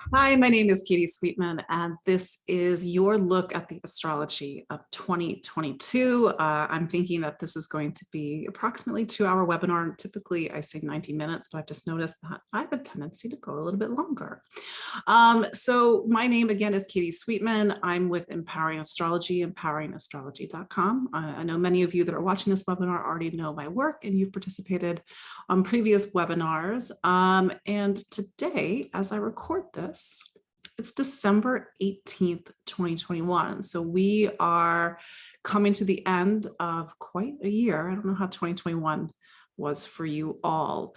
Hi, my name is Katie Sweetman, and this is your look at the astrology of 2022. I'm thinking that this is going to be approximately 2-hour webinar. Typically, I say 90 minutes, but I've just noticed that I have a tendency to go a little bit longer. So my name again is Katie Sweetman. I'm with Empowering Astrology, empoweringastrology.com. I know many of you that are watching this webinar already know my work and you've participated on previous webinars. And today, as I record this, it's December 18th, 2021. So we are coming to the end of quite a year. I don't know how 2021 was for you all.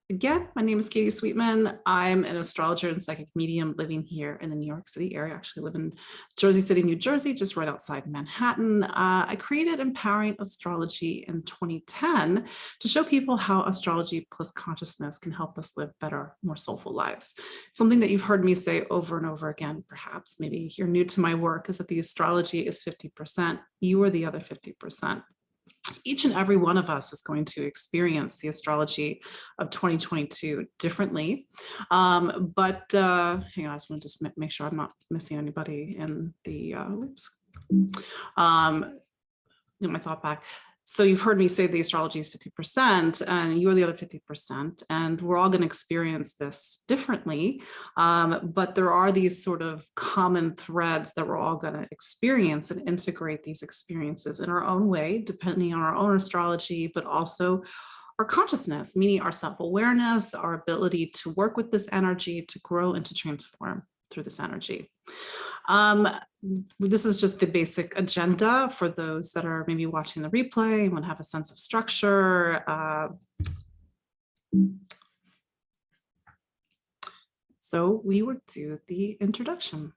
Again, my name is Katie Sweetman. I'm an astrologer and psychic medium living here in the New York City area. I actually live in Jersey City, New Jersey, just right outside Manhattan. I created Empowering Astrology in 2010 to show people how astrology plus consciousness can help us live better, more soulful lives. Something that you've heard me say over and over again, perhaps, maybe you're new to my work, is that the astrology is 50%. You are the other 50%. Each and every one of us is going to experience the astrology of 2022 differently. Hang on, I just want to just make sure I'm not missing anybody in the, get my thought back. So you've heard me say the astrology is 50% and you're the other 50%, and we're all going to experience this differently. But there are these sort of common threads that we're all going to experience and integrate these experiences in our own way, depending on our own astrology, but also our consciousness, meaning our self-awareness, our ability to work with this energy, to grow and to transform through this energy. This is just the basic agenda for those that are maybe watching the replay and want to have a sense of structure. So we would do the introduction.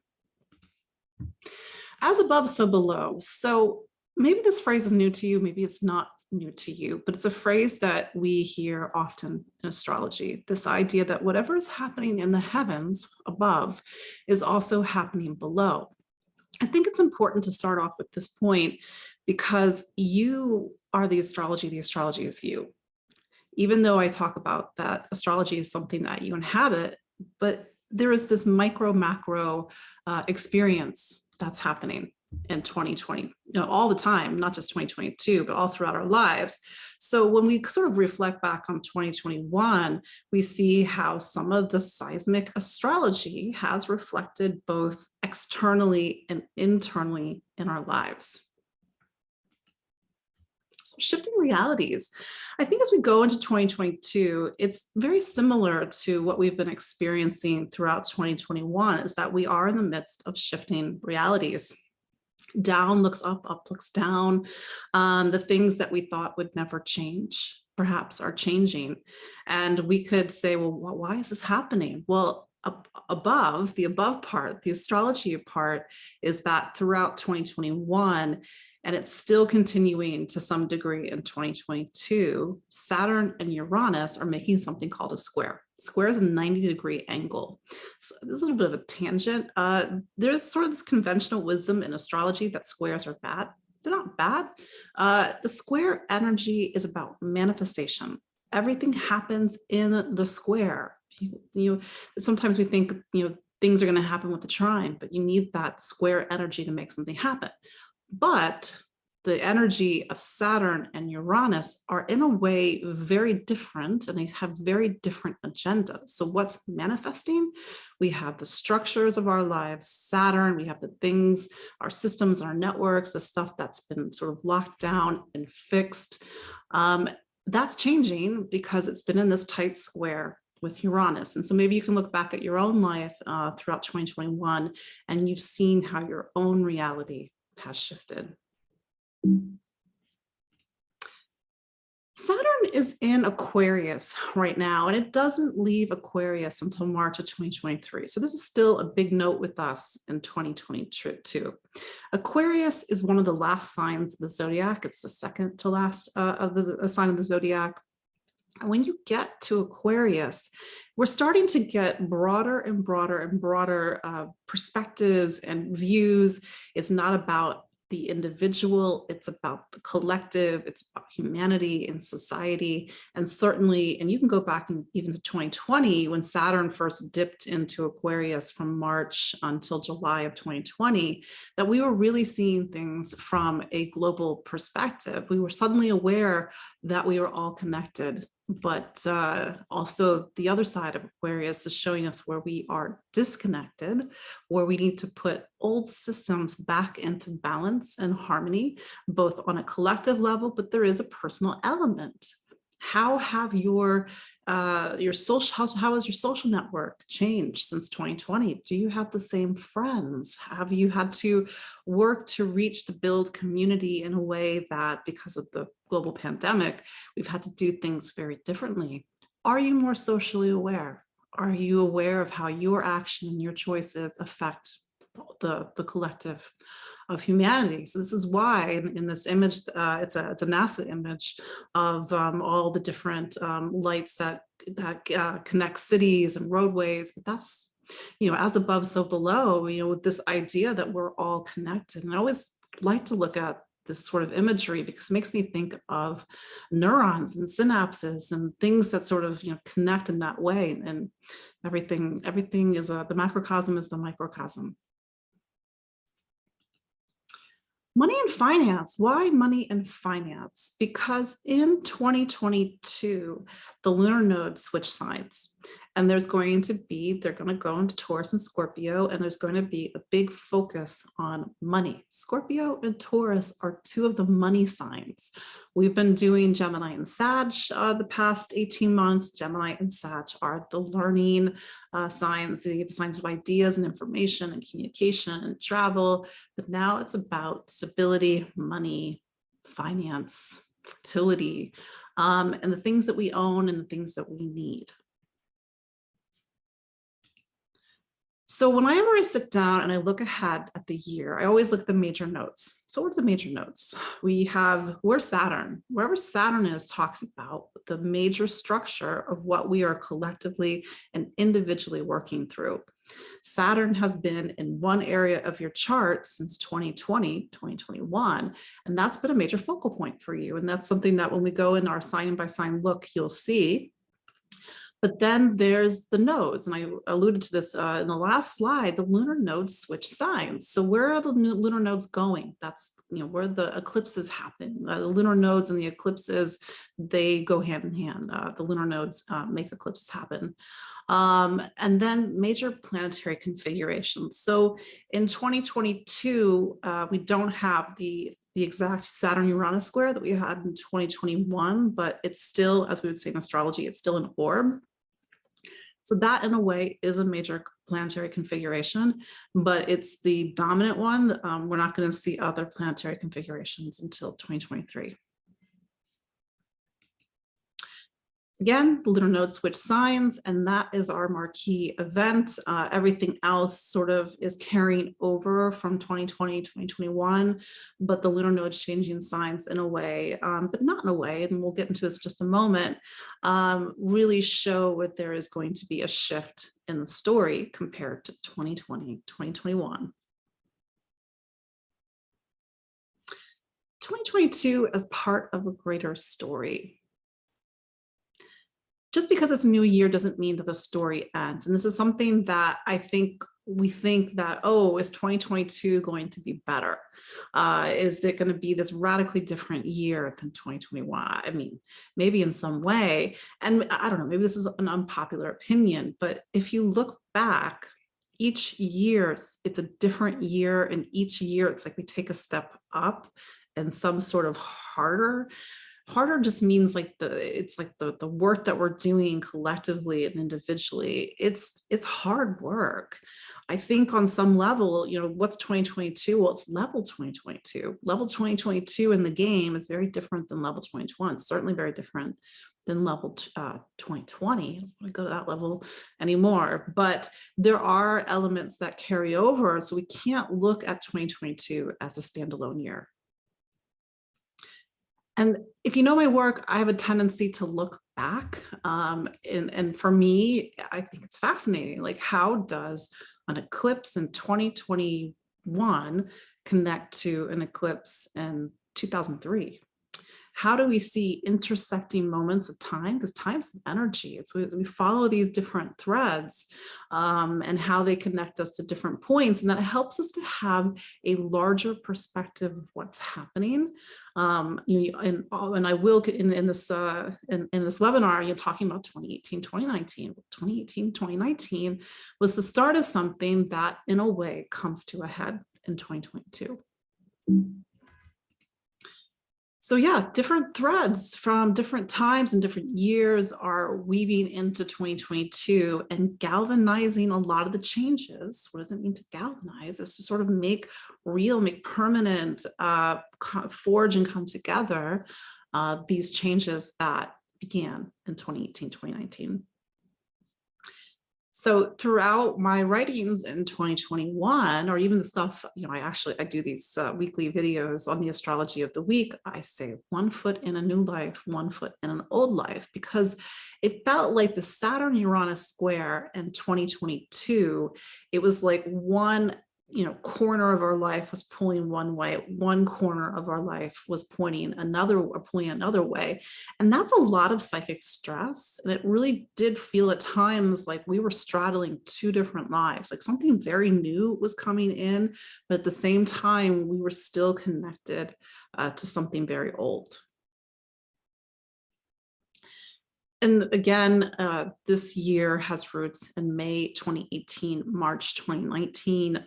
As above, so below. So maybe this phrase is new to you, maybe it's not new to you, but it's a phrase that we hear often in astrology. This idea that whatever is happening in the heavens above is also happening below. I think it's important to start off with this point because you are the astrology is you. Even though I talk about that astrology is something that you inhabit, but there is this micro macro experience that's happening in 2020, all the time, not just 2022, but all throughout our lives. So when we sort of reflect back on 2021, we see how some of the seismic astrology has reflected both externally and internally in our lives. So shifting realities. I think as we go into 2022, it's very similar to what we've been experiencing throughout 2021, is that we are in the midst of shifting realities. Down looks up, up looks down. The things that we thought would never change perhaps are changing. And we could say, well, why is this happening? Well, above, the above part, the astrology part, is that throughout 2021, and it's still continuing to some degree in 2022, Saturn and Uranus are making something called a square. Square is a 90-degree angle. So this is a little bit of a tangent. There's sort of this conventional wisdom in astrology that squares are bad. They're not bad. The square energy is about manifestation. Everything happens in the square. Sometimes we think, things are going to happen with the trine, but you need that square energy to make something happen. But the energy of Saturn and Uranus are in a way very different, and they have very different agendas. So what's manifesting? We have the structures of our lives, Saturn, we have the things, our systems, our networks, the stuff that's been sort of locked down and fixed. That's changing because it's been in this tight square with Uranus. And so maybe you can look back at your own life throughout 2021, and you've seen how your own reality has shifted. Saturn is in Aquarius right now, and it doesn't leave Aquarius until March of 2023. So this is still a big note with us in 2022. Aquarius is one of the last signs of the zodiac. It's the second to last of the sign of the zodiac. And when you get to Aquarius, we're starting to get broader and broader and broader perspectives and views. It's not about the individual, it's about the collective, it's about humanity and society. And certainly, and you can go back even to 2020 when Saturn first dipped into Aquarius from March until July of 2020, that we were really seeing things from a global perspective. We were suddenly aware that we were all connected. But also the other side of Aquarius is showing us where we are disconnected, where we need to put old systems back into balance and harmony, both on a collective level, but there is a personal element. How have your social, how has your social network changed since 2020? Do you have the same friends? Have you had to work to reach to build community in a way that, because of the global pandemic, we've had to do things very differently? Are you more socially aware? Are you aware of how your action and your choices affect the collective of humanity? So this is why in this image, it's a NASA image of all the different lights that connect cities and roadways. But that's, as above, so below, with this idea that we're all connected. And I always like to look at this sort of imagery because it makes me think of neurons and synapses and things that sort of connect in that way. And everything is the macrocosm is the microcosm. Money and finance. Why money and finance? Because in 2022, the lunar nodes switch signs, and they're going to go into Taurus and Scorpio, and there's going to be a big focus on money. Scorpio and Taurus are two of the money signs. We've been doing Gemini and Sag the past 18 months. Gemini and Sag are the learning signs, the signs of ideas and information and communication and travel. But now it's about stability, money, finance, fertility, and the things that we own and the things that we need. So whenever I sit down and I look ahead at the year, I always look at the major nodes. So what are the major nodes? Where's Saturn? Wherever Saturn is talks about the major structure of what we are collectively and individually working through. Saturn has been in one area of your chart since 2020, 2021, and that's been a major focal point for you. And that's something that when we go in our sign by sign look, you'll see. But then there's the nodes, and I alluded to this in the last slide. The lunar nodes switch signs. So where are the lunar nodes going? That's where the eclipses happen. The lunar nodes and the eclipses, they go hand in hand. The lunar nodes make eclipses happen. And then major planetary configurations. So in 2022, we don't have the exact Saturn-Uranus square that we had in 2021, but it's still, as we would say in astrology, it's still an orb. So that in a way is a major planetary configuration, but it's the dominant one. We're not going to see other planetary configurations until 2023. Again, the lunar nodes switch signs, and that is our marquee event. Everything else sort of is carrying over from 2020, 2021, but the lunar nodes changing signs in a way, but not in a way, and we'll get into this in just a moment, really show that there is going to be a shift in the story compared to 2020, 2021. 2022 as part of a greater story. Just because it's a new year doesn't mean that the story ends. And this is something that we think that, oh, is 2022 going to be better? Is it going to be this radically different year than 2021? I mean, maybe in some way. And I don't know, maybe this is an unpopular opinion, but if you look back, each year, it's a different year. And each year, it's like we take a step up and some sort of harder just means it's like the work that we're doing collectively and individually. It's hard work. I think on some level, what's 2022? Well, it's level 2022. Level 2022 in the game is very different than level 2021. It's certainly very different than level 2020. I don't want to go to that level anymore, but there are elements that carry over. So we can't look at 2022 as a standalone year. And if you know my work, I have a tendency to look back. And for me, I think it's fascinating. Like, how does an eclipse in 2021 connect to an eclipse in 2003? How do we see intersecting moments of time? Because time's energy. It's we follow these different threads and how they connect us to different points, and that helps us to have a larger perspective of what's happening. And I will in this webinar, you're talking about 2018, 2019. 2018, 2019 was the start of something that, in a way, comes to a head in 2022. So yeah, different threads from different times and different years are weaving into 2022 and galvanizing a lot of the changes. What does it mean to galvanize? It's to sort of make real, make permanent, forge and come together these changes that began in 2018, 2019. So throughout my writings in 2021, or even the stuff, I do these weekly videos on the astrology of the week. I say 1 foot in a new life, 1 foot in an old life, because it felt like the Saturn-Uranus square in 2022, it was like one corner of our life was pulling one way, one corner of our life was pulling another way. And that's a lot of psychic stress. And it really did feel at times like we were straddling two different lives, like something very new was coming in, but at the same time, we were still connected to something very old. And again, this year has roots in May 2018, March 2019.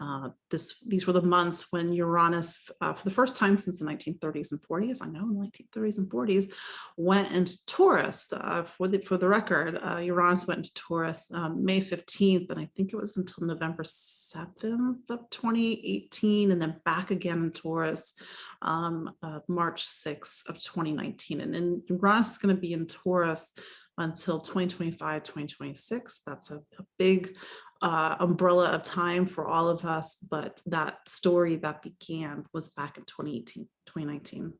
These were the months when Uranus, for the first time since the 1930s and 40s, I know in the 1930s and 40s, went into Taurus. For the record, Uranus went into Taurus May 15th, and I think it was until November 7th of 2018, and then back again in Taurus March 6th of 2019. And then Uranus is going to be in Taurus until 2025, 2026. That's a big umbrella of time for all of us, but that story that began was back in 2018, 2019.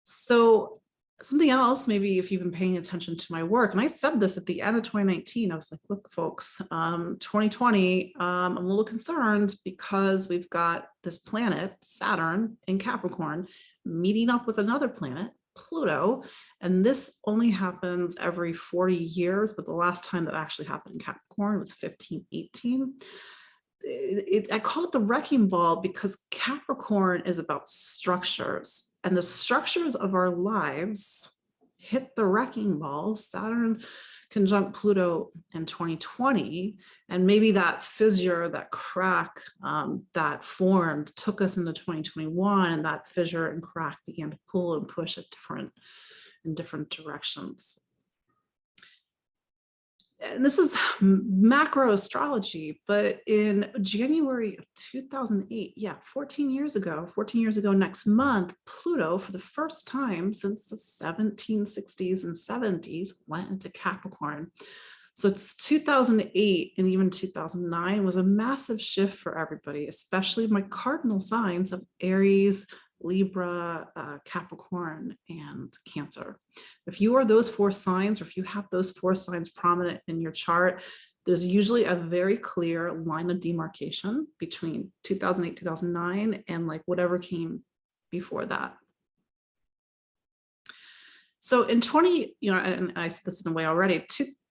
So something else, maybe if you've been paying attention to my work, and I said this at the end of 2019, I was like, look, folks, 2020, I'm a little concerned because we've got this planet, Saturn in Capricorn, meeting up with another planet, Pluto, and this only happens every 40 years, but the last time that actually happened in Capricorn was 1518. I call it the wrecking ball because Capricorn is about structures, and the structures of our lives hit the wrecking ball. Saturn conjunct Pluto in 2020, and maybe that fissure, that crack that formed took us into 2021, and that fissure and crack began to pull and push in different directions. And this is macro astrology, but in January of 2008, 14 years ago next month, Pluto, for the first time since the 1760s and 70s, went into Capricorn. So it's 2008 and even 2009 was a massive shift for everybody, especially my cardinal signs of Aries, Libra, Capricorn, and Cancer. If you are those four signs, or if you have those four signs prominent in your chart, there's usually a very clear line of demarcation between 2008, 2009, and like whatever came before that. So in and I said this in a way already,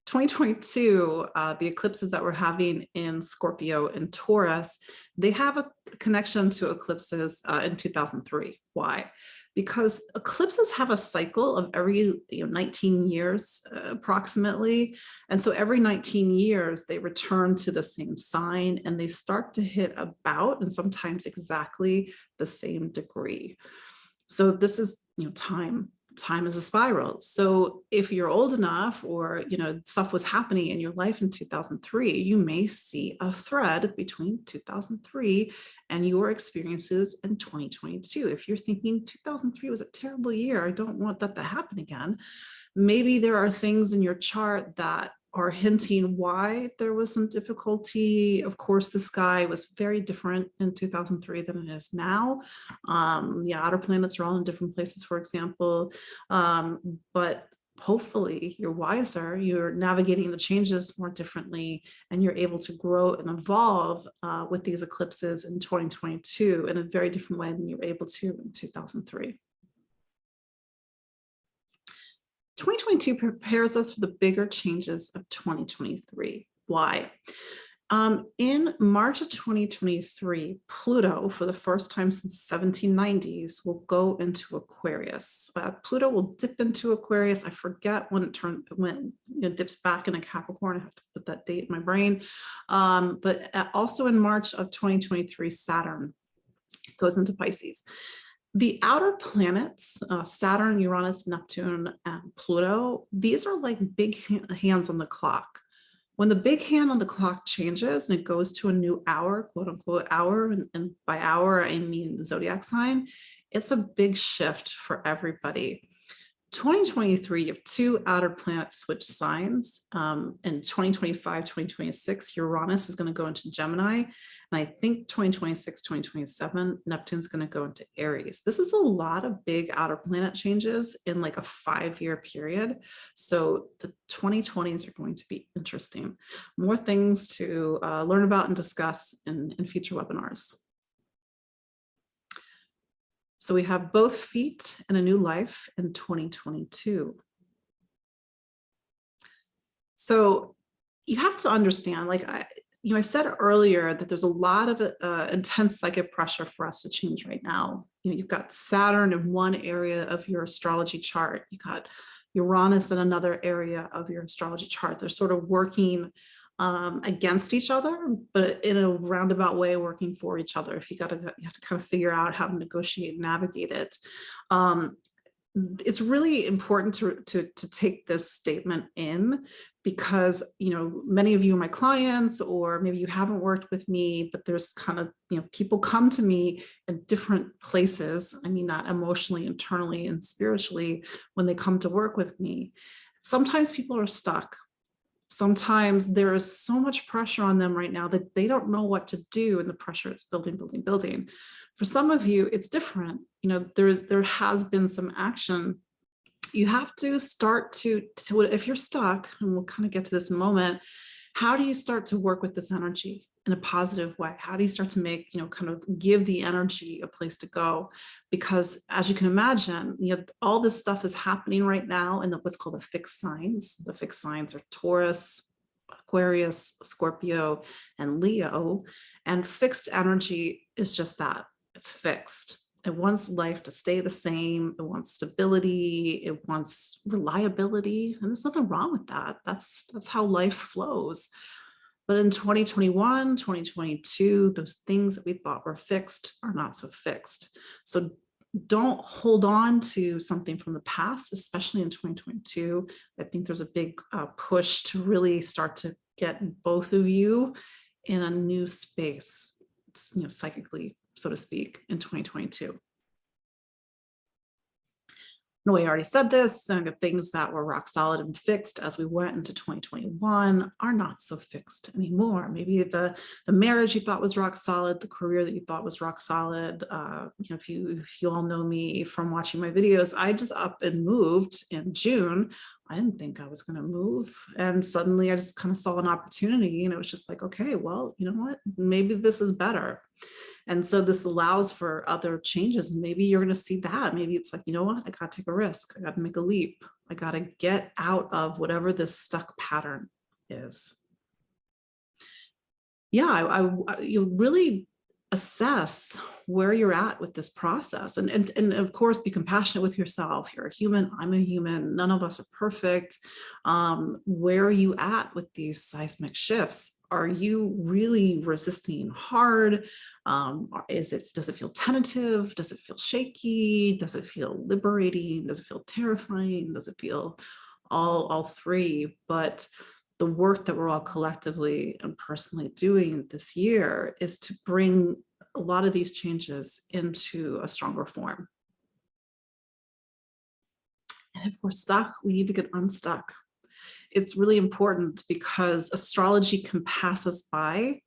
2022, the eclipses that we're having in Scorpio and Taurus, they have a connection to eclipses in 2003. Why? Because eclipses have a cycle of every 19 years approximately. And so every 19 years, they return to the same sign and they start to hit about, and sometimes exactly, the same degree. So this is time is a spiral. So if you're old enough, or stuff was happening in your life in 2003, you may see a thread between 2003 and your experiences in 2022. If you're thinking 2003 was a terrible year, I don't want that to happen again, maybe there are things in your chart that are hinting why there was some difficulty. Of course, the sky was very different in 2003 than it is now. The outer planets are all in different places, for example. But hopefully you're wiser, you're navigating the changes more differently, and you're able to grow and evolve with these eclipses in 2022 in a very different way than you were able to in 2003. 2022 prepares us for the bigger changes of 2023. Why? In March of 2023, Pluto, for the first time since the 1790s, will go into Aquarius. Pluto will dip into Aquarius. I forget when it dips back into Capricorn. I have to put that date in my brain. But also in March of 2023, Saturn goes into Pisces. The outer planets, Saturn, Uranus, Neptune, and Pluto, these are like big hands on the clock. When the big hand on the clock changes and it goes to a new hour, quote unquote hour, and by hour, I mean the zodiac sign, it's a big shift for everybody. 2023, you have two outer planets switch signs. In 2025, 2026, Uranus is going to go into Gemini. And I think 2026, 2027, Neptune's going to go into Aries. This is a lot of big outer planet changes in like a 5-year period. So the 2020s are going to be interesting. More things to learn about and discuss in future webinars. So we have both feet and a new life in 2022. So you have to understand, like I said earlier, that there's a lot of intense psychic pressure for us to change right now. You've got Saturn in one area of your astrology chart. You got Uranus in another area of your astrology chart. They're sort of working against each other, but in a roundabout way, working for each other. You have to kind of figure out how to negotiate and navigate it. It's really important to take this statement in, because many of you are my clients, or maybe you haven't worked with me, but there's kind of people come to me in different places. I mean that emotionally, internally, and spiritually when they come to work with me. Sometimes people are stuck. Sometimes there is so much pressure on them right now that they don't know what to do, and the pressure is building, building, building. For some of you, it's different. There has been some action. You have to start to if you're stuck, and we'll kind of get to this in a moment, how do you start to work with this energy in a positive way? How do you start to make, kind of give the energy a place to go? Because as you can imagine, all this stuff is happening right now in what's called the fixed signs. The fixed signs are Taurus, Aquarius, Scorpio, and Leo. And fixed energy is just that. It's fixed. It wants life to stay the same. It wants stability. It wants reliability. And there's nothing wrong with that. That's how life flows. But in 2021, 2022, those things that we thought were fixed are not so fixed. So don't hold on to something from the past, especially in 2022. I think there's a big push to really start to get both of you in a new space, psychically, so to speak, in 2022. No, I already said this, and the things that were rock solid and fixed as we went into 2021 are not so fixed anymore. Maybe the marriage you thought was rock solid, the career that you thought was rock solid. If you all know me from watching my videos, I just up and moved in June. I didn't think I was going to move. And suddenly I just kind of saw an opportunity, and it was just like, okay, well, you know what, maybe this is better. And so this allows for other changes. Maybe you're going to see that. Maybe it's like, you know what, I got to take a risk. I got to make a leap. I got to get out of whatever this stuck pattern is. Yeah, you really assess where you're at with this process, and of course be compassionate with yourself. You're a human, I'm a human, none of us are perfect. Where are you at with these seismic shifts? Are you really resisting hard? Does it feel tentative? Does it feel shaky? Does it feel liberating? Does it feel terrifying? Does it feel all three? But the work that we're all collectively and personally doing this year is to bring a lot of these changes into a stronger form. And if we're stuck, we need to get unstuck. It's really important because astrology can pass us by.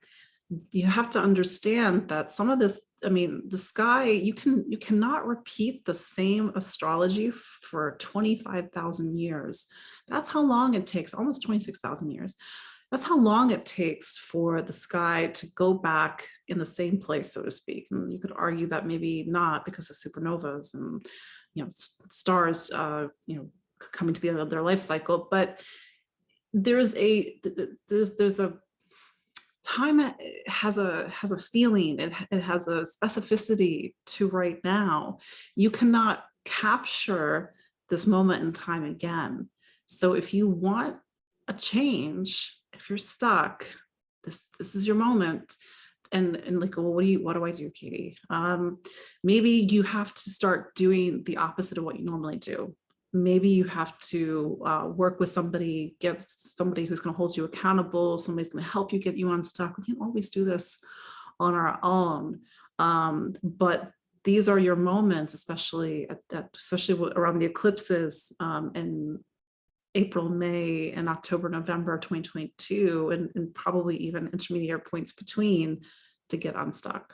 You have to understand that some of this I mean, the sky, you cannot repeat the same astrology for 25,000 years. That's how long it takes, almost 26,000 years. That's how long it takes for the sky to go back in the same place, so to speak. And you could argue that maybe not, because of supernovas and, you know, stars, you know, coming to the end of their life cycle. But there's a time has a feeling, it has a specificity to right now. You cannot capture this moment in time again. So if you want a change, if you're stuck, this is your moment. And like, well, what do I do, Katie? Maybe you have to start doing the opposite of what you normally do. Maybe you have to work with somebody, get somebody who's going to hold you accountable. Somebody's going to help you, get you unstuck. We can't always do this on our own. But these are your moments, especially especially around the eclipses in April, May, and October, November 2022, and probably even intermediate points between, to get unstuck.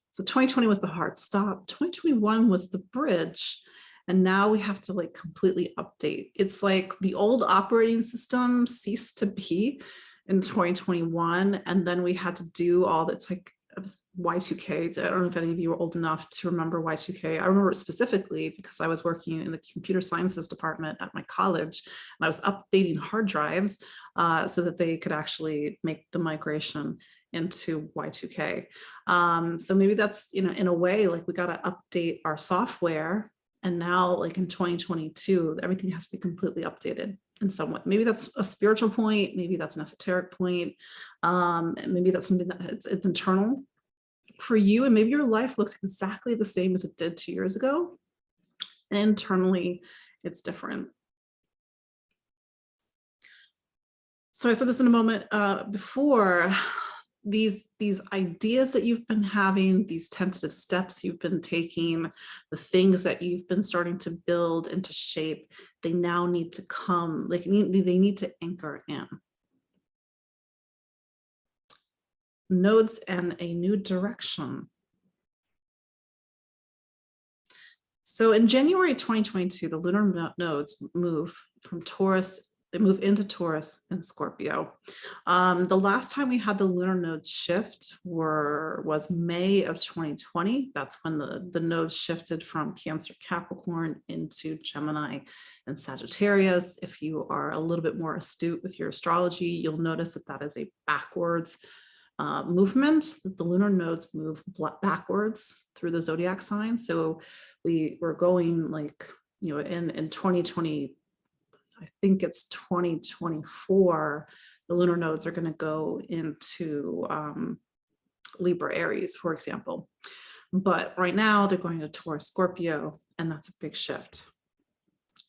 So 2020 was the hard stop. 2021 was the bridge. And now we have to like completely update. It's like the old operating system ceased to be in 2021. And then we had to do all that's like Y2K. I don't know if any of you are old enough to remember Y2K. I remember it specifically because I was working in the computer sciences department at my college, and I was updating hard drives so that they could actually make the migration into Y2K. So maybe that's, you know, in a way, like we got to update our software. And now, like in 2022, everything has to be completely updated in some way. Maybe that's a spiritual point. Maybe that's an esoteric point. Maybe that's something that it's internal for you. And maybe your life looks exactly the same as it did 2 years ago. And internally, it's different. So I said this in a moment before. These ideas that you've been having, these tentative steps you've been taking, the things that you've been starting to build into shape, they now need to come, like they need to anchor in. Nodes and a new direction. So in January 2022, the lunar nodes move from Taurus. They move into Taurus and Scorpio. The last time we had the lunar nodes shift was May of 2020. That's when the nodes shifted from Cancer, Capricorn into Gemini and Sagittarius. If you are a little bit more astute with your astrology, you'll notice that that is a backwards movement. The lunar nodes move backwards through the zodiac sign. So we were going like, you know, in 2020, I think it's 2024, the lunar nodes are going to go into Libra Aries, for example. But right now they're going to Taurus Scorpio, and that's a big shift.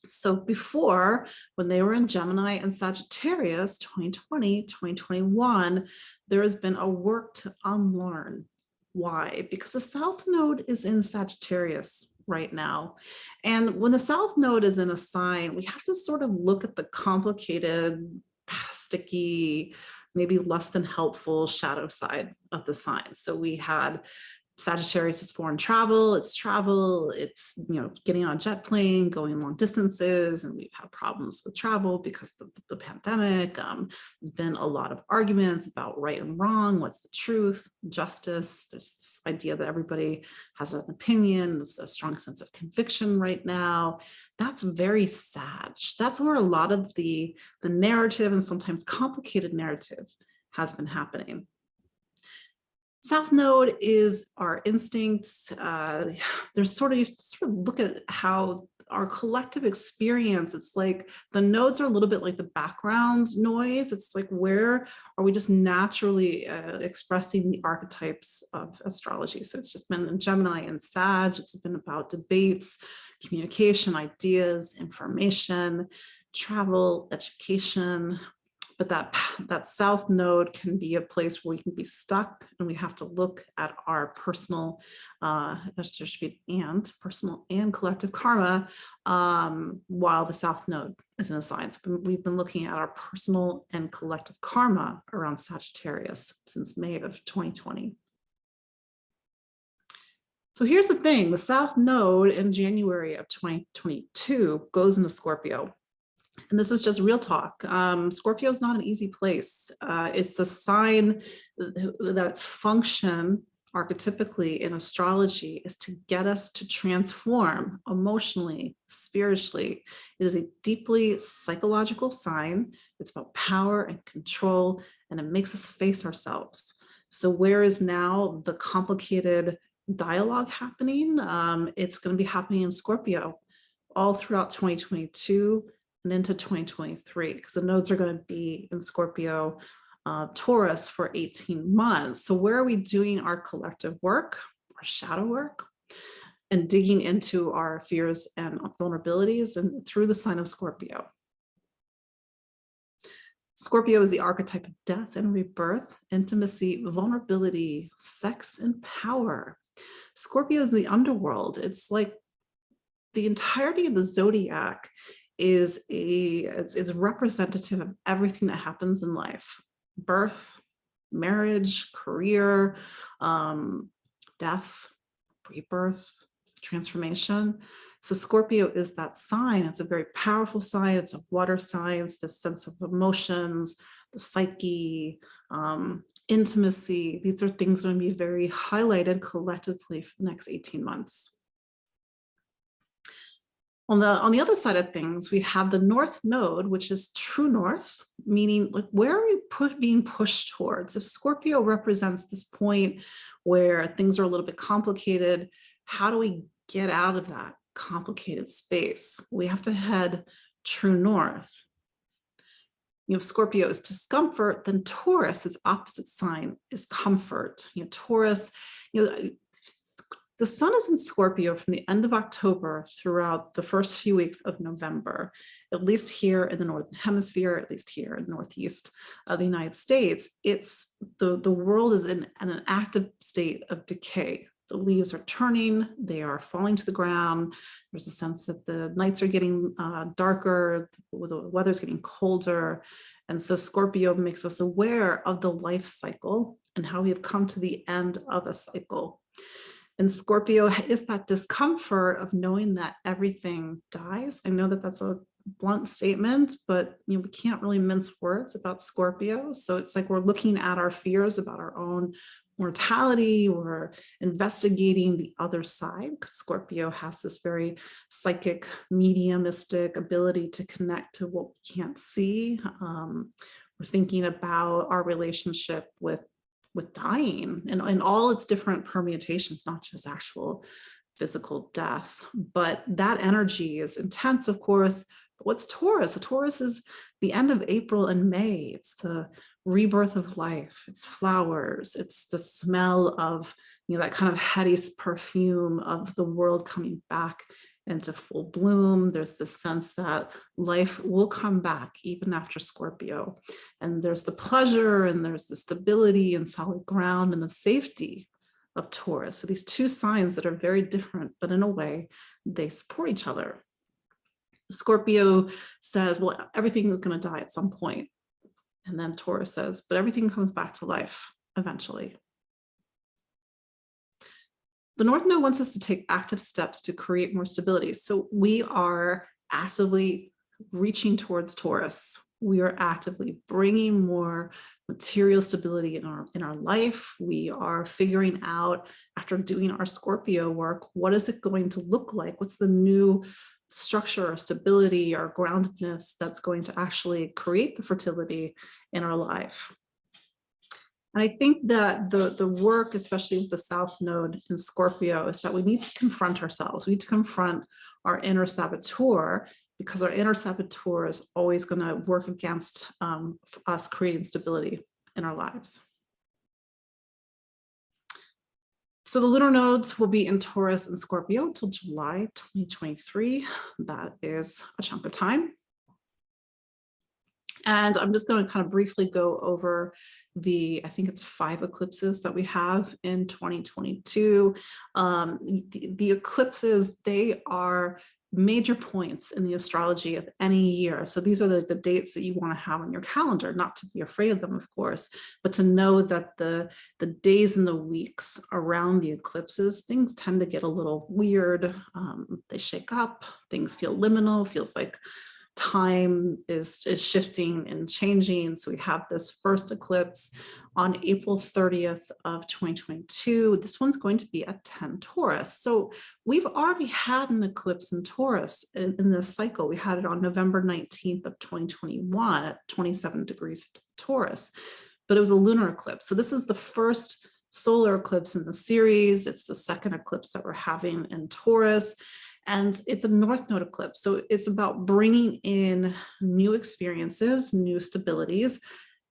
So before, when they were in Gemini and Sagittarius, 2020, 2021, there has been a work to unlearn. Why? Because the South Node is in Sagittarius right now. And when the South Node is in a sign, we have to sort of look at the complicated, sticky, maybe less than helpful shadow side of the sign. So we had Sagittarius is foreign travel, it's, you know, getting on a jet plane, going long distances, and we've had problems with travel because of the pandemic. There's been a lot of arguments about right and wrong, what's the truth, justice. There's this idea that everybody has an opinion, there's a strong sense of conviction right now. That's very Sag. That's where a lot of the narrative and sometimes complicated narrative has been happening. South Node is our instincts. There's sort of, you sort of look at how our collective experience, it's like the nodes are a little bit like the background noise. It's like, where are we just naturally expressing the archetypes of astrology? So it's just been in Gemini and Sag. It's been about debates, communication, ideas, information, travel, education, but that south node can be a place where we can be stuck and we have to look at our personal, there should be personal and collective karma, while the south node is in a sign. So we've been looking at our personal and collective karma around Sagittarius since May of 2020. So here's the thing, the south node in January of 2022 goes into Scorpio. And this is just real talk. Scorpio is not an easy place. It's a sign that its function archetypically in astrology is to get us to transform emotionally, spiritually. It is a deeply psychological sign. It's about power and control, and it makes us face ourselves. So where is now the complicated dialogue happening? It's going to be happening in Scorpio all throughout 2022 and into 2023, because the nodes are going to be in Scorpio, Taurus for 18 months. So where are we doing our collective work, our shadow work, and digging into our fears and vulnerabilities and through the sign of Scorpio? Scorpio is the archetype of death and rebirth, intimacy, vulnerability, sex, and power. Scorpio is the underworld. It's like the entirety of the zodiac is representative of everything that happens in life: birth, marriage, career, death, rebirth, transformation. So Scorpio is that sign. It's a very powerful sign. It's a water sign. It's the sense of emotions, the psyche, intimacy. These are things that are going to be very highlighted collectively for the next 18 months. On the other side of things, we have the North Node, which is true north, meaning like where are we being pushed towards? If Scorpio represents this point where things are a little bit complicated, how do we get out of that complicated space? We have to head true north. If Scorpio is discomfort, then Taurus, its opposite sign, is comfort. Taurus, the sun is in Scorpio from the end of October throughout the first few weeks of November, at least here in the Northern Hemisphere, at least here in the Northeast of the United States. It's the world is in an active state of decay. The leaves are turning, they are falling to the ground. There's a sense that the nights are getting darker, the weather's getting colder. And so Scorpio makes us aware of the life cycle and how we have come to the end of a cycle. And Scorpio is that discomfort of knowing that everything dies. I know that that's a blunt statement, but we can't really mince words about Scorpio. So it's like we're looking at our fears about our own mortality. We're investigating the other side, because Scorpio has this very psychic, mediumistic ability to connect to what we can't see. We're thinking about our relationship with dying and all its different permutations, not just actual physical death, but that energy is intense, of course. But what's Taurus? A Taurus is the end of April and May. It's the rebirth of life. It's flowers. It's the smell of, that kind of heady perfume of the world coming back into full bloom. There's this sense that life will come back even after Scorpio. And there's the pleasure and there's the stability and solid ground and the safety of Taurus. So these two signs that are very different, but in a way they support each other. Scorpio says, well, everything is going to die at some point. And then Taurus says, but everything comes back to life eventually. The North Node wants us to take active steps to create more stability. So we are actively reaching towards Taurus. We are actively bringing more material stability in our life. We are figuring out, after doing our Scorpio work, what is it going to look like? What's the new structure or stability or groundedness that's going to actually create the fertility in our life? And I think that the work, especially with the South Node in Scorpio, is that we need to confront ourselves. We need to confront our inner saboteur, because our inner saboteur is always going to work against us creating stability in our lives. So the lunar nodes will be in Taurus and Scorpio until July 2023. That is a chunk of time. And I'm just going to kind of briefly go over I think it's 5 eclipses that we have in 2022. The eclipses, they are major points in the astrology of any year. So these are the dates that you want to have on your calendar, not to be afraid of them, of course, but to know that the days and the weeks around the eclipses, things tend to get a little weird. They shake up, things feel liminal, feels like time is shifting and changing. So we have this first eclipse on April 30th of 2022. This one's going to be at 10 Taurus. So we've already had an eclipse in Taurus in this cycle. We had it on November 19th of 2021 at 27 degrees Taurus, but it was a lunar eclipse. So this is the first solar eclipse in the series. It's the second eclipse that we're having in Taurus. And it's a North Node eclipse. So it's about bringing in new experiences, new stabilities.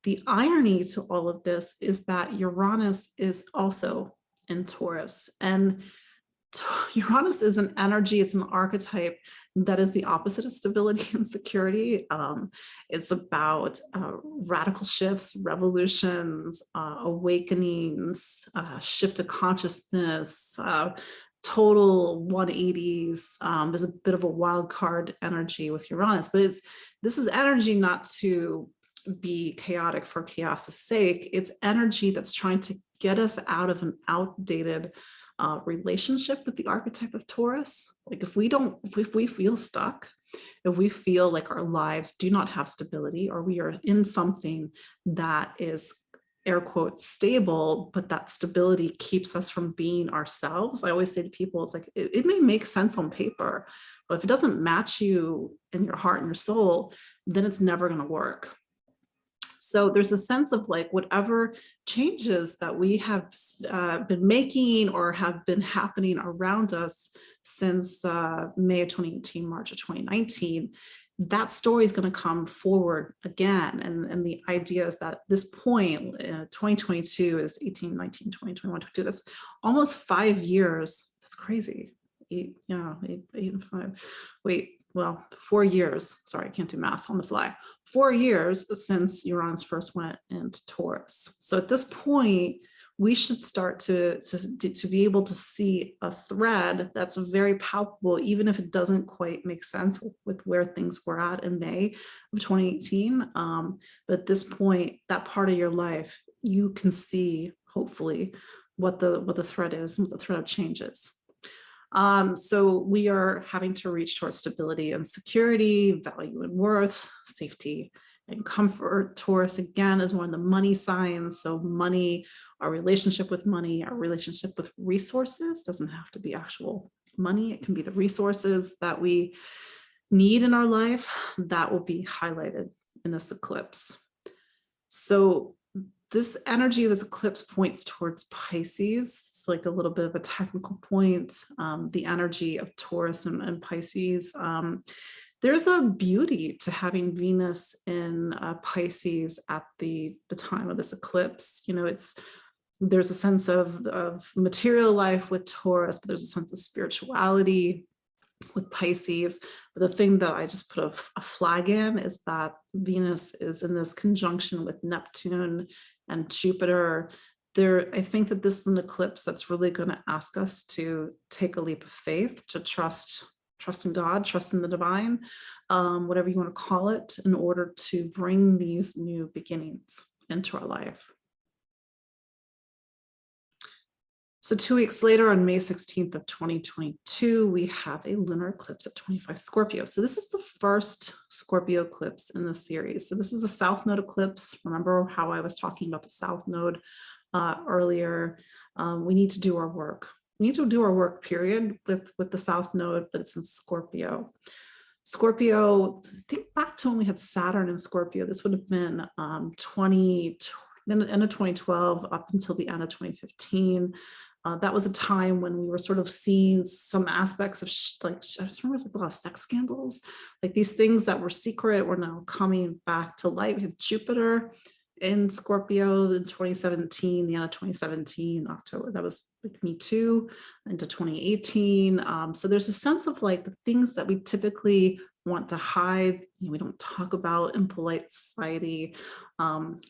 The irony to all of this is that Uranus is also in Taurus. And Uranus is an energy, it's an archetype that is the opposite of stability and security. It's about radical shifts, revolutions, awakenings, shift of consciousness, total 180s. There's a bit of a wild card energy with Uranus, but this is energy not to be chaotic for chaos's sake. It's energy that's trying to get us out of an outdated relationship with the archetype of Taurus. Like if we feel stuck, if we feel like our lives do not have stability, or we are in something that is air quotes stable, but that stability keeps us from being ourselves. I always say to people, it's like, it may make sense on paper, but if it doesn't match you in your heart and your soul, then it's never going to work. So there's a sense of like whatever changes that we have been making or have been happening around us since May of 2018, March of 2019, that story is going to come forward again. And the idea is that this point, 2022 is 18, 19, 20, 21, 22, that's almost 5 years. That's crazy. 8 and 5. Wait, well, 4 years. Sorry, I can't do math on the fly. 4 years since Uranus first went into Taurus. So at this point, we should start to be able to see a thread that's very palpable, even if it doesn't quite make sense with where things were at in May of 2018. But at this point, that part of your life, you can see, hopefully, what the thread is and what the thread of change is. So we are having to reach towards stability and security, value and worth, safety and comfort. Taurus, again, is one of the money signs. So money, our relationship with money, our relationship with resources, doesn't have to be actual money. It can be the resources that we need in our life that will be highlighted in this eclipse. So this energy of this eclipse points towards Pisces. It's like a little bit of a technical point. The energy of Taurus and Pisces. There's a beauty to having Venus in Pisces at the time of this eclipse. You know, there's a sense of material life with Taurus, but there's a sense of spirituality with Pisces. But the thing that I just put a flag in is that Venus is in this conjunction with Neptune and Jupiter. I think that this is an eclipse that's really going to ask us to take a leap of faith, to trust in God, trust in the divine, whatever you want to call it, in order to bring these new beginnings into our life. So 2 weeks later, on May 16th of 2022, we have a lunar eclipse at 25 Scorpio. So this is the first Scorpio eclipse in the series. So this is a South Node eclipse. Remember how I was talking about the South Node earlier? We need to do our work. We need to do our work, period, with the South Node, but it's in Scorpio. Scorpio, think back to when we had Saturn in Scorpio. This would have been the end of 2012 up until the end of 2015. That was a time when we were sort of seeing some aspects of I just remember it was like a lot of sex scandals. Like these things that were secret were now coming back to light. We had Jupiter in Scorpio in 2017, the end of 2017, October, that was like Me Too, into 2018. So there's a sense of like the things that we typically want to hide, we don't talk about in polite society,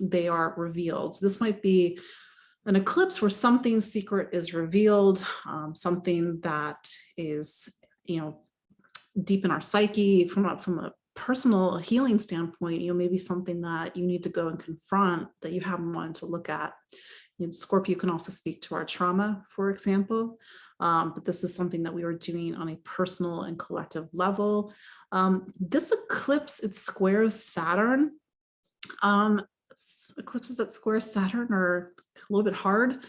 they are revealed. This might be an eclipse where something secret is revealed, something that is, deep in our psyche from a personal healing standpoint, maybe something that you need to go and confront that you haven't wanted to look at. Scorpio can also speak to our trauma, for example, but this is something that we were doing on a personal and collective level. This eclipse, it squares Saturn. Eclipses that square Saturn are a little bit hard.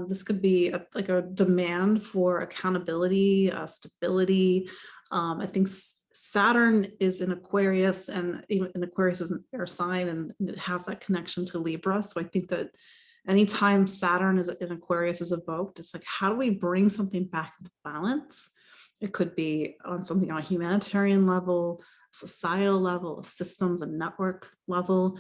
This could be like a demand for accountability, stability. I think Saturn is in Aquarius, and even Aquarius is an air sign, and it has that connection to Libra. So I think that anytime Saturn is in Aquarius is evoked, it's like, how do we bring something back into balance? It could be on something on a humanitarian level, societal level, systems and network level.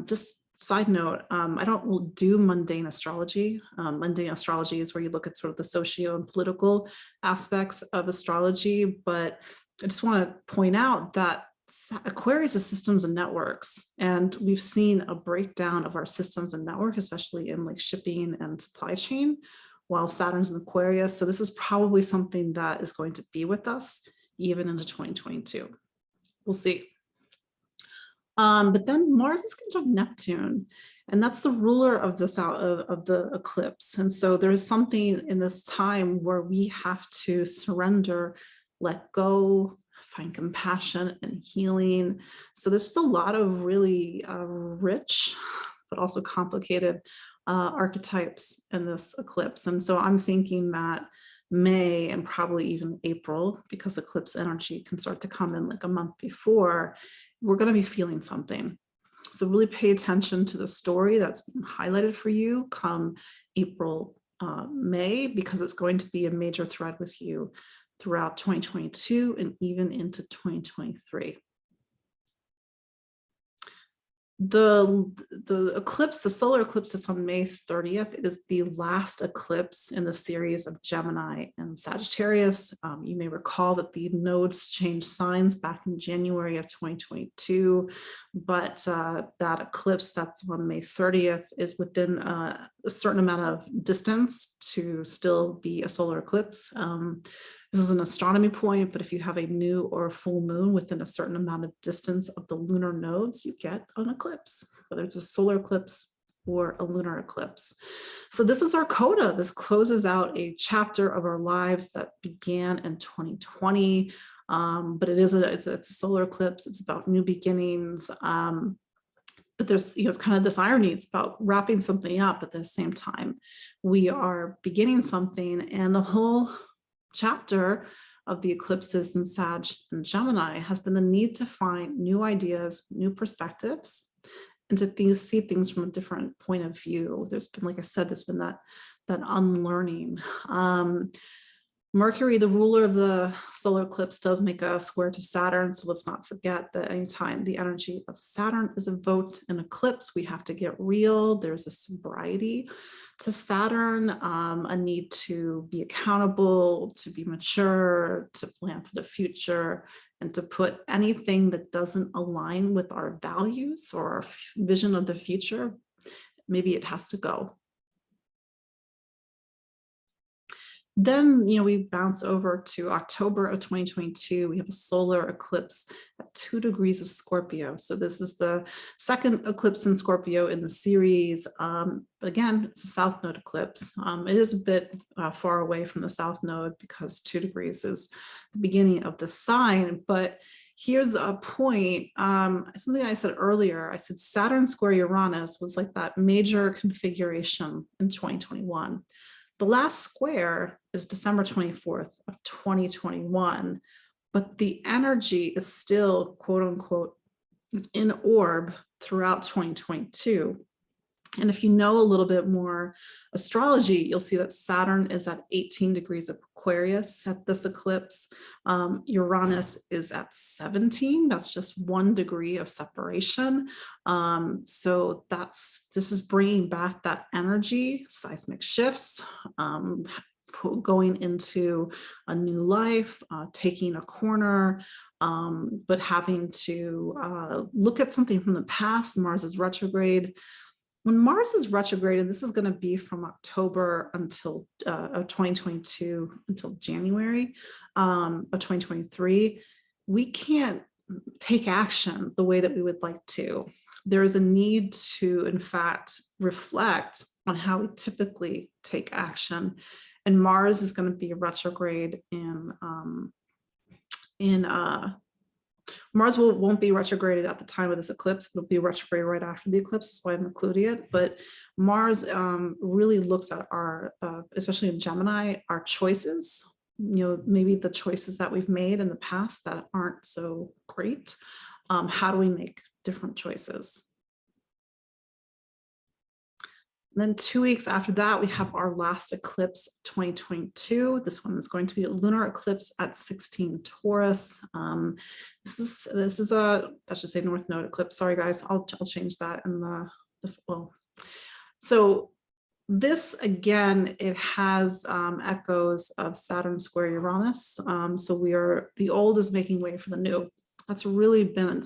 Just side note, I don't do mundane astrology. Mundane astrology is where you look at sort of the socio and political aspects of astrology, but I just want to point out that Aquarius is systems and networks, and we've seen a breakdown of our systems and network, especially in like shipping and supply chain, while Saturn's in Aquarius. So this is probably something that is going to be with us even into 2022. We'll see. But then Mars is conjunct Neptune, and that's the ruler of the eclipse. And so there's something in this time where we have to surrender, let go, find compassion and healing. So there's still a lot of really rich, but also complicated archetypes in this eclipse. And so I'm thinking that May and probably even April, because eclipse energy can start to come in like a month before, we're going to be feeling something. So really pay attention to the story that's been highlighted for you come April, May, because it's going to be a major thread with you throughout 2022 and even into 2023. The eclipse, the solar eclipse that's on May 30th, is the last eclipse in the series of Gemini and Sagittarius. You may recall that the nodes changed signs back in January of 2022, but that eclipse that's on May 30th is within a certain amount of distance to still be a solar eclipse. This is an astronomy point, but if you have a new or a full moon within a certain amount of distance of the lunar nodes, you get an eclipse, whether it's a solar eclipse or a lunar eclipse. So this is our coda. This closes out a chapter of our lives that began in 2020, but it's a solar eclipse. It's about new beginnings. But there's, it's kind of this irony. It's about wrapping something up at the same time. We are beginning something, and the whole chapter of the eclipses in Sag and Gemini has been the need to find new ideas, new perspectives, and to see things from a different point of view. There's been, like I said, there's been that unlearning. Mercury, the ruler of the solar eclipse, does make a square to Saturn. So let's not forget that anytime the energy of Saturn is evoked in eclipse, we have to get real. There's a sobriety to Saturn, a need to be accountable, to be mature, to plan for the future, and to put anything that doesn't align with our values or our vision of the future, maybe it has to go. Then, we bounce over to October of 2022. We have a solar eclipse at 2 degrees of Scorpio. So this is the second eclipse in Scorpio in the series. But again, it's a south node eclipse. It is a bit far away from the south node because 2 degrees is the beginning of the sign. But here's a point, something I said earlier. I said Saturn square Uranus was like that major configuration in 2021. The last square is December 24th of 2021, but the energy is still, quote unquote, in orb throughout 2022. And if you know a little bit more astrology, you'll see that Saturn is at 18 degrees of Aquarius at this eclipse. Uranus is at 17. That's just 1 degree of separation. So this is bringing back that energy, seismic shifts, going into a new life, taking a corner, but having to look at something from the past. Mars is retrograde. When Mars is retrograde, and this is going to be from October until of 2022 until January of 2023, we can't take action the way that we would like to. There is a need to, in fact, reflect on how we typically take action. And Mars is going to be retrograde Mars won't be retrograded at the time of this eclipse. It'll be retrograde right after the eclipse. That's why I'm including it. But Mars really looks at our, especially in Gemini, our choices. Maybe the choices that we've made in the past that aren't so great. How do we make different choices? And then 2 weeks after that, we have our last eclipse, 2022. This one is going to be a lunar eclipse at 16 Taurus. This is a, I should say North Node eclipse. Sorry, guys, I'll change that in well. So this, again, it has echoes of Saturn square Uranus. So the old is making way for the new. That's really been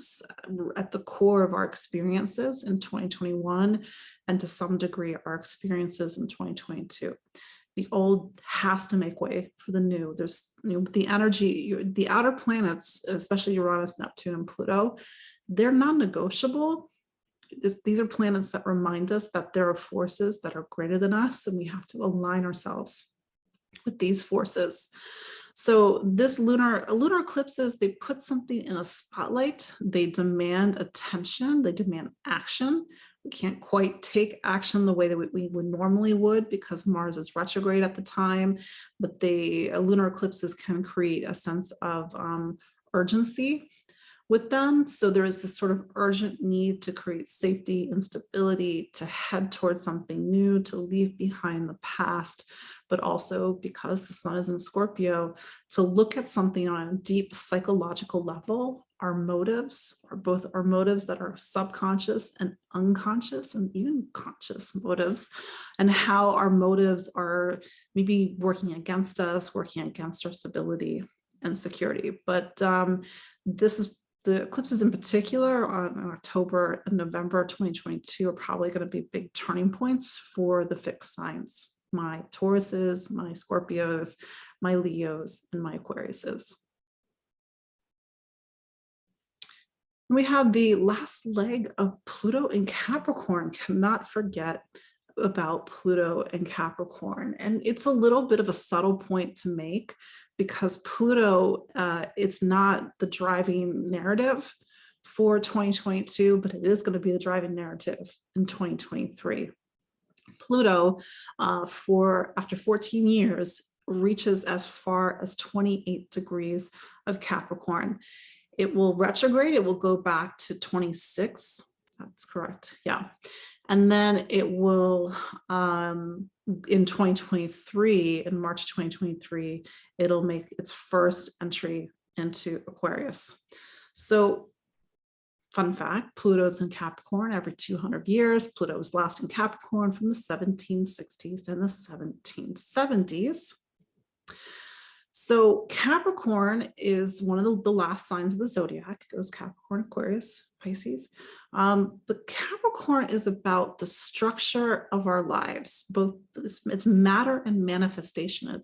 at the core of our experiences in 2021, and to some degree our experiences in 2022. The old has to make way for the new. There's the energy, the outer planets, especially Uranus, Neptune, and Pluto, they're non-negotiable. These are planets that remind us that there are forces that are greater than us, and we have to align ourselves with these forces. So this lunar eclipses, they put something in a spotlight. They demand attention. They demand action. We can't quite take action the way that we would normally would because Mars is retrograde at the time, but lunar eclipses can create a sense of urgency with them. So there is this sort of urgent need to create safety and stability, to head towards something new, to leave behind the past, but also, because the sun is in Scorpio, to look at something on a deep psychological level. Our motives are both our motives that are subconscious and unconscious and even conscious motives, and how our motives are maybe working against us, working against our stability and security. But this is the eclipses in particular on October and November 2022 are probably going to be big turning points for the fixed signs. My Tauruses, my Scorpios, my Leos, and my Aquariuses. And we have the last leg of Pluto in Capricorn. Cannot forget about Pluto and Capricorn. And it's a little bit of a subtle point to make, because Pluto, it's not the driving narrative for 2022, but it is going to be the driving narrative in 2023. Pluto, after 14 years, reaches as far as 28 degrees of Capricorn. It will retrograde. It will go back to 26. That's correct. Yeah. And then it will, in 2023, in March 2023, it'll make its first entry into Aquarius. So, fun fact, Pluto's in Capricorn every 200 years. Pluto was last in Capricorn from the 1760s and the 1770s. So Capricorn is one of the last signs of the zodiac. It goes Capricorn, Aquarius, Pisces. But Capricorn is about the structure of our lives, both it's matter and manifestation.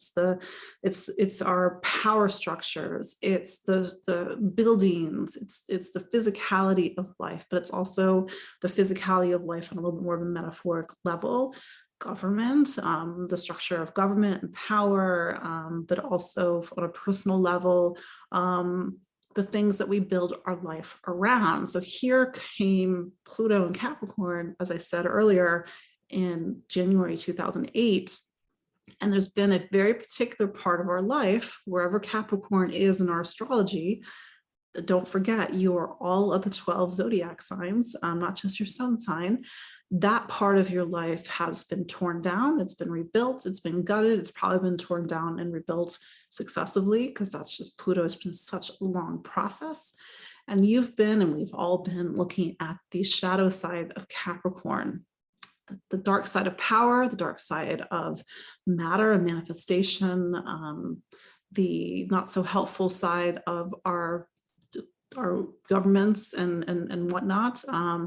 It's our power structures. It's the buildings. It's the physicality of life, but it's also the physicality of life on a little bit more of a metaphoric level. Government, the structure of government and power, but also on a personal level, the things that we build our life around. So here came Pluto and Capricorn, as I said earlier, in January 2008. And there's been a very particular part of our life, wherever Capricorn is in our astrology. Don't forget, you are all of the 12 zodiac signs, not just your sun sign. That part of your life has been torn down, it's been rebuilt, it's been gutted, it's probably been torn down and rebuilt successively, because that's just Pluto has been such a long process. And we've all been looking at the shadow side of Capricorn, the dark side of power, the dark side of matter and manifestation, the not so helpful side of our our governments and whatnot,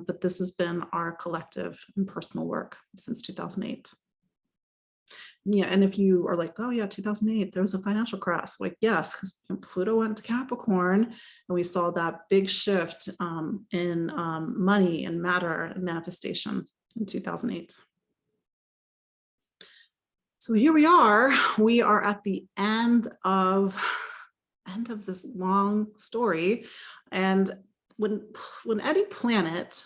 but this has been our collective and personal work since 2008. Yeah, and if you are like, oh yeah, 2008, there was a financial crash. Like, yes, because Pluto went to Capricorn, and we saw that big shift in money and matter and manifestation in 2008. So here we are. We are at the end of this long story, and when any planet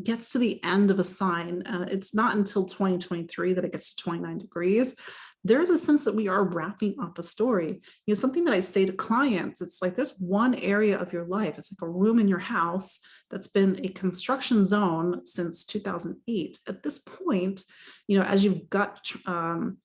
gets to the end of a sign, it's not until 2023 that it gets to 29 degrees. There's a sense that we are wrapping up a story. You know, something that I say to clients, it's like there's one area of your life, it's like a room in your house that's been a construction zone since 2008. At this point, you know, as you've got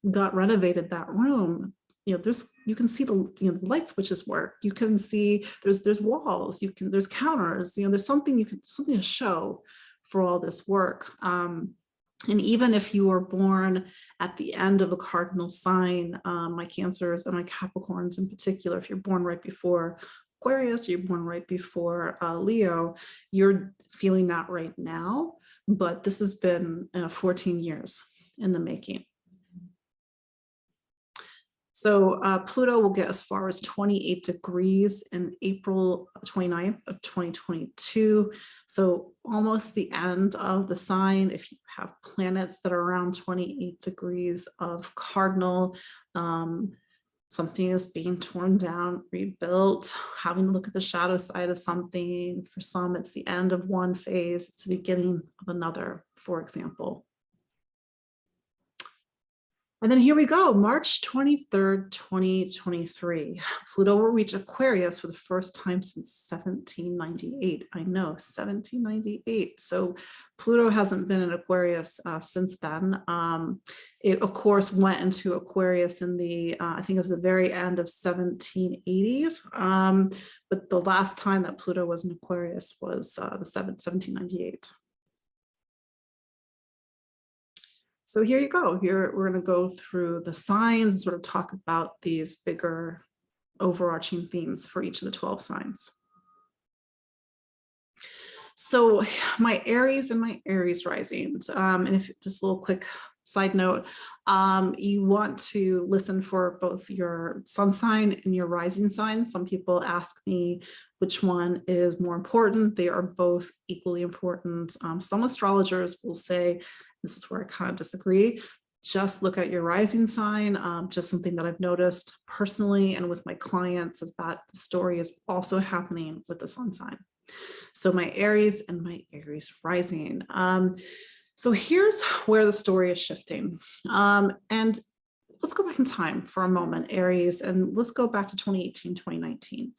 renovated that room, you know, you can see the, you know, the light switches work. You can see there's walls, there's counters, you know, there's something to show for all this work. And even if you were born at the end of a cardinal sign, my Cancers and my Capricorns in particular, if you're born right before Aquarius, you're born right before Leo, you're feeling that right now, but this has been 14 years in the making. So Pluto will get as far as 28 degrees in April 29th of 2022. So almost the end of the sign. If you have planets that are around 28 degrees of cardinal, something is being torn down, rebuilt, having to look at the shadow side of something. For some, it's the end of one phase, it's the beginning of another, for example. And then here we go, March 23rd, 2023. Pluto will reach Aquarius for the first time since 1798. I know, 1798. So Pluto hasn't been in Aquarius since then. It, of course, went into Aquarius in the, I think it was the very end of 1780s. But the last time that Pluto was in Aquarius was 1798. So here you go. Here we're going to go through the signs and sort of talk about these bigger overarching themes for each of the 12 signs. So my Aries and my Aries risings, and if just a little quick side note, you want to listen for both your sun sign and your rising sign. Some people ask me which one is more important. They are both equally important. Some astrologers will say, this is where I kind of disagree, just look at your rising sign. Just something that I've noticed personally and with my clients is that the story is also happening with the sun sign. So my Aries and my Aries rising. So here's where the story is shifting. And let's go back in time for a moment, Aries, and let's go back to 2018, 2019.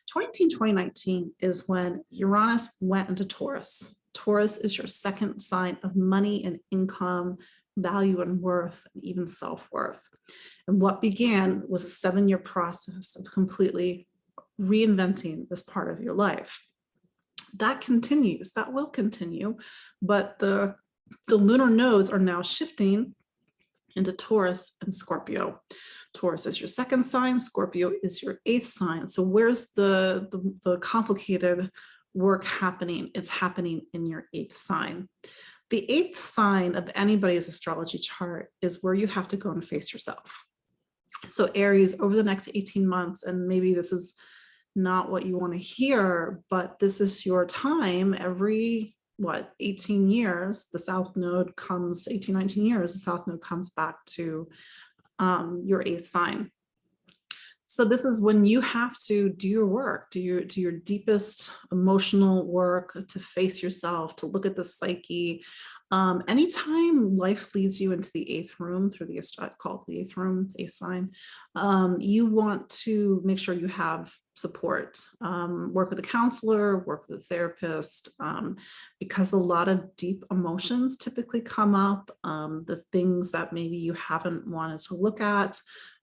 2018, 2019 is when Uranus went into Taurus. Taurus is your second sign of money and income, value and worth, and even self-worth. And what began was a 7-year process of completely reinventing this part of your life. That continues, that will continue, but the lunar nodes are now shifting into Taurus and Scorpio. Taurus is your second sign, Scorpio is your 8th sign. So where's the complicated work happening? It's happening in your 8th sign. The 8th sign of anybody's astrology chart is where you have to go and face yourself. So Aries, over the next 18 months, and maybe this is not what you want to hear, but this is your time. Every 18 years, the South Node comes, 18, 19 years, the South Node comes back to your 8th sign. So this is when you have to do your work, do your deepest emotional work, to face yourself, to look at the psyche. Anytime life leads you into the 8th room through the called the 8th room, 8th sign, you want to make sure you have support, work with a counselor, work with a therapist, because a lot of deep emotions typically come up, the things that maybe you haven't wanted to look at,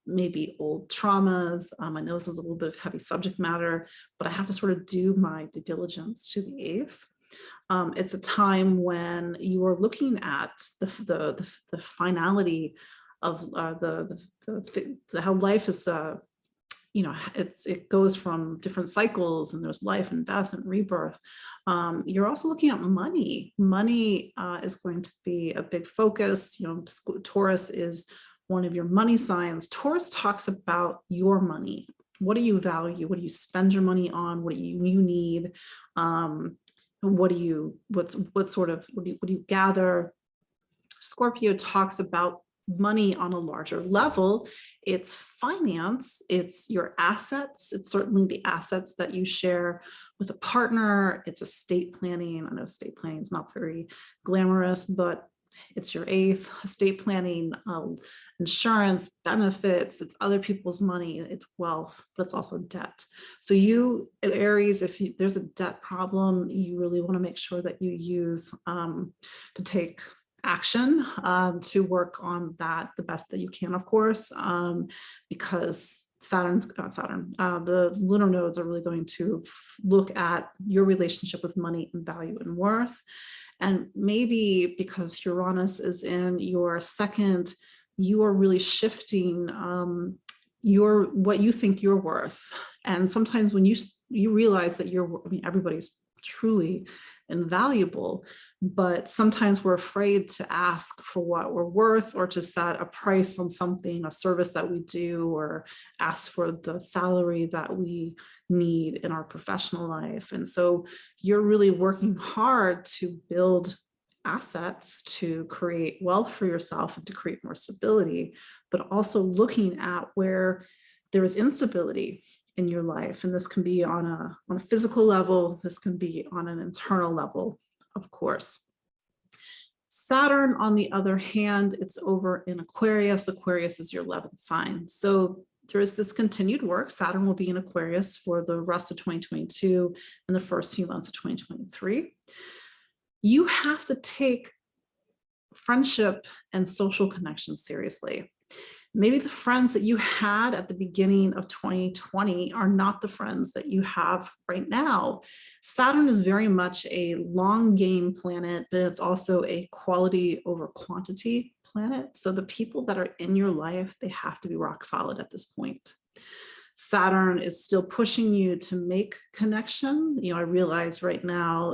maybe old traumas. I know this is a little bit of heavy subject matter, but I have to sort of do my due diligence to the 8th. It's a time when you are looking at the finality of how life is, it goes from different cycles, and there's life and death and rebirth. You're also looking at money. Money is going to be a big focus. Taurus is one of your money signs. Taurus talks about your money. What do you value? What do you spend your money on? What do you need? What do you gather? Scorpio talks about money on a larger level. It's finance, it's your assets, it's certainly the assets that you share with a partner, it's estate planning. I know estate planning is not very glamorous, but it's your eighth, estate planning, insurance, benefits, it's other people's money, it's wealth, but it's also debt. So you, Aries, if there's a debt problem, you really want to make sure that you use to take action to work on that the best that you can, of course, because the lunar nodes are really going to look at your relationship with money and value and worth. And maybe because Uranus is in your second, you are really shifting what you think you're worth. And sometimes when you realize that everybody's truly invaluable, but sometimes we're afraid to ask for what we're worth, or to set a price on something, a service that we do, or ask for the salary that we need in our professional life. And so you're really working hard to build assets, to create wealth for yourself and to create more stability, but also looking at where there is instability in your life. And this can be on a physical level, this can be on an internal level, of course. Saturn, on the other hand, it's over in Aquarius. Aquarius is your 11th sign. So there is this continued work. Saturn will be in Aquarius for the rest of 2022 and the first few months of 2023. You have to take friendship and social connections seriously. Maybe the friends that you had at the beginning of 2020 are not the friends that you have right now. Saturn is very much a long game planet, but it's also a quality over quantity planet. So the people that are in your life, they have to be rock solid at this point. Saturn is still pushing you to make connection. I realize right now,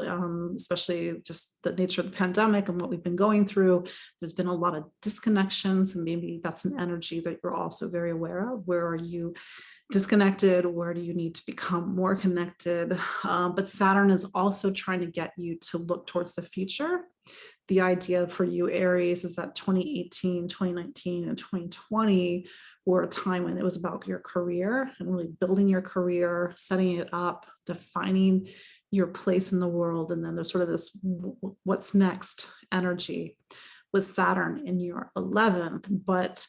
especially just the nature of the pandemic and what we've been going through, there's been a lot of disconnections, and maybe that's an energy that you're also very aware of. Where are you disconnected? Where do you need to become more connected? But Saturn is also trying to get you to look towards the future. The idea for you, Aries, is that 2018, 2019, and 2020 were a time when it was about your career and really building your career, setting it up, defining your place in the world. And then there's sort of this what's next energy with Saturn in your 11th, but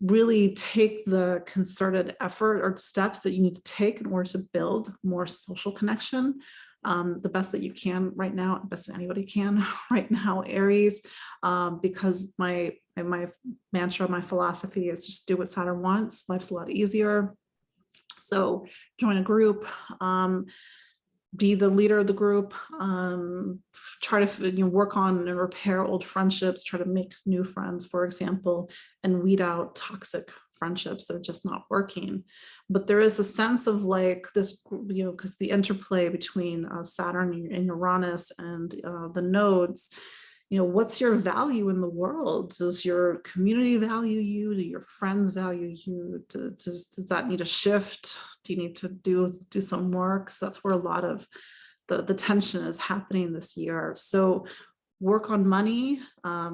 really take the concerted effort or steps that you need to take in order to build more social connection. The best that you can right now, best that anybody can right now, Aries, because my mantra, my philosophy is just do what Saturn wants. Life's a lot easier. So join a group, be the leader of the group, try to work on and repair old friendships, try to make new friends, for example, and weed out toxic friendships that are just not working. But there is a sense of like this, because the interplay between Saturn and Uranus and the nodes, what's your value in the world? Does your community value you? Do your friends value you? Does that need a shift? Do you need to do some work? So that's where a lot of the tension is happening this year. So work on money,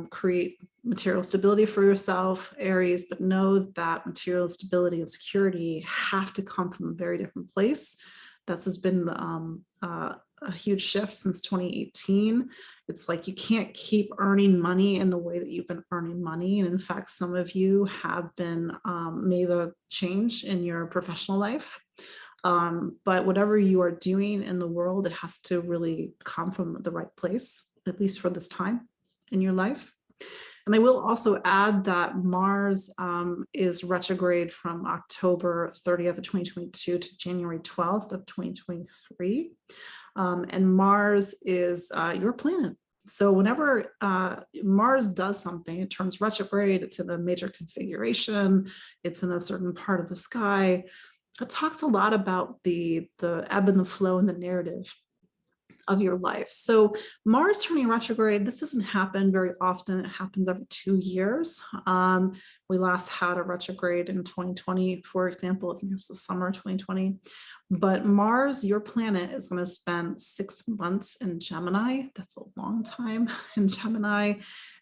create material stability for yourself, Aries, but know that material stability and security have to come from a very different place. This has been a huge shift since 2018. It's like you can't keep earning money in the way that you've been earning money. And in fact, some of you have been made a change in your professional life. But whatever you are doing in the world, it has to really come from the right place, at least for this time in your life. And I will also add that Mars is retrograde from October 30th of 2022 to January 12th of 2023. And Mars is your planet. So whenever Mars does something, it turns retrograde, it's in a major configuration, it's in a certain part of the sky, it talks a lot about the ebb and the flow and the narrative of your life. So Mars turning retrograde, this doesn't happen very often. It happens every 2 years. We last had a retrograde in 2020, for example. I think it was the summer of 2020. But Mars, your planet, is going to spend 6 months in Gemini. That's a long time in Gemini.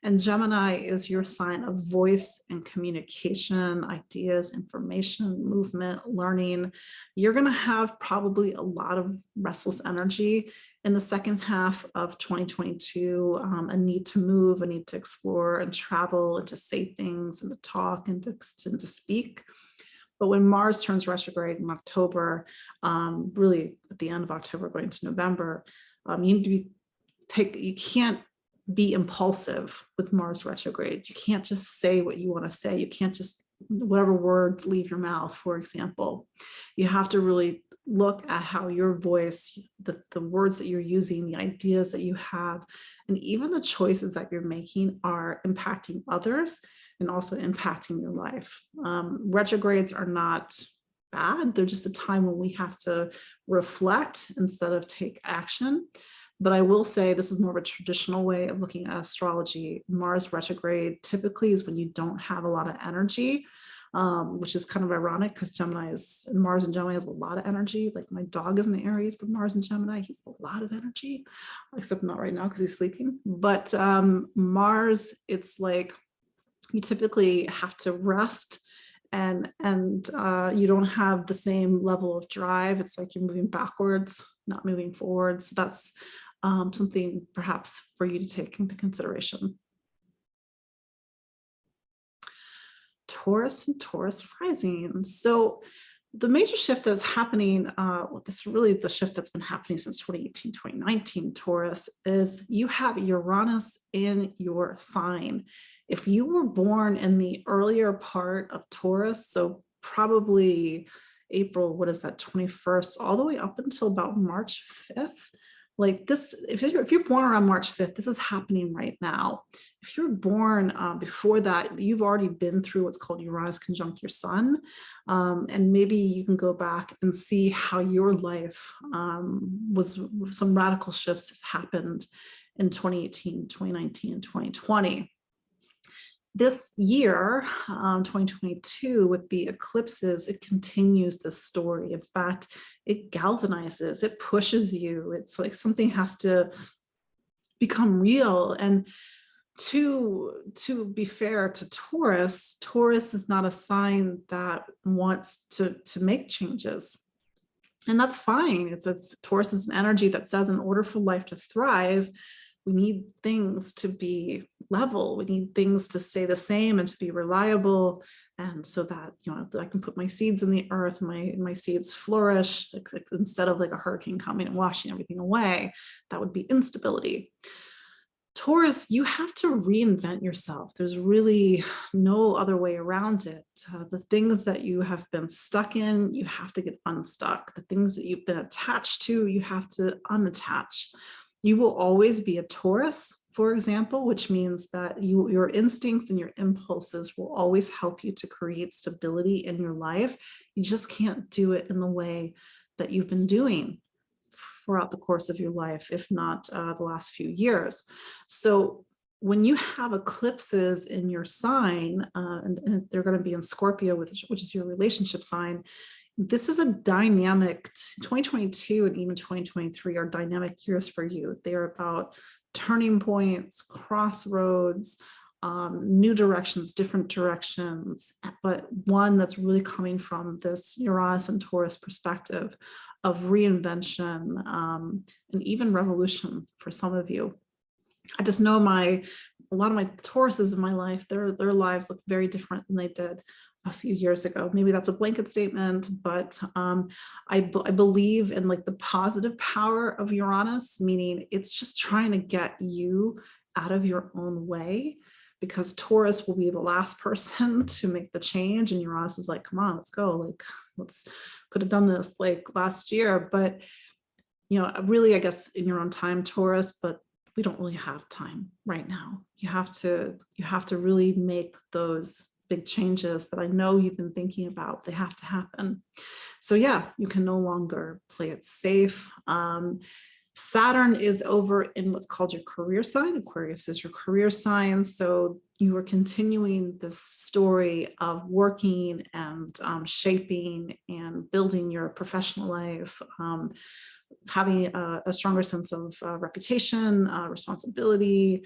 And Gemini is your sign of voice and communication, ideas, information, movement, learning. You're going to have probably a lot of restless energy in the second half of 2022, a need to move, a need to explore and travel and to say things and to talk and to speak. But when Mars turns retrograde in October, really at the end of October going to November, you need to you can't be impulsive with Mars retrograde. You can't just say what you want to say. You can't just, whatever words leave your mouth, for example. You have to really look at how your voice, the words that you're using, the ideas that you have, and even the choices that you're making are impacting others and also impacting your life. Retrogrades are not bad. They're just a time when we have to reflect instead of take action. But I will say this is more of a traditional way of looking at astrology. Mars retrograde typically is when you don't have a lot of energy, which is kind of ironic because Mars and Gemini has a lot of energy. Like my dog is in the Aries, but Mars and Gemini, he's a lot of energy, except not right now because he's sleeping. But Mars, it's like you typically have to rest and you don't have the same level of drive. It's like you're moving backwards, not moving forward. So that's something perhaps for you to take into consideration. Taurus and Taurus rising. So the major shift that's happening, this is really the shift that's been happening since 2018, 2019, Taurus, is you have Uranus in your sign. If you were born in the earlier part of Taurus, so probably April, what is that, 21st, all the way up until about March 5th, like this, if you're born around March 5th, this is happening right now. If you're born before that, you've already been through what's called Uranus conjunct your sun. And maybe you can go back and see how your life was, some radical shifts happened in 2018, 2019, and 2020. This year, 2022, with the eclipses, it continues this story. In fact, it galvanizes, it pushes you. It's like something has to become real. And to be fair to Taurus, Taurus is not a sign that wants to make changes. And that's fine. Taurus is an energy that says in order for life to thrive, we need things to be level. We need things to stay the same and to be reliable. And so that, I can put my seeds in the earth, my seeds flourish, instead of like a hurricane coming and washing everything away. That would be instability. Taurus, you have to reinvent yourself. There's really no other way around it. The things that you have been stuck in, you have to get unstuck. The things that you've been attached to, you have to unattach. You will always be a Taurus, for example, which means that your instincts and your impulses will always help you to create stability in your life. You just can't do it in the way that you've been doing throughout the course of your life, if not the last few years. So when you have eclipses in your sign, and they're going to be in Scorpio, which is your relationship sign, this is a dynamic, 2022 and even 2023 are dynamic years for you. They are about turning points, crossroads, new directions, different directions, but one that's really coming from this Uranus and Taurus perspective of reinvention and even revolution for some of you. I just know a lot of my Tauruses in my life, their lives look very different than they did a few years ago. Maybe that's a blanket statement, but I believe in like the positive power of Uranus, meaning it's just trying to get you out of your own way, because Taurus will be the last person to make the change, and Uranus is like, come on, let's go. Like, could have done this like last year, but really, I guess in your own time, Taurus, but we don't really have time right now. You have to really make those big changes that I know you've been thinking about, they have to happen. So yeah, you can no longer play it safe. Saturn is over in what's called your career sign. Aquarius is your career sign. So you are continuing this story of working and shaping and building your professional life, having a stronger sense of reputation, responsibility.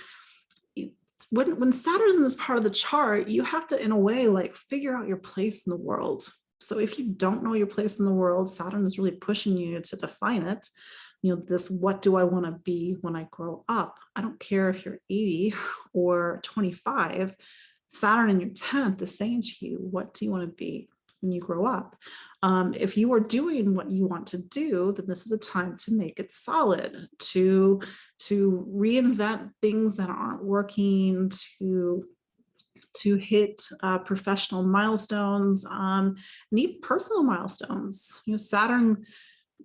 When Saturn's in this part of the chart, you have to, in a way, like figure out your place in the world. So if you don't know your place in the world, Saturn is really pushing you to define it. You know, this, what do I want to be when I grow up? I don't care if you're 80 or 25, Saturn in your 10th is saying to you, what do you want to be when you grow up? If you are doing what you want to do, then this is a time to make it solid, to reinvent things that aren't working, to hit professional milestones, and even personal milestones. You know, Saturn,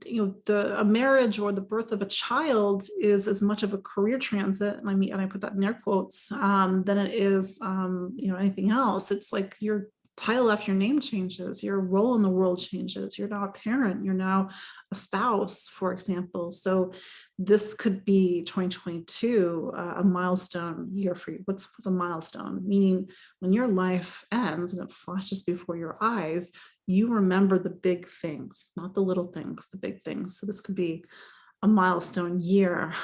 you know, a marriage or the birth of a child is as much of a career transit, and I put that in air quotes, than it is, you know, anything else. It's like your title after your name changes, your role in the world changes. You're now a parent, you're now a spouse, for example. So this could be 2022, a milestone year for you. What's a milestone? Meaning when your life ends and it flashes before your eyes, you remember the big things, not the little things, the big things. So this could be a milestone year.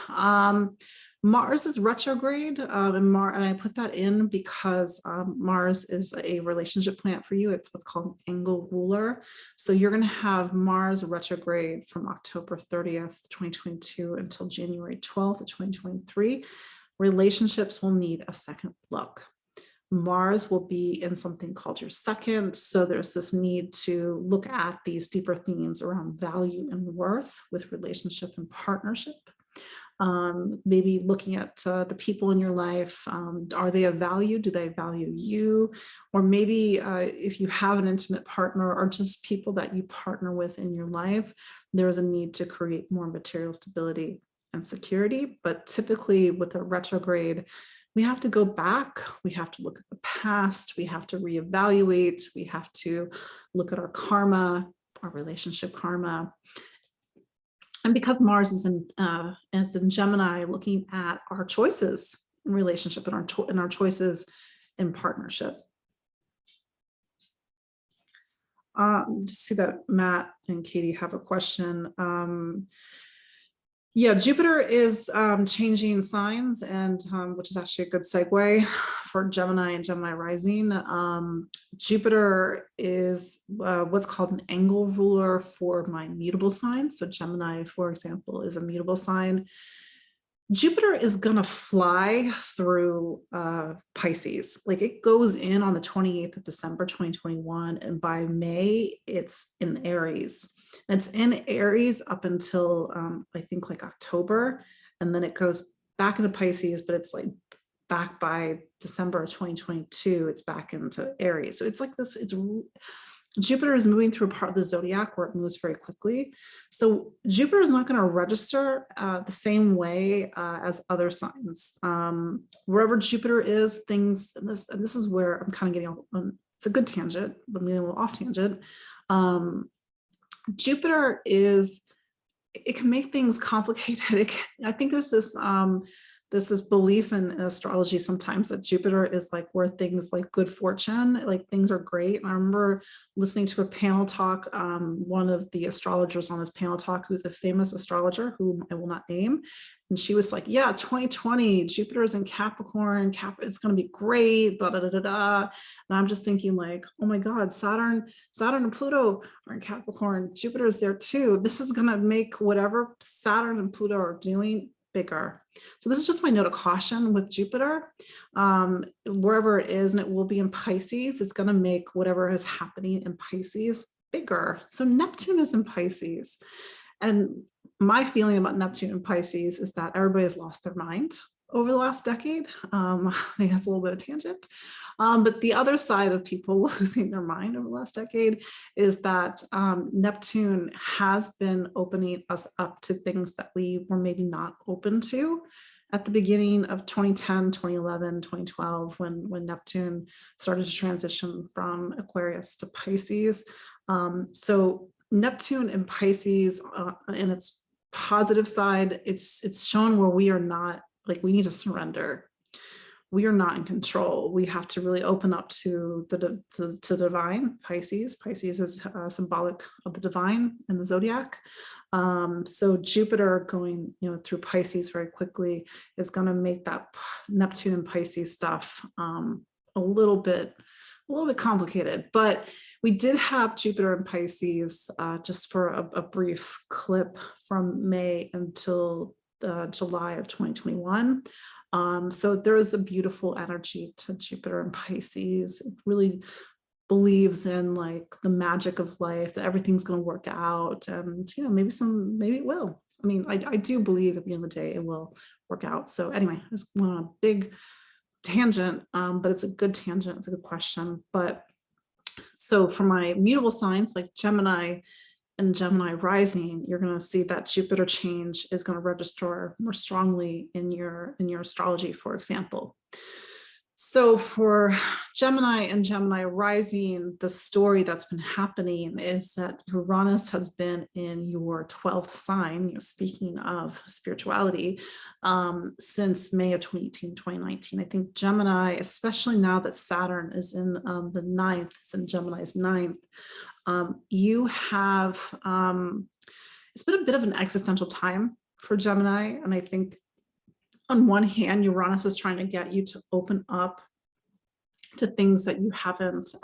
Mars is retrograde, and I put that in because Mars is a relationship planet for you. It's what's called an angle ruler. So you're going to have Mars retrograde from October 30th, 2022 until January 12th of 2023. Relationships will need a second look. Mars will be in something called your second. So there's this need to look at these deeper themes around value and worth with relationship and partnership. Maybe looking at the people in your life. Are they of value? Do they value you? Or maybe if you have an intimate partner or just people that you partner with in your life, there is a need to create more material stability and security. But typically with a retrograde, we have to go back, we have to look at the past, we have to reevaluate, we have to look at our karma, our relationship karma. And because Mars is in Gemini, looking at our choices in relationship and our choices in partnership. Just see that Matt and Katie have a question. Yeah, Jupiter is changing signs, and which is actually a good segue for Gemini and Gemini rising. Jupiter is what's called an angle ruler for my mutable sign. So Gemini, for example, is a mutable sign. Jupiter is going to fly through Pisces. Like it goes in on the 28th of December, 2021. And by May, it's in Aries. And it's in Aries up until I think like October. And then it goes back into Pisces, but it's like back by December of 2022, it's back into Aries. So it's like this, Jupiter is moving through a part of the zodiac where it moves very quickly. So Jupiter is not going to register the same way as other signs. Wherever Jupiter is, things, and this is where I'm kind of getting, it's a good tangent, but I'm getting a little off tangent. Jupiter it can make things complicated. I think there's this belief in astrology sometimes that Jupiter is like where things like good fortune, like things are great. And I remember listening to a panel talk, one of the astrologers on this panel talk, who's a famous astrologer who I will not name. And she was like, yeah, 2020, Jupiter's in Capricorn, it's going to be great, blah, blah, blah, blah, blah. And I'm just thinking like, oh my God, Saturn and Pluto are in Capricorn. Jupiter's there too. This is going to make whatever Saturn and Pluto are doing bigger. So this is just my note of caution with Jupiter, wherever it is, and it will be in Pisces. It's going to make whatever is happening in Pisces bigger. So Neptune is in Pisces. And my feeling about Neptune and Pisces is that everybody has lost their mind over the last decade. I think that's a little bit of a tangent. But the other side of people losing their mind over the last decade is that Neptune has been opening us up to things that we were maybe not open to. at the beginning of 2010, 2011, 2012, when Neptune started to transition from Aquarius to Pisces. So Neptune in Pisces, in its positive side, it's shown where we are not, like, we need to surrender. We are not in control. We have to really open up to the divine. Pisces is symbolic of the divine in the zodiac. So Jupiter going, through Pisces very quickly is going to make that Neptune and Pisces stuff a little bit complicated. But we did have Jupiter and Pisces just for a brief clip from May until July of 2021. So there is a beautiful energy to Jupiter and Pisces. It really believes in like the magic of life, that everything's going to work out, and maybe it will. I mean, I do believe at the end of the day it will work out. So anyway, I just went on a big tangent, but it's a good tangent. It's a good question. But so for my mutable signs like Gemini and Gemini rising, you're going to see that Jupiter change is going to register more strongly in your astrology, for example. So for Gemini and Gemini rising, the story that's been happening is that Uranus has been in your 12th sign, speaking of spirituality, since May of 2018, 2019. I think Gemini, especially now that Saturn is in the 9th, it's in Gemini's 9th, you have, it's been a bit of an existential time for Gemini. And I think on one hand, Uranus is trying to get you to open up to things that you haven't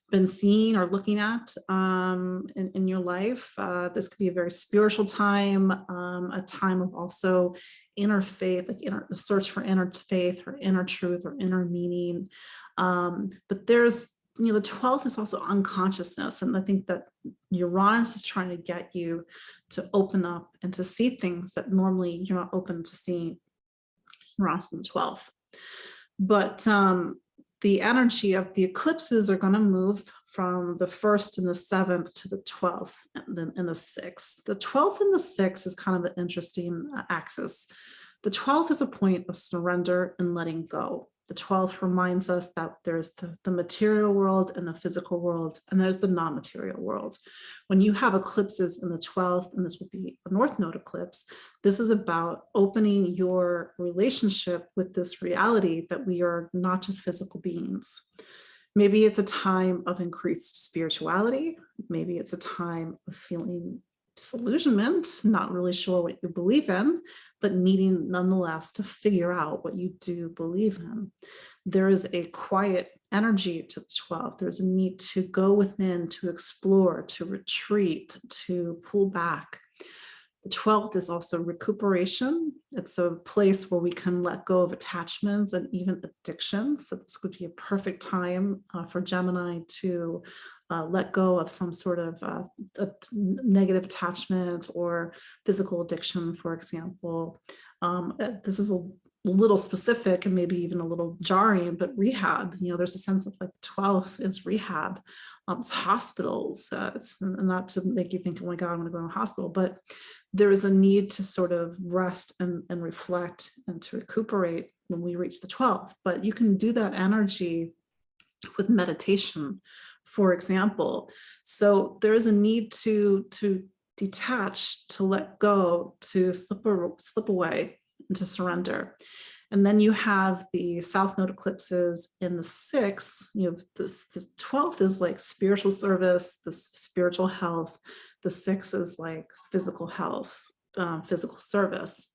been seeing or looking at in your life. This could be a very spiritual time, a time of also inner faith, like the search for inner faith or inner truth or inner meaning. But there's, the 12th is also unconsciousness. And I think that Uranus is trying to get you to open up and to see things that normally you're not open to seeing. Uranus in the 12th. But the energy of the eclipses are going to move from the 1st and the 7th to the 12th and then in the 6th. The 12th and the 6th is kind of an interesting axis. The 12th is a point of surrender and letting go. The 12th reminds us that there's the material world and the physical world, and there's the non-material world. When you have eclipses in the 12th, and this would be a North Node eclipse, this is about opening your relationship with this reality that we are not just physical beings. Maybe it's a time of increased spirituality. Maybe it's a time of feeling disillusionment, not really sure what you believe in, but needing nonetheless to figure out what you do believe in. There is a quiet energy to the 12th. There's a need to go within, to explore, to retreat, to pull back. The 12th is also recuperation. It's a place where we can let go of attachments and even addictions. So this would be a perfect time for Gemini to let go of some sort of a negative attachment or physical addiction, for example. This is a little specific and maybe even a little jarring, but rehab, there's a sense of like the 12th is rehab. It's hospitals. It's not to make you think, oh my God, I'm going to go to a hospital, but there is a need to sort of rest and reflect and to recuperate when we reach the 12th. But you can do that energy with meditation, for example. So there is a need to detach, to let go, to slip away, and to surrender. And then you have the South Node eclipses in the 6th. The 12th is like spiritual service, the spiritual health. The 6th is like physical health, physical service.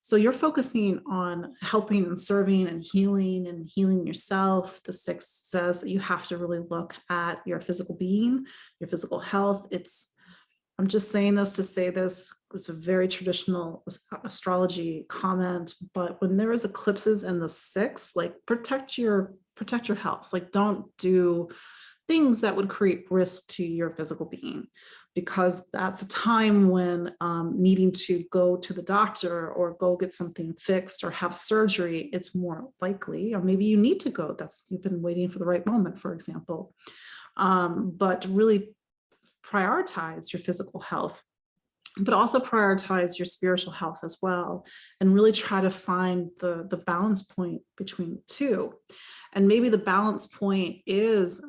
So you're focusing on helping and serving and healing yourself. The 6th says that you have to really look at your physical being, your physical health. I'm just saying this to say this. It's a very traditional astrology comment, but when there is eclipses in the 6th, like protect your health. Like don't do things that would create risk to your physical being, because that's a time when needing to go to the doctor or go get something fixed or have surgery, it's more likely, or maybe you need to go. You've been waiting for the right moment, for example. But really prioritize your physical health. but also prioritize your spiritual health as well, and really try to find the balance point between the two. And maybe the balance point is,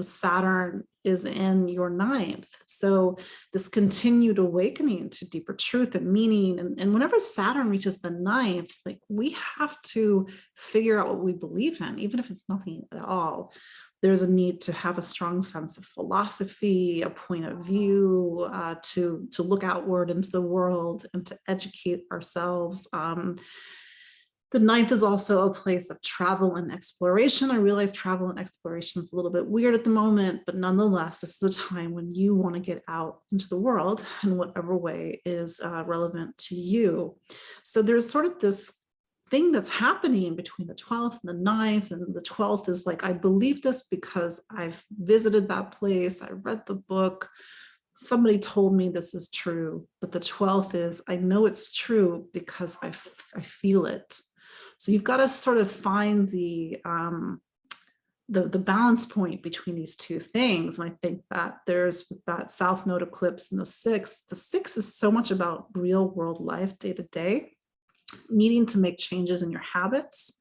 Saturn is in your ninth. So this continued awakening to deeper truth and meaning. And whenever Saturn reaches the ninth, like, we have to figure out what we believe in, even if it's nothing at all. There's a need to have a strong sense of philosophy, a point of view, to look outward into the world and to educate ourselves. The ninth is also a place of travel and exploration. I realize travel and exploration is a little bit weird at the moment, but nonetheless, this is a time when you want to get out into the world in whatever way is relevant to you. So there's sort of this thing that's happening between the 12th and the 9th, and the 12th is like, I believe this because I've visited that place, I read the book, somebody told me this is true. But the 12th is, I know it's true because I feel it. So you've got to sort of find the balance point between these two things. And I think that there's that South Node eclipse in the 6th. The 6th is so much about real world life, day to day, needing to make changes in your habits,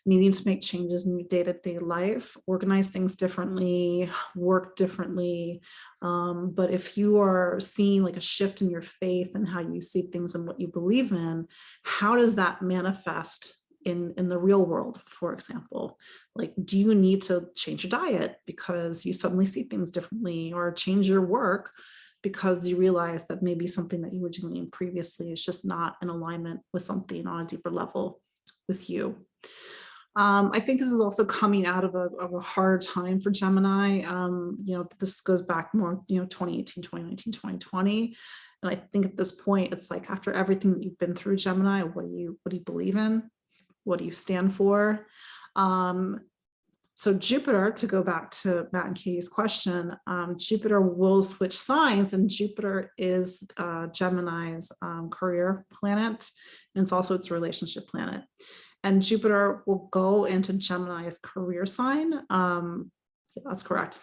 needing to make changes in your day-to-day life, organize things differently, work differently. But if you are seeing like a shift in your faith and how you see things and what you believe in, how does that manifest in the real world? For example, like, do you need to change your diet because you suddenly see things differently, or change your work because you realize that maybe something that you were doing previously is just not in alignment with something on a deeper level with you? I think this is also coming out of a hard time for Gemini. This goes back more, 2018, 2019, 2020. And I think at this point, it's like, after everything that you've been through, Gemini, what do you believe in? What do you stand for? So Jupiter, to go back to Matt and Katie's question, Jupiter will switch signs, and Jupiter is Gemini's career planet, and it's also its relationship planet. And Jupiter will go into Gemini's career sign. Yeah, that's correct.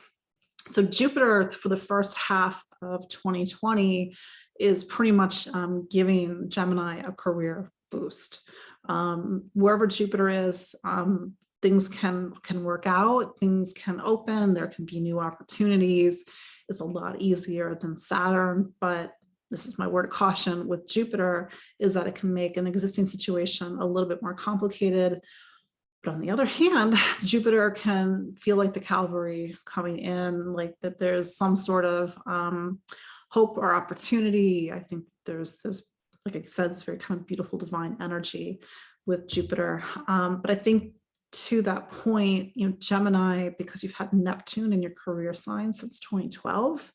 So Jupiter, for the first half of 2020, is pretty much giving Gemini a career boost. Wherever Jupiter is, things can work out, things can open, there can be new opportunities. It's a lot easier than Saturn, but this is my word of caution with Jupiter, is that it can make an existing situation a little bit more complicated. But on the other hand, Jupiter can feel like the cavalry coming in, like that there's some sort of hope or opportunity. I think there's this, like I said, it's very kind of beautiful divine energy with Jupiter. But I think to that point, Gemini, because you've had Neptune in your career sign since 2012,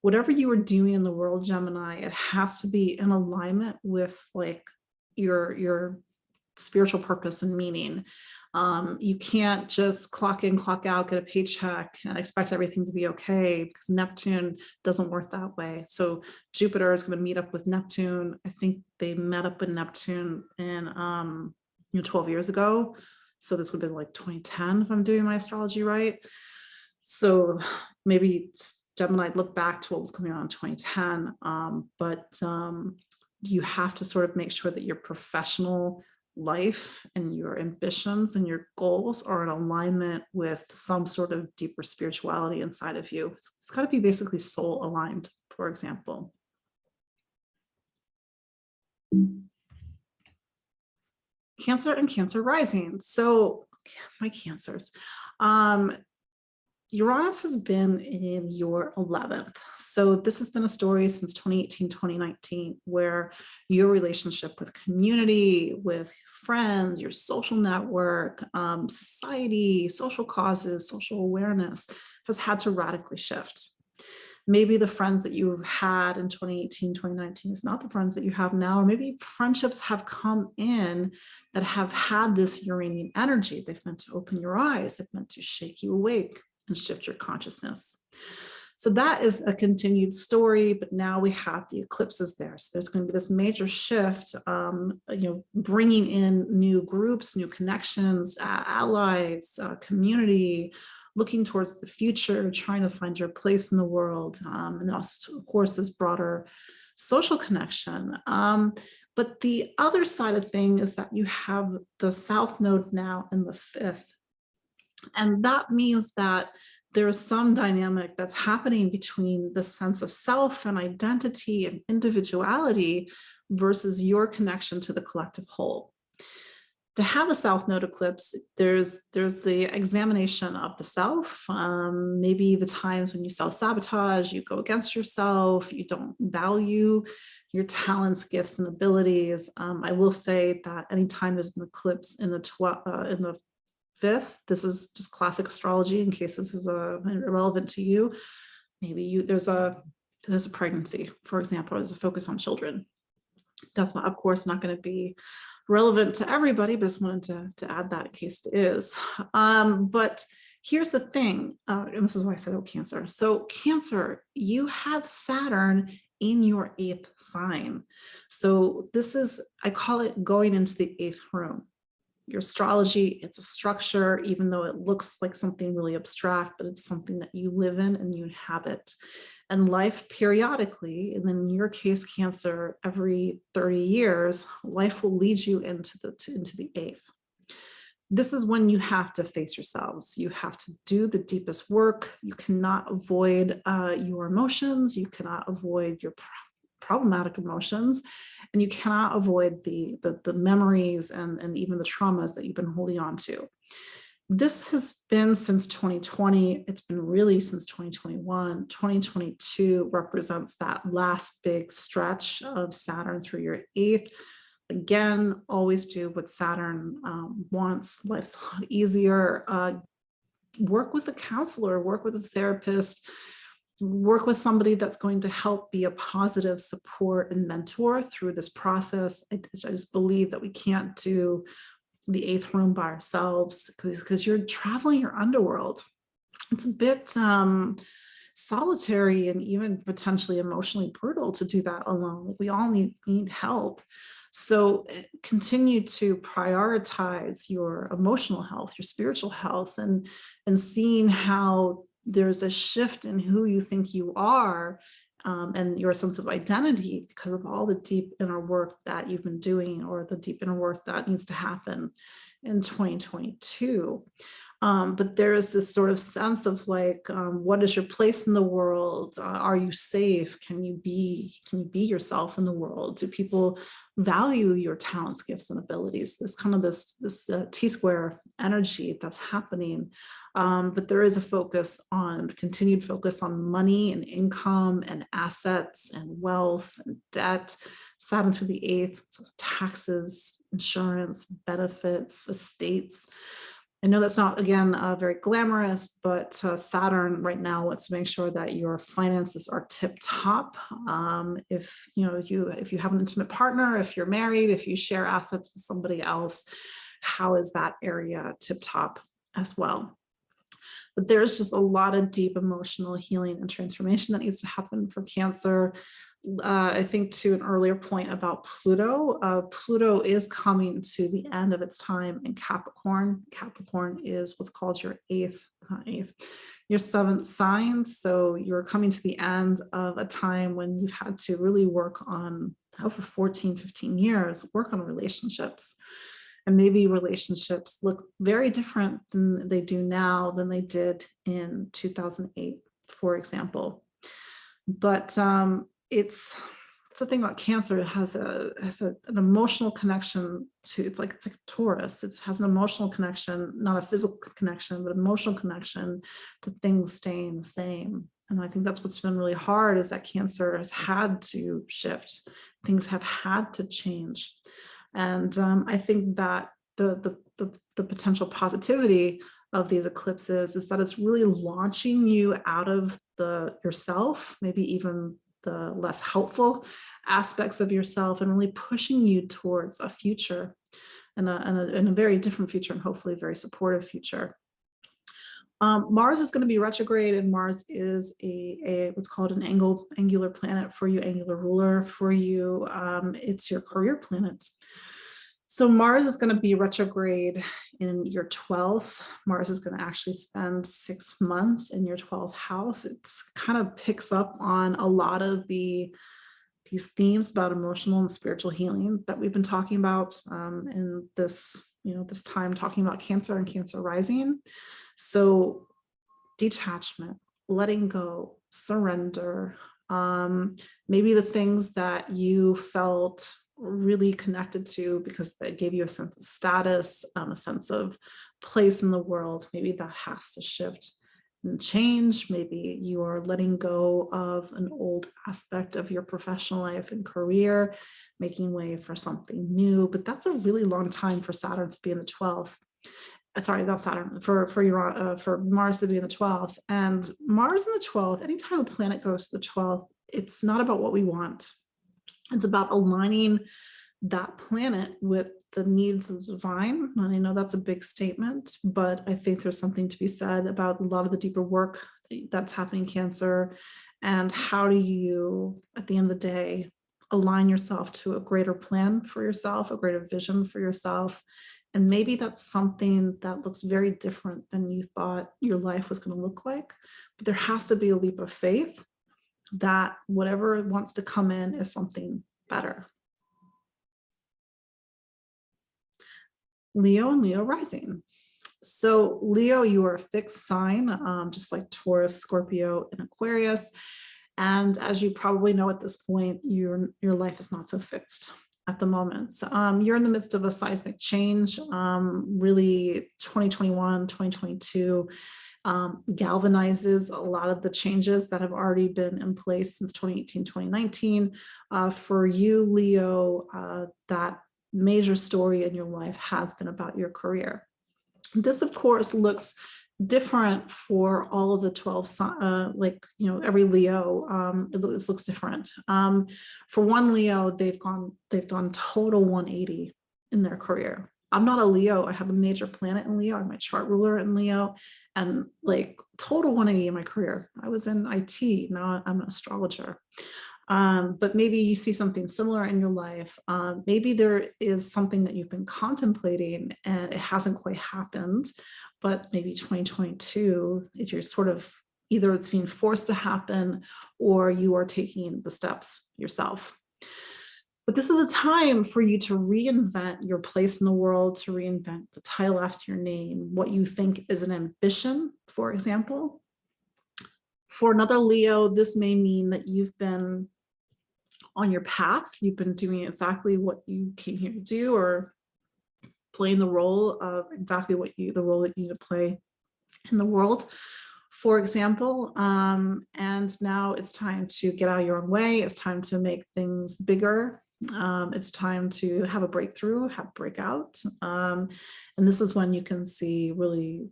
whatever you are doing in the world, Gemini, it has to be in alignment with like your spiritual purpose and meaning. You can't just clock in, clock out, get a paycheck and expect everything to be okay, because Neptune doesn't work that way. So Jupiter is going to meet up with Neptune. I think they met up with Neptune in 12 years ago. So this would have been like 2010, if I'm doing my astrology right. So maybe Gemini look back to what was going on in 2010, but you have to sort of make sure that your professional life and your ambitions and your goals are in alignment with some sort of deeper spirituality inside of you. It's got to be basically soul aligned, for example. Cancer and Cancer rising. So my Cancers. Uranus has been in your 11th. So this has been a story since 2018, 2019, where your relationship with community, with friends, your social network, society, social causes, social awareness has had to radically shift. Maybe the friends that you've had in 2018, 2019 is not the friends that you have now, or maybe friendships have come in that have had this Uranian energy. They've meant to open your eyes, they've meant to shake you awake and shift your consciousness. So that is a continued story, but now we have the eclipses there. So there's going to be this major shift, bringing in new groups, new connections, allies, community, looking towards the future, trying to find your place in the world. And also, of course, this broader social connection. But the other side of thing is that you have the South Node now in the 5th. And that means that there's some dynamic that's happening between the sense of self and identity and individuality versus your connection to the collective whole. To have a South Node eclipse, there's the examination of the self, maybe the times when you self-sabotage, you go against yourself, you don't value your talents, gifts, and abilities. I will say that anytime there's an eclipse in the 5th, this is just classic astrology in case this is irrelevant to you. Maybe there's a pregnancy, for example, there's a focus on children. That's not, of course, not going to be relevant to everybody, but just wanted to add that in case it is. But here's the thing, and this is why I said, oh, Cancer. So Cancer, you have Saturn in your 8th sign. So this is, I call it going into the 8th room. Your astrology, it's a structure, even though it looks like something really abstract, but it's something that you live in and you inhabit. And life periodically, and in your case, Cancer, every 30 years, life will lead you into the 8th. This is when you have to face yourselves. You have to do the deepest work. You cannot avoid your emotions. You cannot avoid your problematic emotions, and you cannot avoid the memories and even the traumas that you've been holding on to. This has been since 2020. It's been really since 2021. 2022 represents that last big stretch of Saturn through your 8th. Again, always do what Saturn wants. Life's a lot easier. Work with a counselor, work with a therapist, work with somebody that's going to help be a positive support and mentor through this process. I just believe that we can't do the 8th room by ourselves because you're traveling your underworld. It's a bit solitary and even potentially emotionally brutal to do that alone. We all need help. So continue to prioritize your emotional health, your spiritual health, and seeing how there's a shift in who you think you are and your sense of identity because of all the deep inner work that you've been doing, or the deep inner work that needs to happen in 2022. But there is this sort of sense of like, what is your place in the world? Are you safe? Can you be yourself in the world? Do people value your talents, gifts, and abilities? This kind of this T-square energy that's happening. But there is a continued focus on money and income and assets and wealth and debt. Saturn through the 8th, so taxes, insurance, benefits, estates. I know that's not, again, very glamorous, but Saturn right now wants to make sure that your finances are tip top. If you have an intimate partner, if you're married, if you share assets with somebody else, how is that area tip top as well? But there's just a lot of deep emotional healing and transformation that needs to happen for Cancer. I think to an earlier point about Pluto, Pluto is coming to the end of its time in Capricorn. Capricorn is what's called your your 7th sign. So you're coming to the end of a time when you've had to really work on, over 14, 15 years, work on relationships. And maybe relationships look very different than they do now than they did in 2008, for example. But it's the thing about Cancer. It has an emotional connection to, it's like Taurus. It has an emotional connection, not a physical connection, but emotional connection to things staying the same. And I think that's what's been really hard, is that Cancer has had to shift. Things have had to change. And I think that the potential positivity of these eclipses is that it's really launching you out of yourself, maybe even the less helpful aspects of yourself, and really pushing you towards a future and a very different future, and hopefully a very supportive future. Mars is going to be retrograde, and Mars is a what's called an angular planet for you, angular ruler for you. It's your career planet. So Mars is going to be retrograde in your 12th. Mars is going to actually spend 6 months in your 12th house. It's kind of picks up on a lot of the these themes about emotional and spiritual healing that we've been talking about in this, this time talking about Cancer and Cancer rising. So detachment, letting go, surrender, maybe the things that you felt really connected to because that gave you a sense of status, a sense of place in the world. Maybe that has to shift and change. Maybe you are letting go of an old aspect of your professional life and career, making way for something new. But that's a really long time for Saturn to be in the 12th. Sorry, not Saturn, for Mars to be in the 12th. And Mars in the 12th, anytime a planet goes to the 12th, it's not about what we want. It's about aligning that planet with the needs of the divine. And I know that's a big statement, but I think there's something to be said about a lot of the deeper work that's happening in Cancer. And how do you, at the end of the day, align yourself to a greater plan for yourself, a greater vision for yourself. And maybe that's something that looks very different than you thought your life was going to look like. But there has to be a leap of faith that whatever wants to come in is something better. Leo and Leo rising. So Leo, you are a fixed sign, just like Taurus, Scorpio, and Aquarius. And as you probably know at this point, your life is not so fixed at the moment. You're in the midst of a seismic change. Really 2021, 2022 galvanizes a lot of the changes that have already been in place since 2018, 2019. For you, Leo, that major story in your life has been about your career. This, of course, looks different for all of the 12, every Leo, this looks different. For one Leo, they've done total 180 in their career. I'm not a Leo. I have a major planet in Leo. I have my chart ruler in Leo, and like total 180 in my career. I was in IT. Now I'm an astrologer. But maybe you see something similar in your life. Maybe there is something that you've been contemplating and it hasn't quite happened, but maybe 2022, if you're sort of either it's being forced to happen or you are taking the steps yourself. But this is a time for you to reinvent your place in the world, to reinvent the title after your name, what you think is an ambition, for example. For another Leo, this may mean that you've been on your path, you've been doing exactly what you came here to do, or playing the role of exactly the role that you need to play in the world, for example. And now it's time to get out of your own way. It's time to make things bigger. It's time to have a breakthrough, have breakout. And this is when you can see really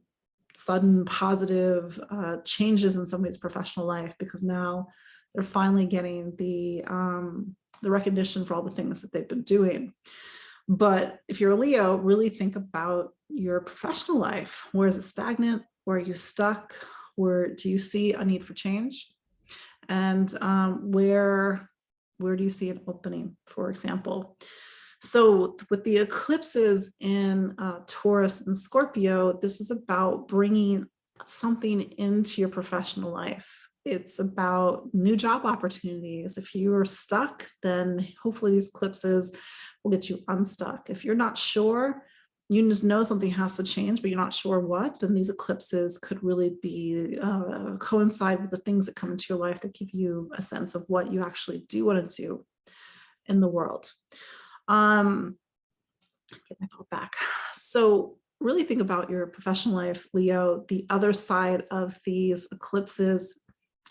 sudden positive changes in somebody's professional life, because now they're finally getting the recognition for all the things that they've been doing. But if you're a Leo, really think about your professional life. Where is it stagnant? Where are you stuck? Where do you see a need for change? And where do you see an opening, for example? So with the eclipses in Taurus and Scorpio, this is about bringing something into your professional life. It's about new job opportunities. If you are stuck, then hopefully these eclipses will get you unstuck. If you're not sure, you just know something has to change, but you're not sure what, then these eclipses could really be coincide with the things that come into your life that give you a sense of what you actually do want to do in the world. Get my thought back. So really think about your professional life, Leo. The other side of these eclipses,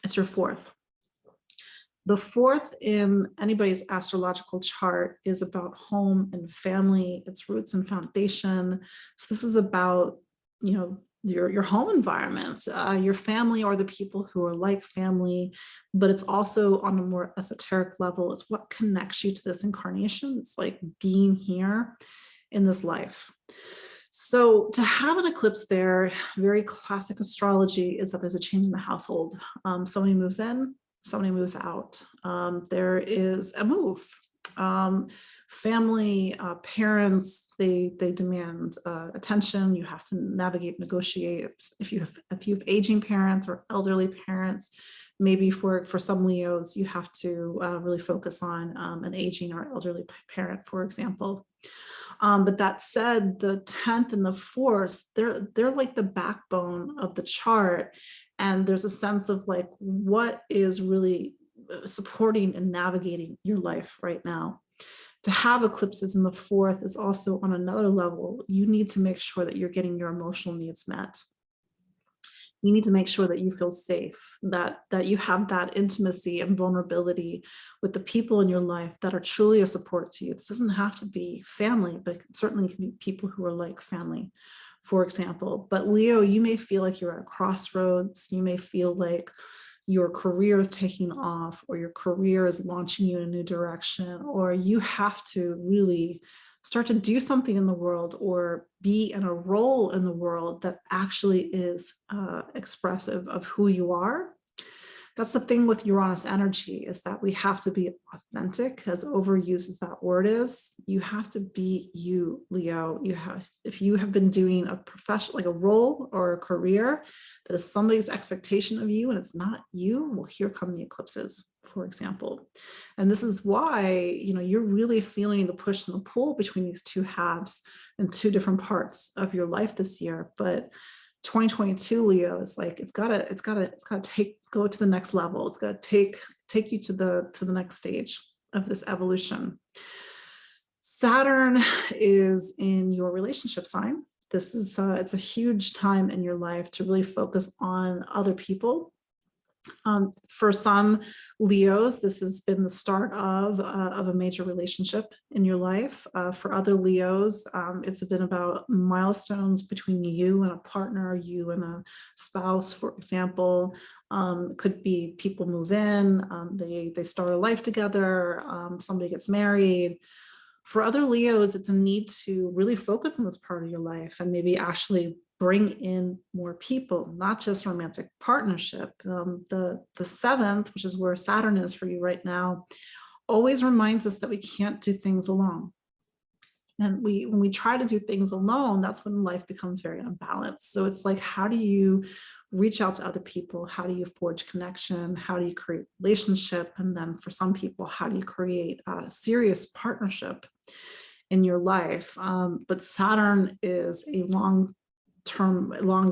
it's your fourth. The fourth in anybody's astrological chart is about home and family, its roots and foundation. So this is about, your home environment, your family, or the people who are like family, but it's also on a more esoteric level. It's what connects you to this incarnation. It's like being here in this life. So to have an eclipse there, very classic astrology, is that there's a change in the household. Somebody moves in, somebody moves out. There is a move. family, parents, they demand attention. You have to navigate, negotiate. If you have aging parents or elderly parents, maybe for some Leos, you have to really focus on an aging or elderly parent, for example. But that said, the 10th and the 4th, they're like the backbone of the chart. And there's a sense of like, what is really supporting and navigating your life right now. To have eclipses in the 4th is also on another level. You need to make sure that you're getting your emotional needs met. You need to make sure that you feel safe, that you have that intimacy and vulnerability with the people in your life that are truly a support to you. This doesn't have to be family, but it certainly can be people who are like family, for example. But Leo, you may feel like you're at a crossroads. You may feel like your career is taking off, or your career is launching you in a new direction, or you have to really start to do something in the world or be in a role in the world that actually is expressive of who you are. That's the thing with Uranus energy, is that we have to be authentic, as overused as that word is. You have to be you, Leo. If you have been doing a profession, like a role or a career that is somebody's expectation of you and it's not you, well, here come the eclipses, for example. And this is why, you're really feeling the push and the pull between these two halves and two different parts of your life this year. But 2022 Leo is like, it's gotta go to the next level. It's gotta take you to the next stage of this evolution. Saturn is in your relationship sign. This is it's a huge time in your life to really focus on other people. For some Leos, this has been the start of a major relationship in your life. For other Leos, it's been about milestones between you and a partner, you and a spouse, for example. Could be people move in, they start a life together, somebody gets married. For other Leos, it's a need to really focus on this part of your life and maybe actually bring in more people, not just romantic partnership. The 7th, which is where Saturn is for you right now, always reminds us that we can't do things alone. And when we try to do things alone, that's when life becomes very unbalanced. So it's like, how do you reach out to other people? How do you forge connection? How do you create relationship? And then for some people, how do you create a serious partnership in your life? But Saturn is a long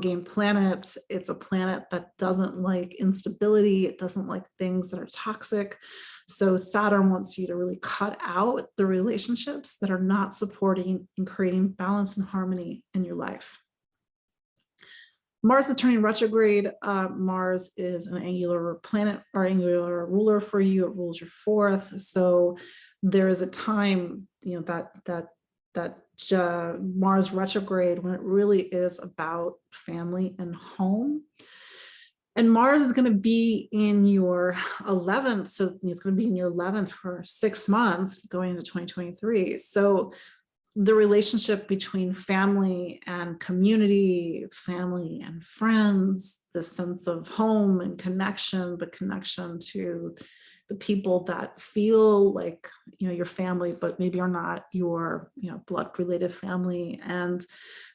game planet. It's a planet that doesn't like instability. It doesn't like things that are toxic. So Saturn wants you to really cut out the relationships that are not supporting and creating balance and harmony in your life. Mars is turning retrograde. Mars is an angular planet or angular ruler for you. It rules your 4th. So there is a time, that Mars retrograde, when it really is about family and home. And Mars is going to be in your 11th. So it's going to be in your 11th for 6 months going into 2023. So the relationship between family and community, family and friends, the sense of home and connection, but connection to the people that feel like, your family, but maybe are not your, blood related family, and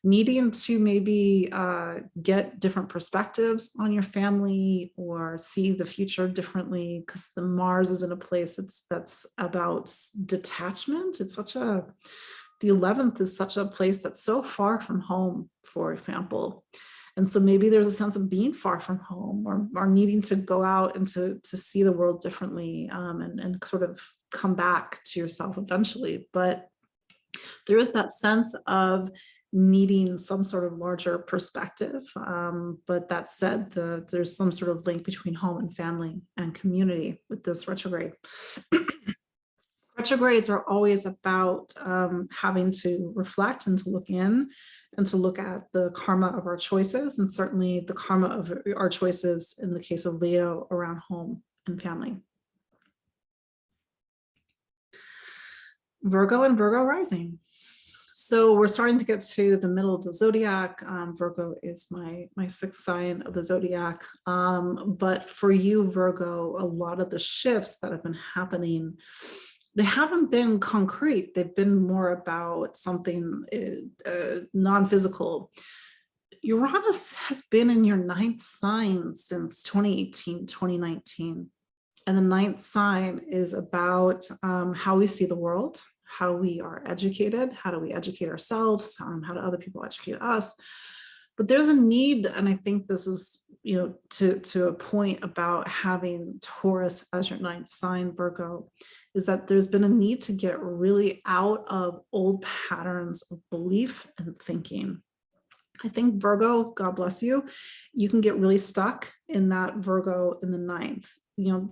needing to maybe get different perspectives on your family or see the future differently, because the Mars is in a place that's about detachment. The 11th is such a place that's so far from home, for example. And so maybe there's a sense of being far from home, or needing to go out and to see the world differently, and sort of come back to yourself eventually. But there is that sense of needing some sort of larger perspective. But that said, there's some sort of link between home and family and community with this retrograde. Retrogrades are always about having to reflect and to look in and to look at the karma of our choices, and certainly the karma of our choices in the case of Leo around home and family. Virgo and Virgo rising. So we're starting to get to the middle of the zodiac. Virgo is my 6th sign of the zodiac. But for you, Virgo, a lot of the shifts that have been happening they haven't been concrete. They've been more about something non-physical. Uranus has been in your ninth sign since 2018, 2019. And the ninth sign is about how we see the world, how we are educated, how do we educate ourselves, how do other people educate us. But there's a need, and I think this is, to a point about having Taurus as your ninth sign, Virgo, is that there's been a need to get really out of old patterns of belief and thinking. I think Virgo, God bless you, you can get really stuck in that Virgo in the ninth. On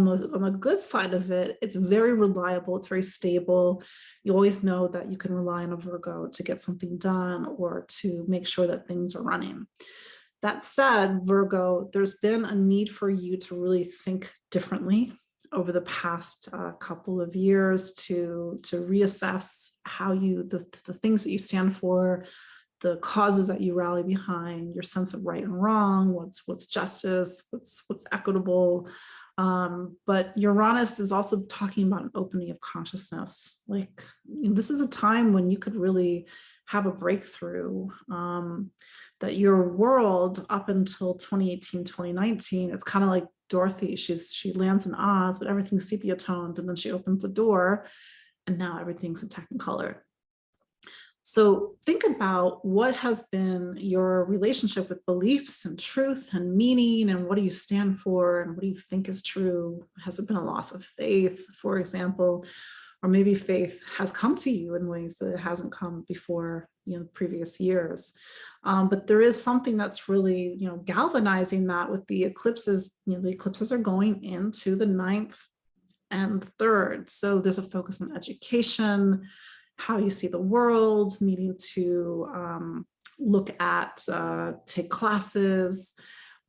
the good side of it, it's very reliable, it's very stable. You always know that you can rely on a Virgo to get something done or to make sure that things are running. That said, Virgo, there's been a need for you to really think differently over the past couple of years to reassess how the things that you stand for, the causes that you rally behind, your sense of right and wrong, what's justice, what's equitable. But Uranus is also talking about an opening of consciousness. Like, this is a time when you could really have a breakthrough, that your world up until 2018, 2019, it's kind of like Dorothy. She lands in Oz, but everything's sepia toned, and then she opens the door and now everything's in Technicolor. So think about what has been your relationship with beliefs and truth and meaning, and what do you stand for, and what do you think is true? Has it been a loss of faith, for example? Or maybe faith has come to you in ways that it hasn't come before, previous years. But there is something that's really, galvanizing that with the eclipses. The eclipses are going into the ninth and third. So there's a focus on education, how you see the world, needing to look at, take classes.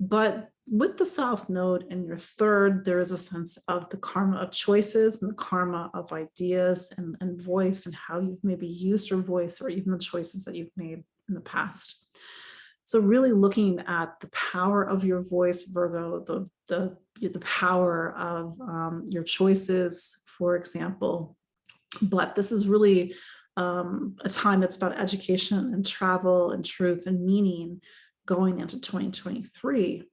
But with the South Node in your third, there is a sense of the karma of choices and the karma of ideas and voice, and how you've maybe used your voice or even the choices that you've made in the past. So really looking at the power of your voice, Virgo, the power of your choices, for example. But this is really a time that's about education and travel and truth and meaning going into 2023.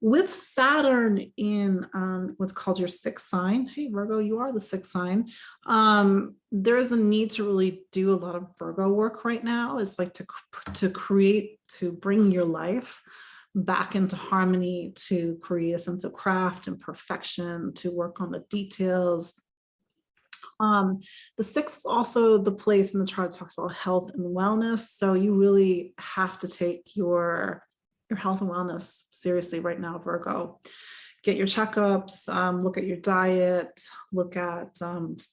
With Saturn in what's called your sixth sign, hey Virgo, you are the sixth sign. There is a need to really do a lot of Virgo work right now. It's like to create, to bring your life back into harmony, to create a sense of craft and perfection, to work on the details. The sixth is also the place in the chart that talks about health and wellness. So you really have to take your health and wellness seriously right now, Virgo. Get your checkups, look at your diet, look at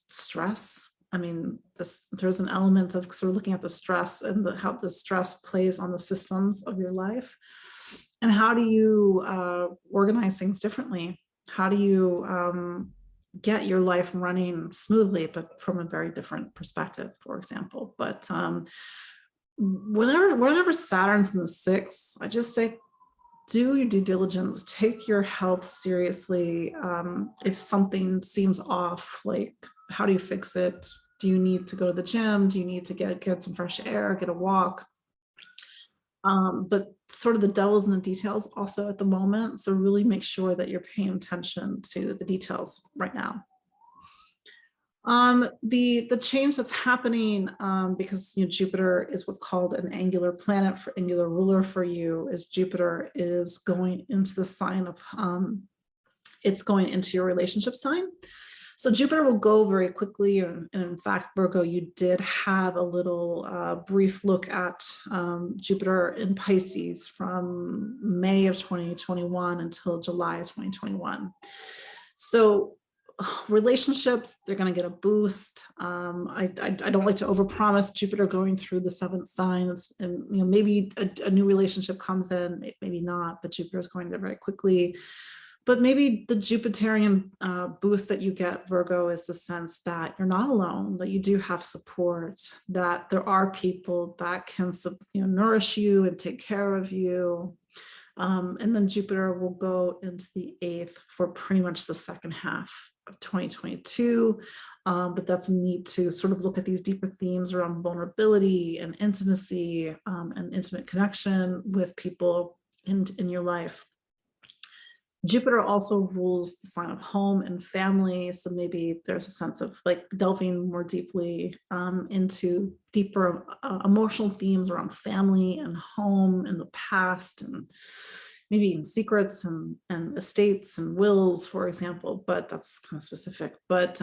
stress. I mean, there's an element of sort of looking at the stress and how the stress plays on the systems of your life. And how do you organize things differently? How do you get your life running smoothly, but from a very different perspective, for example? But whenever Saturn's in the sixth, I just say, do your due diligence, take your health seriously. If something seems off, like, how do you fix it? Do you need to go to the gym? Do you need to get some fresh air, get a walk? But sort of the devil's in the details also at the moment. So really make sure that you're paying attention to the details right now. The change that's happening, because Jupiter is what's called an angular planet, for angular ruler for you, is Jupiter is going into the sign of, it's going into your relationship sign. So Jupiter will go very quickly, and in fact, Virgo, you did have a little brief look at Jupiter in Pisces from May of 2021 until July of 2021. So relationships, they're going to get a boost. I don't like to overpromise Jupiter going through the seventh sign, and maybe a new relationship comes in, maybe not, but Jupiter is going there very quickly. But maybe the Jupiterian boost that you get, Virgo, is the sense that you're not alone, that you do have support, that there are people that can nourish you and take care of you. And then Jupiter will go into the eighth for pretty much the second half of 2022. But that's neat to sort of look at these deeper themes around vulnerability and intimacy, and intimate connection with people in your life. Jupiter also rules the sign of home and family. So maybe there's a sense of like delving more deeply into deeper emotional themes around family and home and the past, and maybe even secrets and estates and wills, for example, but that's kind of specific. But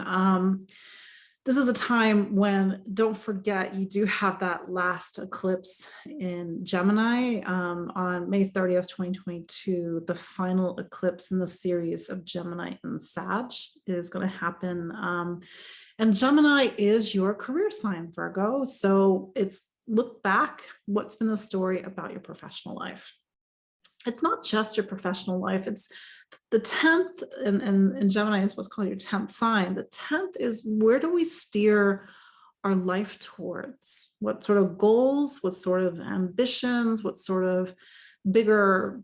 this is a time when, don't forget, you do have that last eclipse in Gemini on May 30th, 2022. The final eclipse in the series of Gemini and Sag is going to happen. And Gemini is your career sign, Virgo. So it's look back, what's been the story about your professional life? It's not just your professional life, it's the 10th, and Gemini is what's called your 10th sign. The 10th is, where do we steer our life towards? What sort of goals, what sort of ambitions, what sort of bigger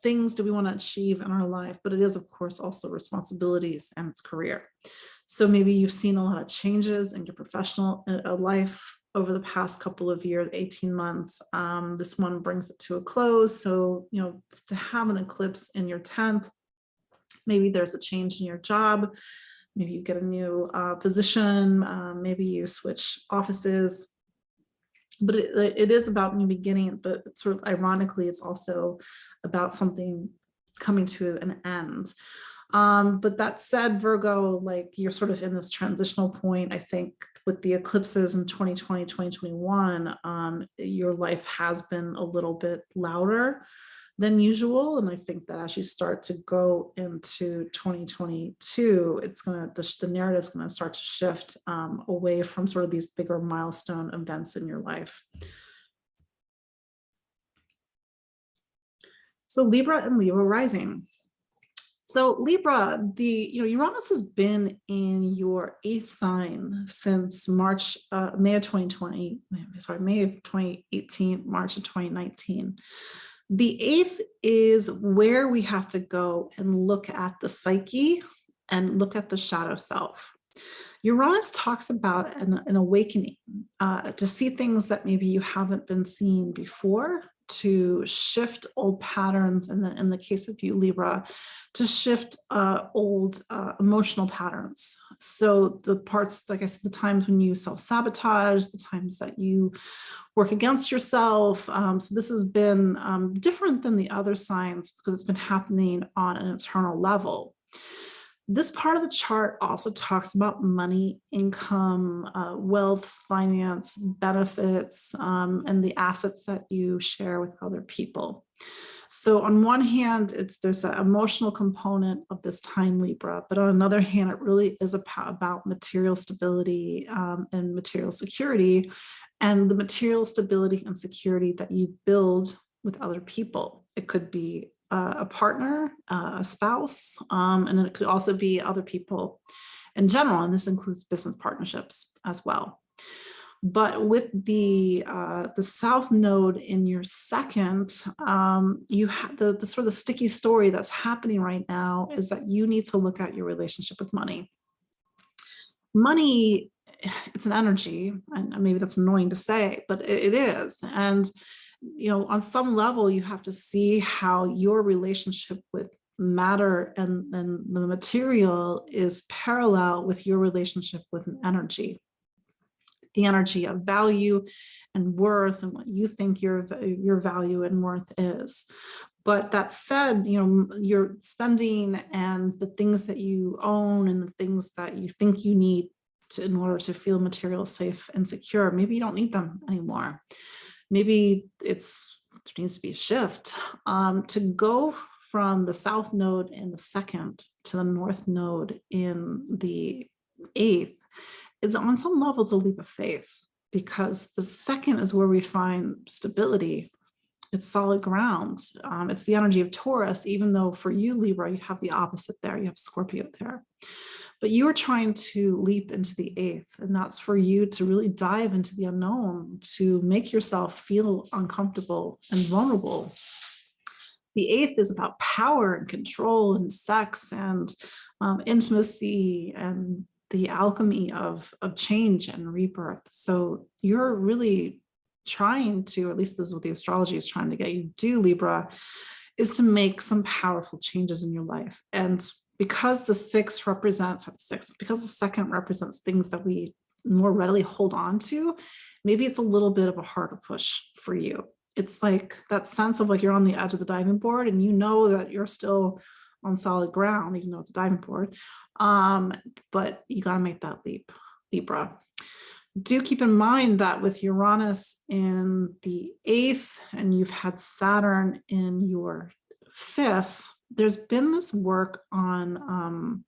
things do we want to achieve in our life? But it is, of course, also responsibilities and its career. So maybe you've seen a lot of changes in your professional life over the past couple of years, 18 months. This one brings it to a close. So, you know, to have an eclipse in your 10th, maybe there's a change in your job. Maybe you get a new position. Maybe you switch offices. But it is about new beginning, but it's sort of ironically, it's also about something coming to an end. But that said, Virgo, like, you're sort of in this transitional point. I think with the eclipses in 2020, 2021, your life has been a little bit louder than usual. And I think that as you start to go into 2022, the narrative is going to start to shift away from sort of these bigger milestone events in your life. So Libra and Libra rising. So Libra, Uranus has been in your 8th sign since May of 2020, May of 2018, March of 2019. The 8th is where we have to go and look at the psyche and look at the shadow self. Uranus talks about an awakening, to see things that maybe you haven't been seeing before, to shift old patterns, and then in the case of you, Libra, to shift old emotional patterns. So the parts, like I said, the times when you self-sabotage, the times that you work against yourself. So this has been different than the other signs because it's been happening on an internal level. This part of the chart also talks about money, income, wealth, finance, benefits, and the assets that you share with other people. So on one hand, there's an emotional component of this time, Libra, but on another hand, it really is about material stability and material security, and the material stability and security that you build with other people. It could be a partner, a spouse, and it could also be other people in general, and this includes business partnerships as well. But with the South Node in your 2nd, you have the sort of sticky story that's happening right now is that you need to look at your relationship with money. Money, it's an energy, and maybe that's annoying to say, but it is. And on some level, you have to see how your relationship with matter and the material is parallel with your relationship with an energy, the energy of value and worth, and what you think your value and worth is. But that said, your spending and the things that you own and the things that you think you need in order to feel material safe and secure, maybe you don't need them anymore. Maybe there needs to be a shift to go from the South Node in the 2nd to the North Node in the 8th. Is on some level, it's a leap of faith, because the 2nd is where we find stability. It's solid ground. It's the energy of Taurus, even though for you, Libra, you have the opposite there. You have Scorpio there. But you are trying to leap into the 8th, and that's for you to really dive into the unknown, to make yourself feel uncomfortable and vulnerable. The 8th is about power and control and sex and intimacy and the alchemy of change and rebirth. So you're really trying to, at least this is what the astrology is trying to get you to do, Libra, is to make some powerful changes in your life. And because the six represents, because the second represents things that we more readily hold on to, maybe it's a little bit of a harder push for you. It's like that sense of like you're on the edge of the diving board and you know that you're still on solid ground, even though it's a diving board. But you got to make that leap, Libra. Do keep in mind that with Uranus in the 8th and you've had Saturn in your 5th, there's been this work on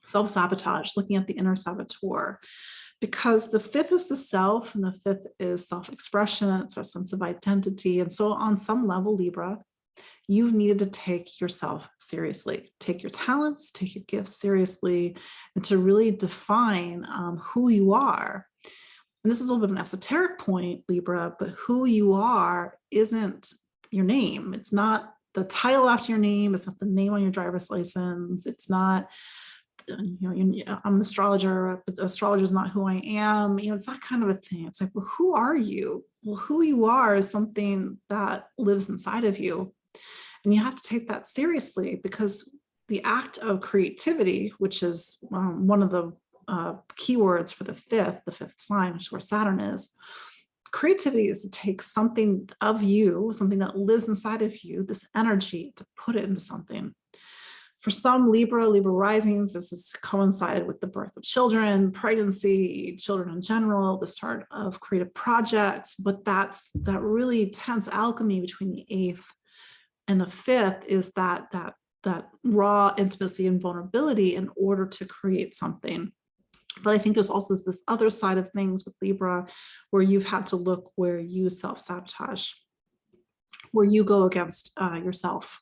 self-sabotage, looking at the inner saboteur, because the 5th is the self and the 5th is self-expression. It's our sense of identity. And so on some level, Libra, you've needed to take yourself seriously, take your talents, take your gifts seriously, and to really define who you are. And this is a little bit of an esoteric point, Libra, but who you are isn't your name. It's not the title after your name. It's not the name on your driver's license. It's not, I'm an astrologer, but the astrologer is not who I am. It's that kind of a thing. It's like, well, who are you? Well, who you are is something that lives inside of you. And you have to take that seriously, because the act of creativity, which is one of the keywords for the fifth sign, which is where Saturn is, creativity is to take something of you, something that lives inside of you, this energy, to put it into something. For some Libra risings, this has coincided with the birth of children, pregnancy, children in general, the start of creative projects, but that really tense alchemy between the 8th and the 5th is that raw intimacy and vulnerability in order to create something. But I think there's also this other side of things with Libra where you've had to look where you self-sabotage, where you go against yourself.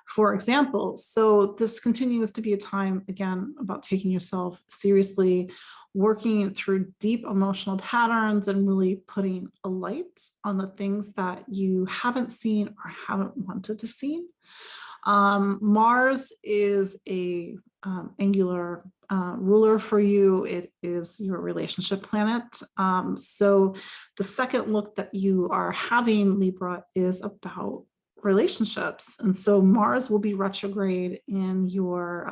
For example, so this continues to be a time, again, about taking yourself seriously, working through deep emotional patterns and really putting a light on the things that you haven't seen or haven't wanted to see. Mars is a angular ruler for you. It is your relationship planet. So the second look that you are having, Libra, is about relationships. And so Mars will be retrograde in your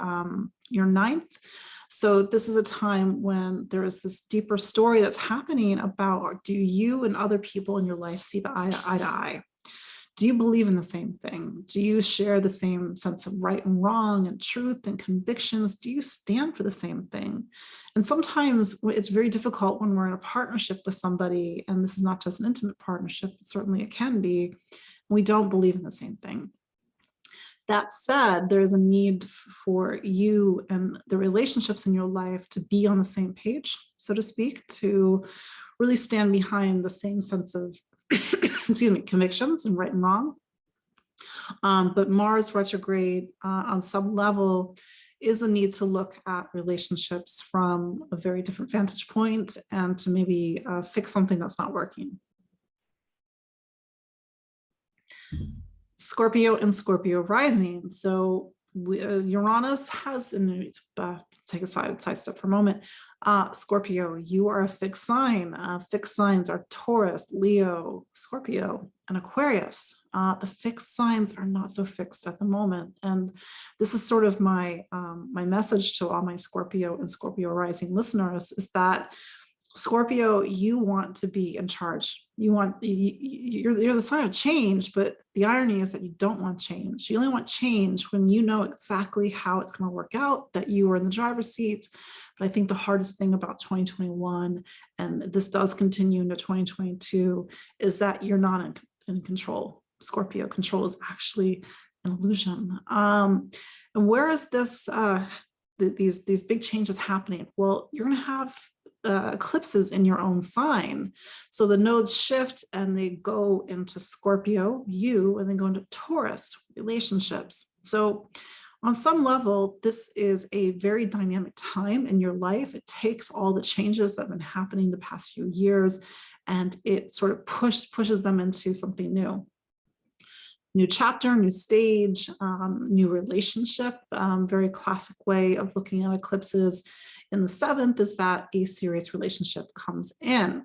9th. So this is a time when there is this deeper story that's happening about, do you and other people in your life see the eye to eye? Do you believe in the same thing? Do you share the same sense of right and wrong and truth and convictions? Do you stand for the same thing? And sometimes it's very difficult when we're in a partnership with somebody, and this is not just an intimate partnership, certainly it can be, we don't believe in the same thing. That said, there's a need for you and the relationships in your life to be on the same page, so to speak, to really stand behind the same sense of excuse me, convictions and right and wrong. But Mars retrograde on some level is a need to look at relationships from a very different vantage point and to maybe fix something that's not working. Scorpio and Scorpio rising. So Uranus has, and take a side step for a moment. Scorpio, you are a fixed sign. Fixed signs are Taurus, Leo, Scorpio, and Aquarius. The fixed signs are not so fixed at the moment. And this is sort of my message to all my Scorpio and Scorpio rising listeners, is that Scorpio, you want to be in charge. You're the sign of change, but the irony is that you don't want change. You only want change when you know exactly how it's going to work out, that you are in the driver's seat. But I think the hardest thing about 2021, and this does continue into 2022, is that you're not in control. Scorpio, control is actually an illusion. And where is this? These big changes happening? Well, you're going to have eclipses in your own sign. So the nodes shift and they go into Scorpio, you, and then go into Taurus, relationships. So on some level, this is a very dynamic time in your life. It takes all the changes that have been happening the past few years, and it sort of pushes them into something new. new chapter, new stage, new relationship. Very classic way of looking at eclipses in the 7th is that a serious relationship comes in.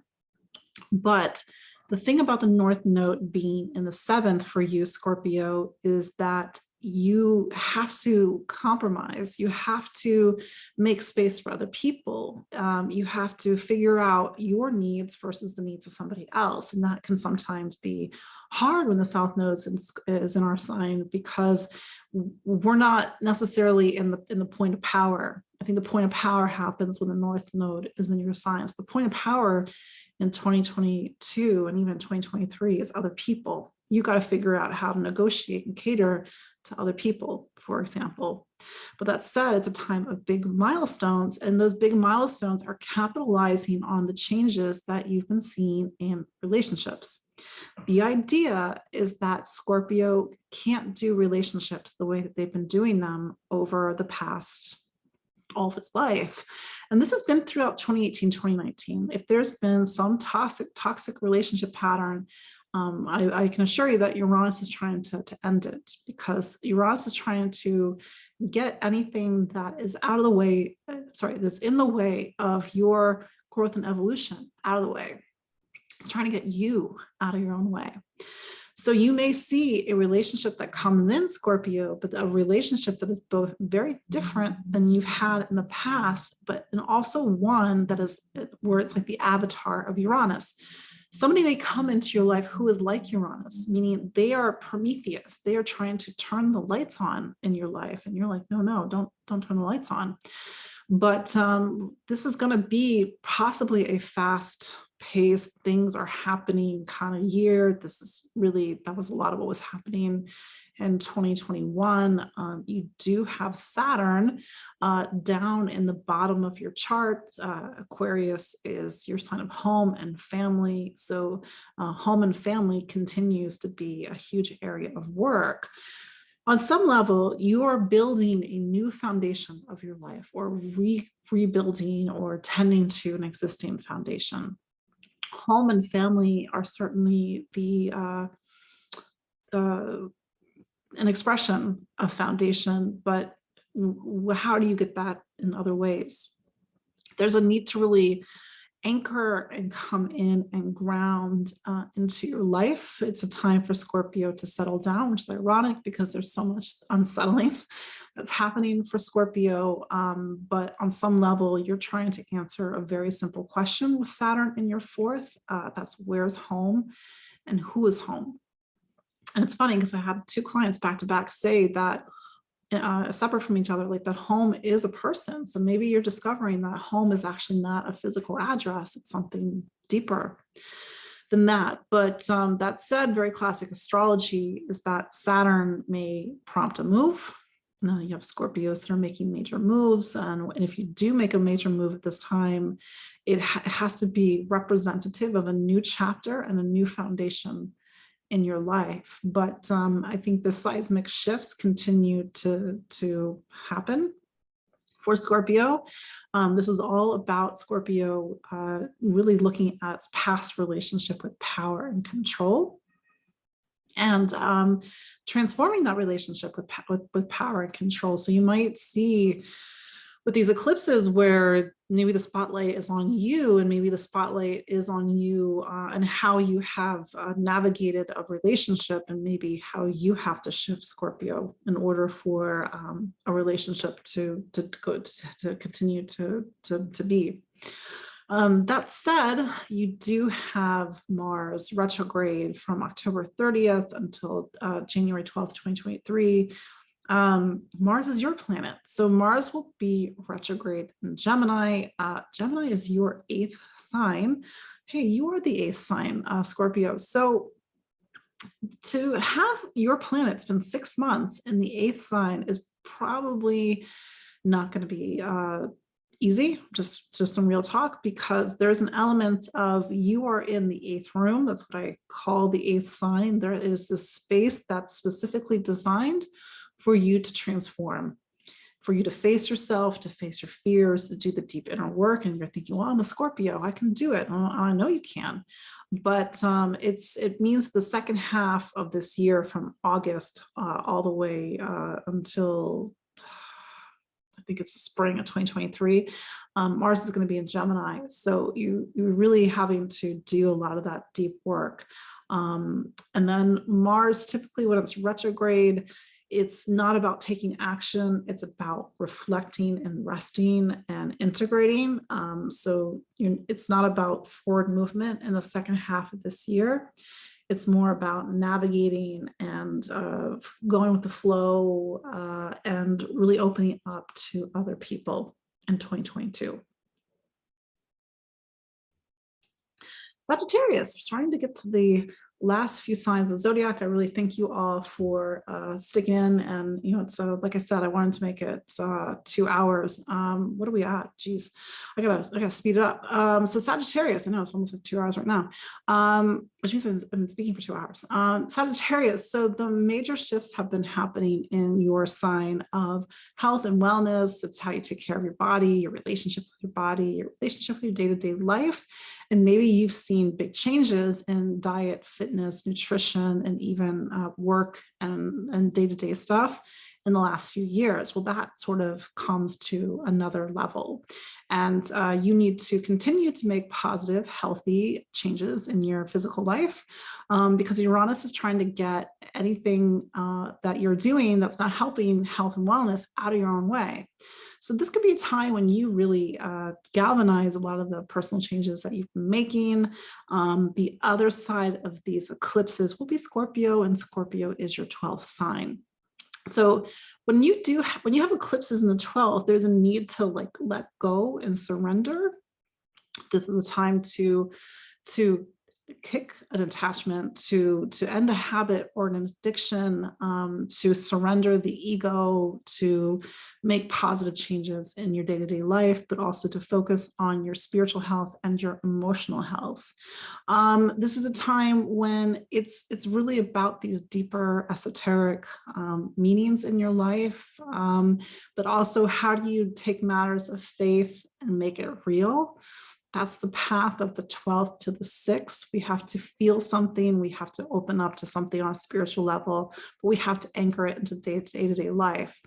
But the thing about the North Node being in the 7th for you, Scorpio, is that you have to compromise. You have to make space for other people. You have to figure out your needs versus the needs of somebody else. And that can sometimes be hard when the South Node is in our sign, because we're not necessarily in the point of power. I think the point of power happens when the North Node is in your sign. So the point of power in 2022 and even 2023 is other people. You got to figure out how to negotiate and cater to other people, for example. But that said, it's a time of big milestones, and those big milestones are capitalizing on the changes that you've been seeing in relationships. The idea is that Scorpio can't do relationships the way that they've been doing them over the past all of its life. And this has been throughout 2018, 2019. If there's been some toxic relationship pattern, I can assure you that Uranus is trying to end it, because Uranus is trying to get anything that is out of the way, that's in the way of your growth and evolution out of the way. It's trying to get you out of your own way. So you may see a relationship that comes in, Scorpio, but a relationship that is both very different than you've had in the past, but and also one that is where it's like the avatar of Uranus. Somebody may come into your life who is like Uranus, meaning they are Prometheus. They are trying to turn the lights on in your life. And you're like, no, don't turn the lights on. But this is going to be possibly a fast pace, things are happening kind of year. That was a lot of what was happening in 2021. You do have Saturn down in the bottom of your chart. Aquarius is your sign of home and family. So home and family continues to be a huge area of work. On some level, you are building a new foundation of your life, or rebuilding or tending to an existing foundation. Home and family are certainly an expression of foundation, but how do you get that in other ways? There's a need to really anchor and come in and ground into your life. It's a time for Scorpio to settle down, which is ironic because there's so much unsettling that's happening for Scorpio. But on some level, you're trying to answer a very simple question with Saturn in your 4th. That's where's home and who is home? And it's funny because I had 2 clients back to back say that separate from each other, like that home is a person. So maybe you're discovering that home is actually not a physical address. It's something deeper than that. But that said, very classic astrology is that Saturn may prompt a move. Now you have Scorpios that are making major moves. And if you do make a major move at this time, it has to be representative of a new chapter and a new foundation in your life. But I think the seismic shifts continue to happen for Scorpio. This is all about Scorpio really looking at its past relationship with power and control, and transforming that relationship with power and control. So you might see with these eclipses where maybe the spotlight is on you, and maybe the spotlight is on you and how you have navigated a relationship, and maybe how you have to shift, Scorpio, in order for a relationship to continue to be. That said, you do have Mars retrograde from October 30th until January 12th, 2023. Mars is your planet. So Mars will be retrograde in Gemini. Gemini is your 8th sign. Hey, you are the 8th sign, Scorpio. So to have your planet spend 6 months in the 8th sign is probably not going to be easy, just some real talk, because there's an element of you are in the 8th room. That's what I call the 8th sign. There is this space that's specifically designed for you to transform. for you to face yourself, to face your fears, to do the deep inner work. And you're thinking, well, I'm a Scorpio, I can do it. Well, I know you can. But it means the second half of this year, from August all the way until I think it's the spring of 2023, Mars is going to be in Gemini. So you're really having to do a lot of that deep work. And then Mars, typically when it's retrograde, it's not about taking action. It's about reflecting and resting and integrating. So it's not about forward movement in the second half of this year. It's more about navigating and going with the flow and really opening up to other people in 2022. Sagittarius, starting to get to the last few signs of the zodiac. I really thank you all for sticking in, and it's like I said, I wanted to make it 2 hours. What are we at? Geez, I gotta speed it up. So Sagittarius, I know it's almost like 2 hours right now, which means I've been speaking for 2 hours. Sagittarius, so the major shifts have been happening in your sign of health and wellness. It's how you take care of your body, your relationship with your body, your relationship with your day-to-day life. And maybe you've seen big changes in diet, fitness, nutrition, and even work and day-to-day stuff in the last few years. Well, that sort of comes to another level. And you need to continue to make positive, healthy changes in your physical life because Uranus is trying to get anything that you're doing that's not helping health and wellness out of your own way. So this could be a time when you really galvanize a lot of the personal changes that you've been making. The other side of these eclipses will be Scorpio, and Scorpio is your 12th sign. So when you have eclipses in the 12th, there's a need to let go and surrender. This is a time to kick an attachment, to end a habit or an addiction, to surrender the ego, to make positive changes in your day-to-day life, but also to focus on your spiritual health and your emotional health. This is a time when it's really about these deeper esoteric meanings in your life, but also how do you take matters of faith and make it real? That's the path of the 12th to the 6th. We have to feel something. We have to open up to something on a spiritual level, but we have to anchor it into day-to-day life.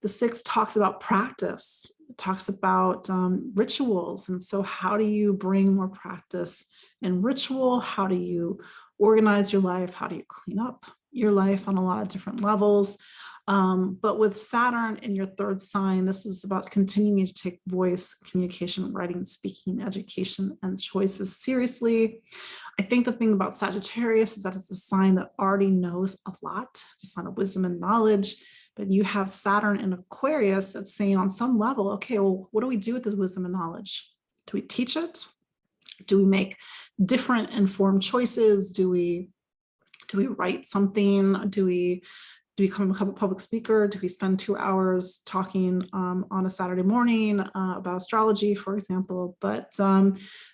The 6th talks about practice. It talks about rituals. And so how do you bring more practice and ritual? How do you organize your life? How do you clean up your life on a lot of different levels? But with Saturn in your 3rd sign, this is about continuing to take voice, communication, writing, speaking, education, and choices seriously. I think the thing about Sagittarius is that it's a sign that already knows a lot. It's a sign of wisdom and knowledge. But you have Saturn in Aquarius that's saying on some level, okay, well, what do we do with this wisdom and knowledge? Do we teach it? Do we make different informed choices? Do we write something? Do we become a public speaker? Do we spend 2 hours talking on a Saturday morning about astrology, for example? But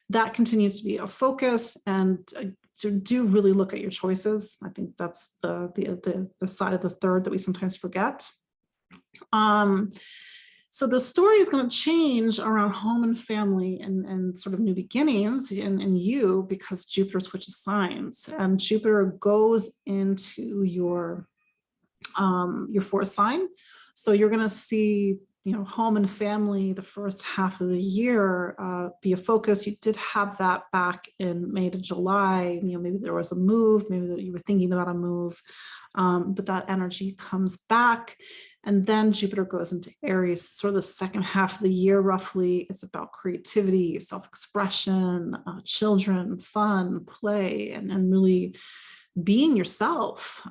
that continues to be a focus, and to do really look at your choices. I think that's the side of the 3rd that we sometimes forget. So the story is going to change around home and family and sort of new beginnings in you, because Jupiter switches signs, and Jupiter goes into your 4th sign. So you're going to see, home and family the first half of the year be a focus. You did have that back in May to July. Maybe there was a move, maybe that you were thinking about a move, but that energy comes back. And then Jupiter goes into Aries, sort of the second half of the year, roughly. It's about creativity, self-expression, children, fun, play, and really being yourself.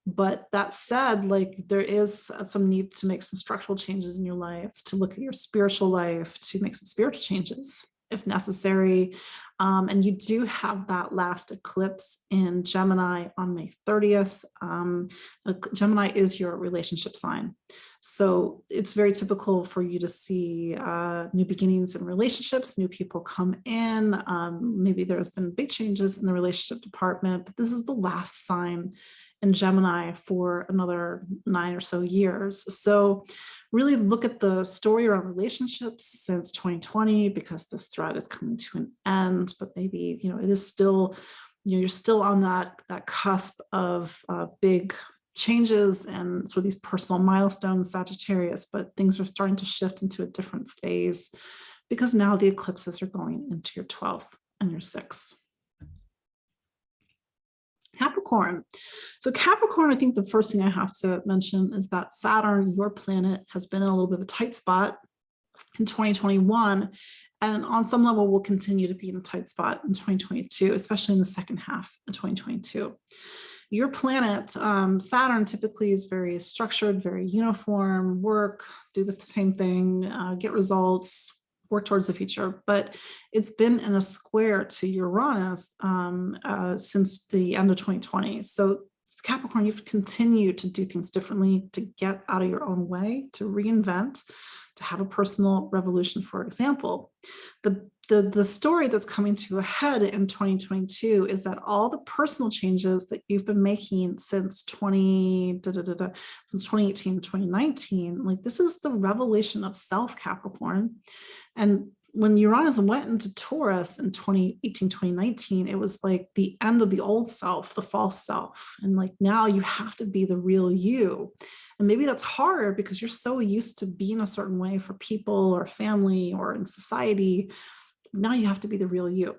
But that said, there is some need to make some structural changes in your life, to look at your spiritual life, to make some spiritual changes if necessary. And you do have that last eclipse in Gemini on May 30th. Gemini is your relationship sign. So it's very typical for you to see new beginnings in relationships, new people come in. Maybe there's been big changes in the relationship department, but this is the last sign in Gemini for another 9 or so years. So really look at the story around relationships since 2020, because this thread is coming to an end, but maybe, it is still, you're still on that cusp of big changes and sort of these personal milestones, Sagittarius, but things are starting to shift into a different phase because now the eclipses are going into your 12th and your 6th. Capricorn. So Capricorn, I think the first thing I have to mention is that Saturn, your planet, has been in a little bit of a tight spot in 2021, and on some level will continue to be in a tight spot in 2022, especially in the second half of 2022. Your planet, Saturn, typically is very structured, very uniform, work, do the same thing, get results, work towards the future, but it's been in a square to Uranus since the end of 2020. So Capricorn, you have to continue to do things differently, to get out of your own way, to reinvent, to have a personal revolution. For example, the story that's coming to a head in 2022 is that all the personal changes that you've been making since 2018, 2019, like this is the revelation of self, Capricorn. And when Uranus went into Taurus in 2018, 2019, it was like the end of the old self, the false self. And like now you have to be the real you. And maybe that's hard because you're so used to being a certain way for people or family or in society. Now you have to be the real you.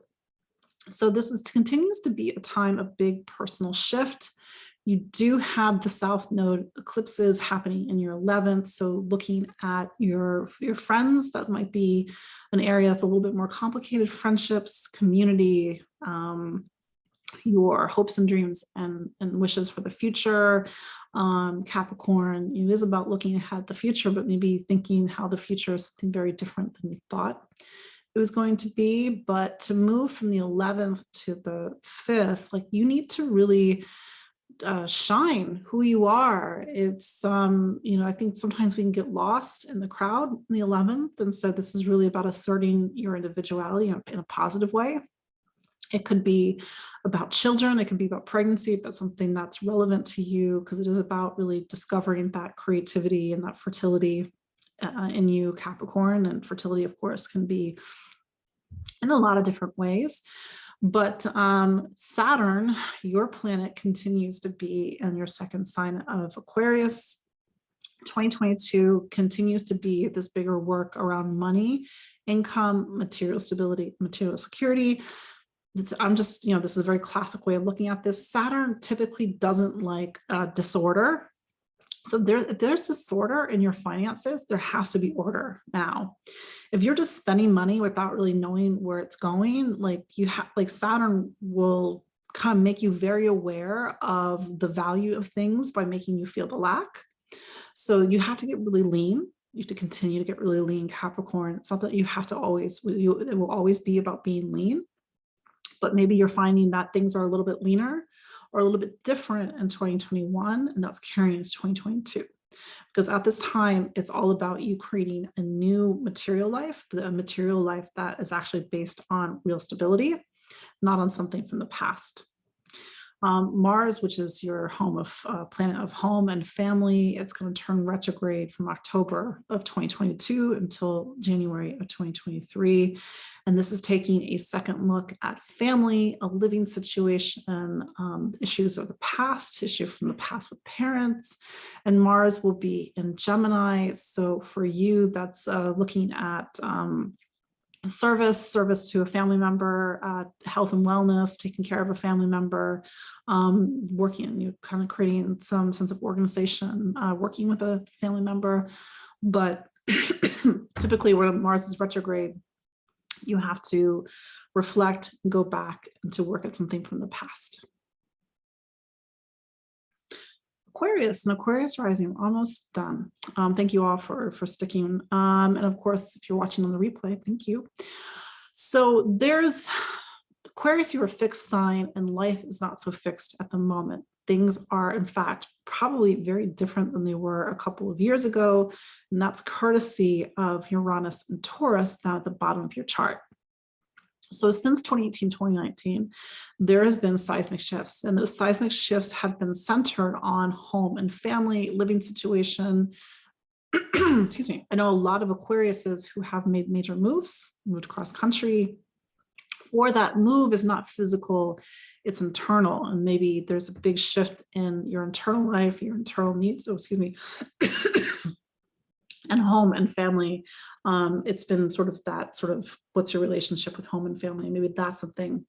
So this continues to be a time of big personal shift. You do have the South Node eclipses happening in your 11th. So looking at your friends, that might be an area that's a little bit more complicated, friendships, community, your hopes and dreams and wishes for the future. Capricorn, it is about looking ahead the future, but maybe thinking how the future is something very different than you thought it was going to be. But to move from the 11th to the 5th, like you need to really shine who you are. It's I think sometimes we can get lost in the crowd in the 11th, and so this is really about asserting your individuality in a positive way. It could be about children, it could be about pregnancy if that's something that's relevant to you, because it is about really discovering that creativity and that fertility in you, Capricorn. And fertility, of course, can be in a lot of different ways. But Saturn, your planet, continues to be in your second sign of Aquarius. 2022 continues to be this bigger work around money, income, material stability, material security. I'm just, this is a very classic way of looking at this. Saturn typically doesn't like disorder. So if there's disorder in your finances, there has to be order now. If you're just spending money without really knowing where it's going, like Saturn will kind of make you very aware of the value of things by making you feel the lack. So you have to get really lean. You have to continue to get really lean, Capricorn. It's not that you have to always, it will always be about being lean, but maybe you're finding that things are a little bit leaner or a little bit different in 2021, and that's carrying into 2022. Because at this time, it's all about you creating a new material life, but a material life that is actually based on real stability, not on something from the past. Mars, which is your home of planet of home and family, it's going to turn retrograde from October of 2022 until January of 2023. And this is taking a second look at family, a living situation, issues of the past, issue from the past with parents. And Mars will be in Gemini. So for you, that's looking at service to a family member, health and wellness, taking care of a family member, working, kind of creating some sense of organization, working with a family member. But typically when Mars is retrograde, you have to reflect and go back and to work at something from the past. Aquarius and Aquarius rising, almost done. Thank you all for sticking. And of course, if you're watching on the replay, thank you. So there's Aquarius, you're a fixed sign and life is not so fixed at the moment. Things are, in fact, probably very different than they were a couple of years ago. And that's courtesy of Uranus and Taurus down at the bottom of your chart. So since 2018, 2019, there has been seismic shifts, and those seismic shifts have been centered on home and family, living situation. Excuse me. I know a lot of Aquariuses who have made major moves, moved across country, or that move is not physical, it's internal. And maybe there's a big shift in your internal life, your internal needs, excuse me, and home and family. It's been sort of what's your relationship with home and family? Maybe that's something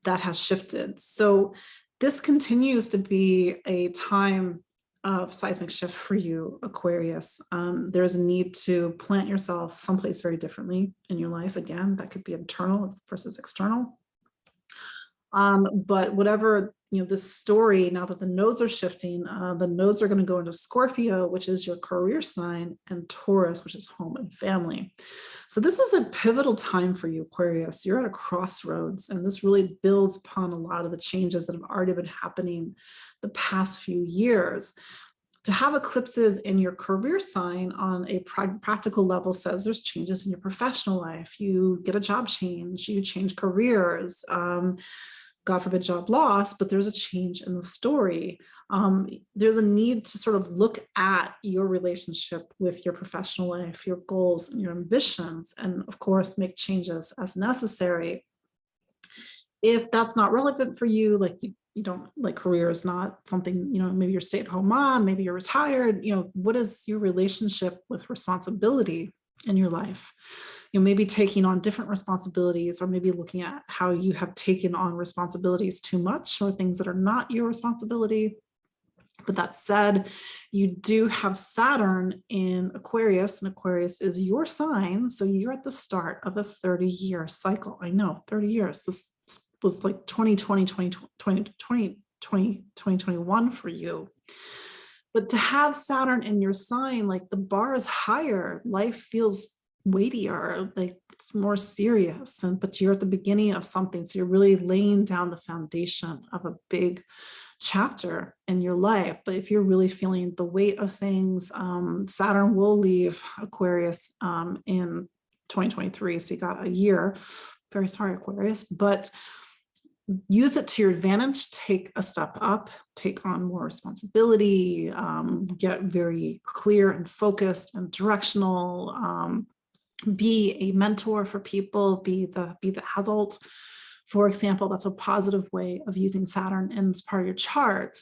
that has shifted. So this continues to be a time of seismic shift for you, Aquarius. There's a need to plant yourself someplace very differently in your life. Again, that could be internal versus external. But whatever, this story, now that the nodes are shifting, the nodes are going to go into Scorpio, which is your career sign, and Taurus, which is home and family. So this is a pivotal time for you, Aquarius. You're at a crossroads, and this really builds upon a lot of the changes that have already been happening the past few years. To have eclipses in your career sign on a practical level says there's changes in your professional life. You get a job change, you change careers, God forbid job loss, but there's a change in the story. There's a need to sort of look at your relationship with your professional life, your goals and your ambitions, and of course, make changes as necessary. If that's not relevant for you, like you don't like career is not something, maybe you're a stay-at-home mom, maybe you're retired, what is your relationship with responsibility in your life? Maybe taking on different responsibilities, or maybe looking at how you have taken on responsibilities too much, or things that are not your responsibility. But that said, you do have Saturn in Aquarius, and Aquarius is your sign. So you're at the start of a 30-year cycle. I know, 30 years. This was like 2020, 2020, 2021 for you. But to have Saturn in your sign, like the bar is higher, life feels weightier, like it's more serious, but you're at the beginning of something. So you're really laying down the foundation of a big chapter in your life. But if you're really feeling the weight of things, Saturn will leave Aquarius in 2023. So you got a year. Very sorry, Aquarius, but use it to your advantage. Take a step up, take on more responsibility, get very clear and focused and directional, be a mentor for people, be the adult. For example, that's a positive way of using Saturn in this part of your chart.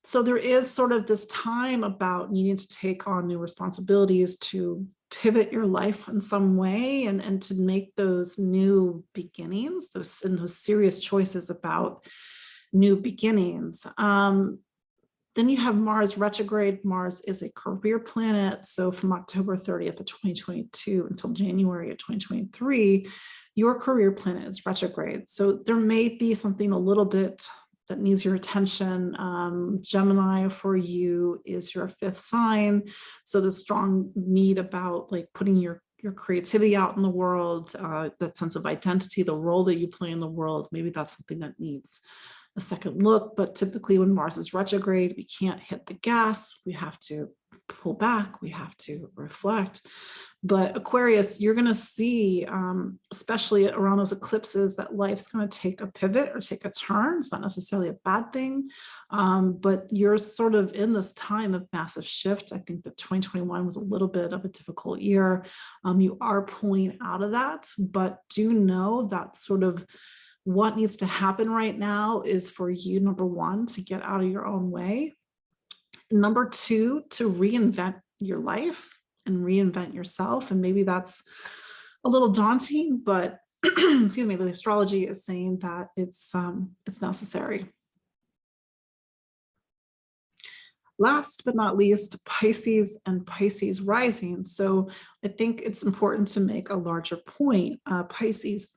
So there is sort of this time about needing to take on new responsibilities, to pivot your life in some way, and to make those new beginnings, those serious choices about new beginnings. Then you have Mars retrograde. Mars is a career planet. So from October 30th of 2022 until January of 2023, your career planet is retrograde. So there may be something a little bit that needs your attention. Gemini for you is your 5th sign. So the strong need about like putting your creativity out in the world, that sense of identity, the role that you play in the world, maybe that's something that needs a second look. But typically when Mars is retrograde, we can't hit the gas. We have to pull back. We have to reflect. But Aquarius, you're going to see, especially around those eclipses, that life's going to take a pivot or take a turn. It's not necessarily a bad thing, but you're sort of in this time of massive shift. I think that 2021 was a little bit of a difficult year. You are pulling out of that, but do know that sort of what needs to happen right now is for you, number one, to get out of your own way. Number two, to reinvent your life and reinvent yourself. And maybe that's a little daunting, but excuse me, the astrology is saying that it's necessary. Last but not least, Pisces and Pisces rising. So I think it's important to make a larger point. Pisces,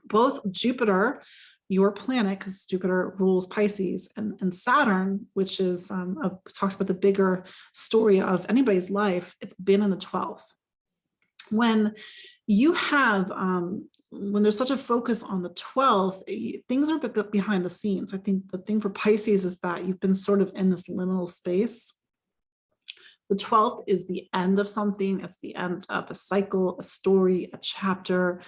both Jupiter, your planet, because Jupiter rules Pisces, and Saturn, which is talks about the bigger story of anybody's life, it's been in the 12th. When you have, when there's such a focus on the 12th, things are behind the scenes. I think the thing for Pisces is that you've been sort of in this liminal space The 12th is the end of something. It's the end of a cycle, a story, a chapter.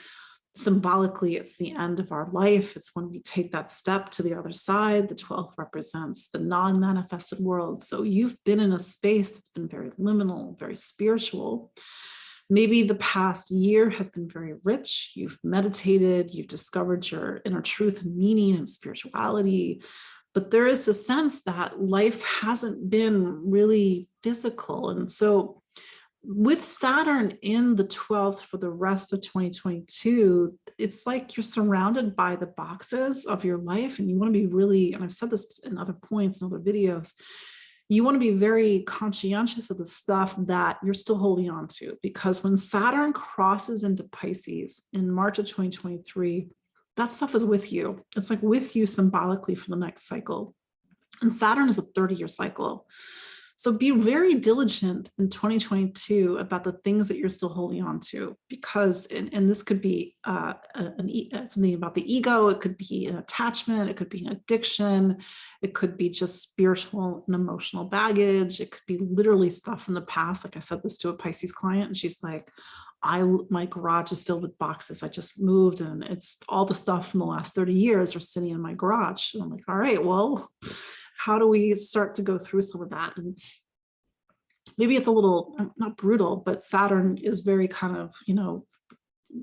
Symbolically, it's the end of our life. It's when we take that step to the other side. The 12th represents the non-manifested world. So you've been in a space that's been very liminal, very spiritual. Maybe the past year has been very rich. You've meditated, you've discovered your inner truth and meaning and spirituality. But there is a sense that life hasn't been really physical. And so with Saturn in the 12th for the rest of 2022, it's like you're surrounded by the boxes of your life, and you want to be really, and I've said this in other points in other videos, you want to be very conscientious of the stuff that you're still holding on to, because when Saturn crosses into Pisces in March of 2023, that stuff is with you. It's like with you symbolically for the next cycle. And Saturn is a 30-year cycle. So be very diligent in 2022 about the things that you're still holding on to, because, and this could be something about the ego, it could be an attachment, it could be an addiction, it could be just spiritual and emotional baggage, it could be literally stuff from the past. Like I said this to a Pisces client, and she's like, my garage is filled with boxes. I just moved and it's all the stuff from the last 30 years are sitting in my garage. And I'm like, all right, well, how do we start to go through some of that? And maybe it's a little, not brutal, but Saturn is very kind of,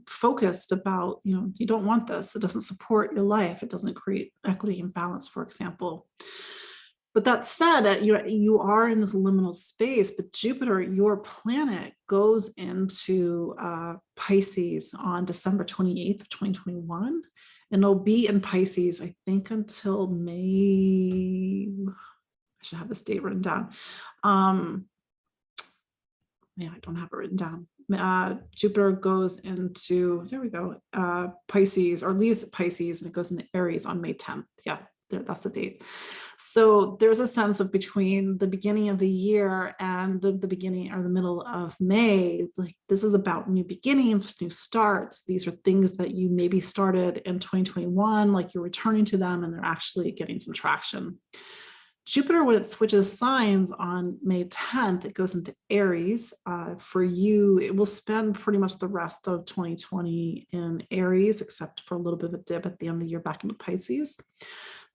focused about, you don't want this. It doesn't support your life. It doesn't create equity and balance, for example. But that said, you are in this liminal space, but Jupiter, your planet, goes into Pisces on December 28th of 2021. And it'll be in Pisces, I think, until May. I should have this date written down. Yeah, I don't have it written down. Jupiter goes into, there we go, Pisces, or leaves Pisces, and it goes into Aries on May 10th. Yeah, that's the date. So there's a sense of between the beginning of the year and the beginning or the middle of May, like this is about new beginnings, new starts. These are things that you maybe started in 2021, like you're returning to them and they're actually getting some traction. Jupiter, when it switches signs on May 10th, it goes into Aries. For you, it will spend pretty much the rest of 2020 in Aries, except for a little bit of a dip at the end of the year back into Pisces.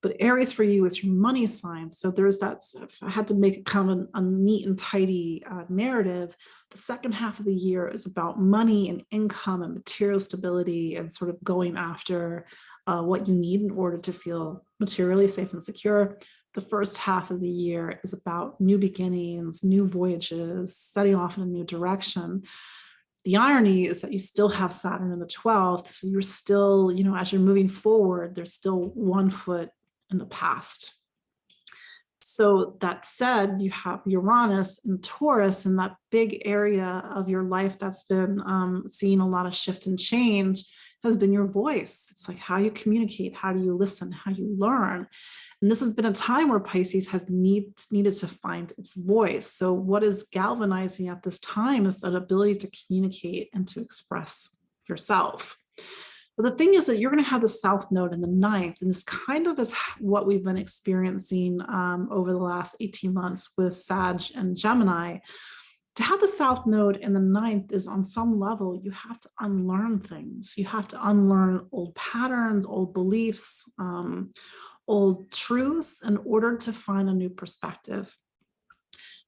But Aries for you is your money sign. So there's that, if I had to make it kind of a neat and tidy narrative, the second half of the year is about money and income and material stability and sort of going after what you need in order to feel materially safe and secure. The first half of the year is about new beginnings, new voyages, setting off in a new direction. The irony is that you still have Saturn in the 12th. So you're still, as you're moving forward, there's still one foot in the past. So that said, you have Uranus and Taurus in that big area of your life that's been seeing a lot of shift and change has been your voice. It's like how you communicate, how do you listen, how you learn. And this has been a time where Pisces has needed to find its voice. So what is galvanizing at this time is that ability to communicate and to express yourself. But the thing is that you're going to have the South Node in the 9th, and this kind of is what we've been experiencing over the last 18 months with Sag and Gemini. To have the South Node in the 9th is on some level, you have to unlearn things. You have to unlearn old patterns, old beliefs, old truths in order to find a new perspective.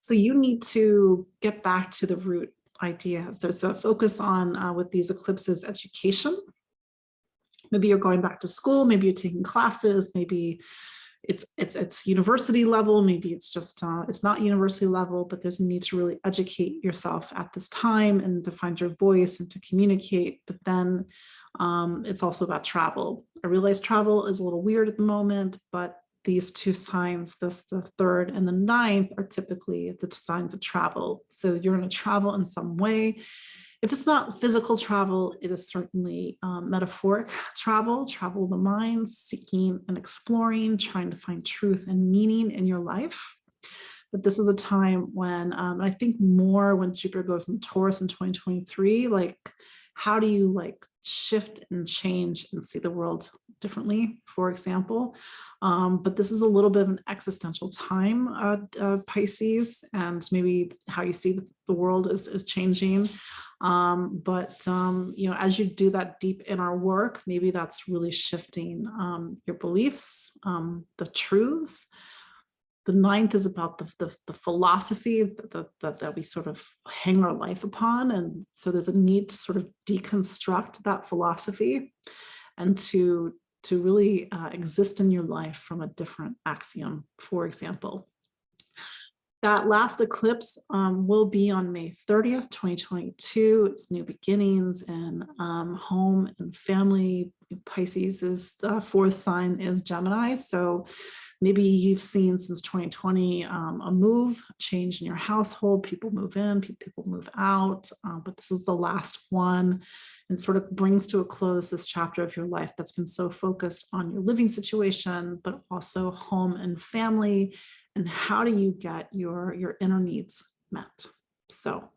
So you need to get back to the root ideas. There's a focus on, with these eclipses, education. Maybe you're going back to school, maybe you're taking classes, maybe it's university level, maybe it's just, it's not university level, but there's a need to really educate yourself at this time and to find your voice and to communicate. But then it's also about travel. I realize travel is a little weird at the moment, but these two signs, the 3rd and the 9th, are typically the signs of travel. So you're going to travel in some way. If it's not physical travel, it is certainly metaphoric travel of the mind, seeking and exploring, trying to find truth and meaning in your life. But this is a time when, I think more when Jupiter goes in Taurus in 2023, like how do you like shift and change and see the world differently, for example. But this is a little bit of an existential time, Pisces, and maybe how you see the world is changing. As you do that deep inner work, maybe that's really shifting your beliefs, the truths. The ninth is about the philosophy that we sort of hang our life upon. And so there's a need to sort of deconstruct that philosophy and to really exist in your life from a different axiom, for example. That last eclipse will be on May 30th, 2022. It's new beginnings and home and family. Pisces' fourth sign is Gemini. So maybe you've seen since 2020 a move, change in your household. People move in, people move out, but this is the last one, and sort of brings to a close this chapter of your life that's been so focused on your living situation, but also home and family. And how do you get your inner needs met? So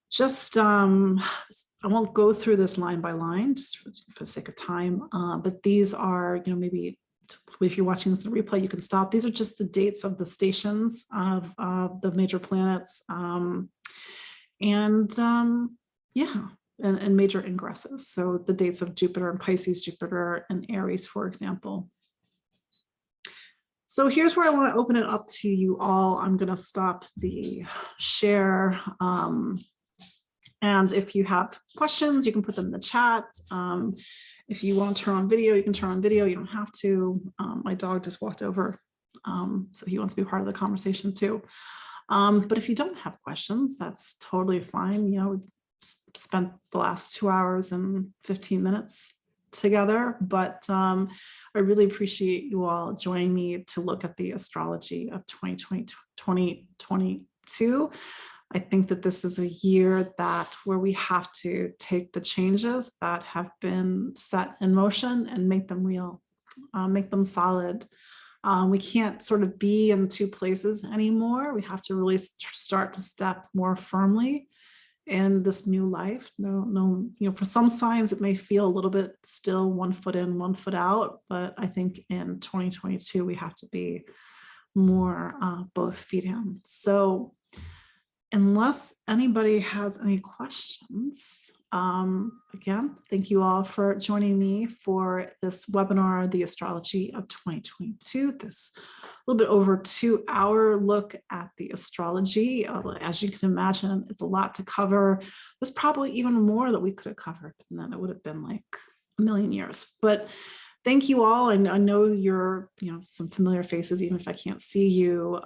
just, I won't go through this line by line, just for the sake of time, but these are, maybe if you're watching this in replay, you can stop. These are just the dates of the stations of the major planets, and major ingresses. So the dates of Jupiter and Pisces, Jupiter and Aries, for example. So here's where I want to open it up to you all. I'm going to stop the share. And if you have questions, you can put them in the chat. If you want to turn on video, you can turn on video. You don't have to. My dog just walked over, so he wants to be part of the conversation too. But if you don't have questions, that's totally fine. We spent the last 2 hours and 15 minutes together, but I really appreciate you all joining me to look at the astrology of 2022. I think that this is a year where we have to take the changes that have been set in motion and make them real, make them solid. We can't sort of be in two places anymore. We have to really start to step more firmly in this new life. For some signs, it may feel a little bit still 1 foot in, 1 foot out, but I think in 2022, we have to be more both feet in. So unless anybody has any questions, again, thank you all for joining me for this webinar, The Astrology of 2022, this little bit over 2-hour look at the astrology. As you can imagine, it's a lot to cover. There's probably even more that we could have covered, and then it would have been like a million years. But thank you all. And I know you're, some familiar faces, even if I can't see you.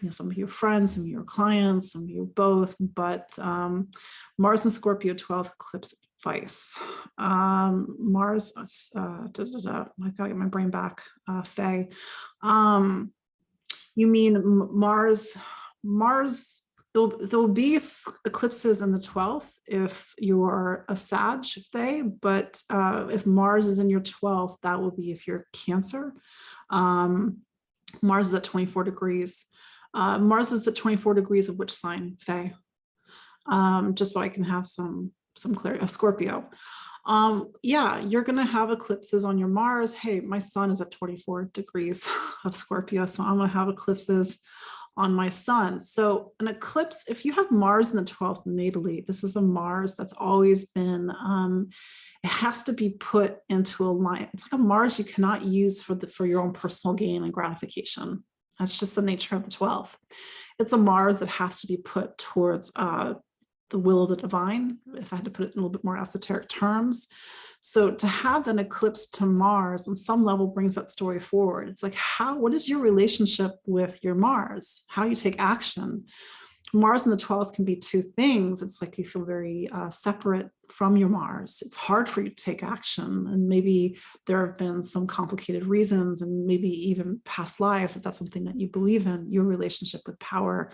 Some of you are friends, some of you are clients, some of you are both. But Mars and Scorpio 12th eclipse advice. Mars, I gotta get my brain back. Faye. You mean Mars? There'll be eclipses in the 12th if you are a Sag, Faye, but if Mars is in your 12th, that will be if you're Cancer. Mars is at 24 degrees. Mars is at 24 degrees of which sign, Faye? Just so I can have some clarity. Scorpio. You're going to have eclipses on your Mars. Hey, my sun is at 24 degrees of Scorpio, so I'm going to have eclipses on my sun. So an eclipse, if you have Mars in the 12th natally, this is a Mars that's always been, it has to be put into a line. It's like a Mars you cannot use for your own personal gain and gratification. That's just the nature of the 12th. It's a Mars that has to be put towards the will of the divine, if I had to put it in a little bit more esoteric terms. So to have an eclipse to Mars on some level brings that story forward. It's like, what is your relationship with your Mars? How you take action? Mars in the 12th can be two things. It's like you feel very separate from your Mars. It's hard for you to take action. And maybe there have been some complicated reasons and maybe even past lives, if that's something that you believe in, your relationship with power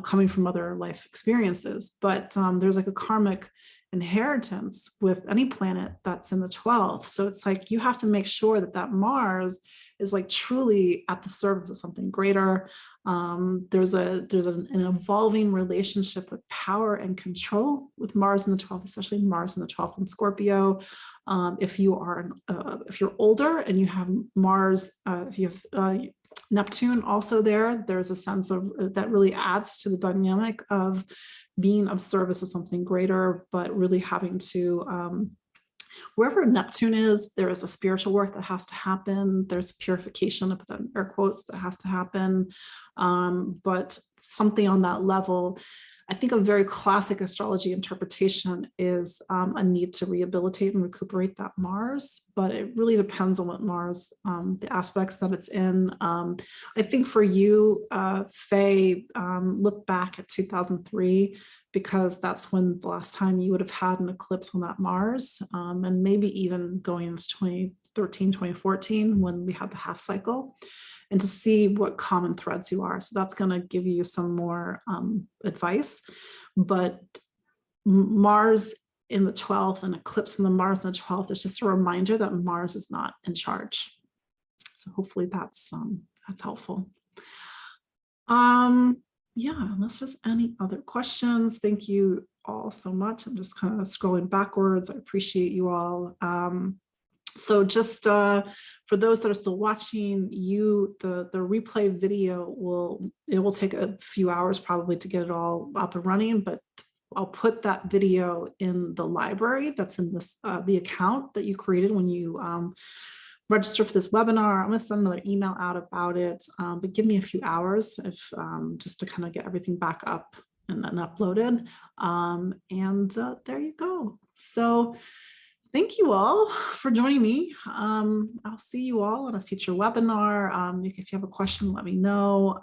coming from other life experiences. But there's like a karmic inheritance with any planet that's in the 12th. So it's like you have to make sure that that Mars is like truly at the service of something greater. There's an evolving relationship with power and control with Mars in the 12th, especially Mars in the 12th in Scorpio. If you're older and you have Mars, if you have Neptune also there's a sense of that really adds to the dynamic of being of service of something greater, but really having to, wherever Neptune is, there is a spiritual work that has to happen. There's purification, I put that in air quotes, that has to happen. But something on that level, I think a very classic astrology interpretation is a need to rehabilitate and recuperate that Mars, but it really depends on what Mars, the aspects that it's in. I think for you, Faye, look back at 2003, because that's when the last time you would have had an eclipse on that Mars, and maybe even going into 2013, 2014, when we had the half cycle, and to see what common threads you are. So that's going to give you some more advice. But Mars in the 12th and eclipse in the Mars in the 12th is just a reminder that Mars is not in charge. So hopefully that's helpful. Yeah, unless there's any other questions, thank you all so much. I'm just kind of scrolling backwards. I appreciate you all. So just for those that are still watching, the replay video will take a few hours probably to get it all up and running, but I'll put that video in the library that's in this the account that you created when you register for this webinar. I'm going to send another email out about it, but give me a few hours if just to kind of get everything back up and uploaded. There you go. So thank you all for joining me. I'll see you all on a future webinar. If you have a question, let me know.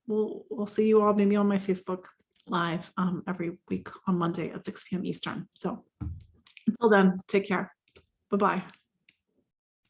We'll see you all maybe on my Facebook Live every week on Monday at 6 p.m. Eastern. So until then, take care. Bye-bye.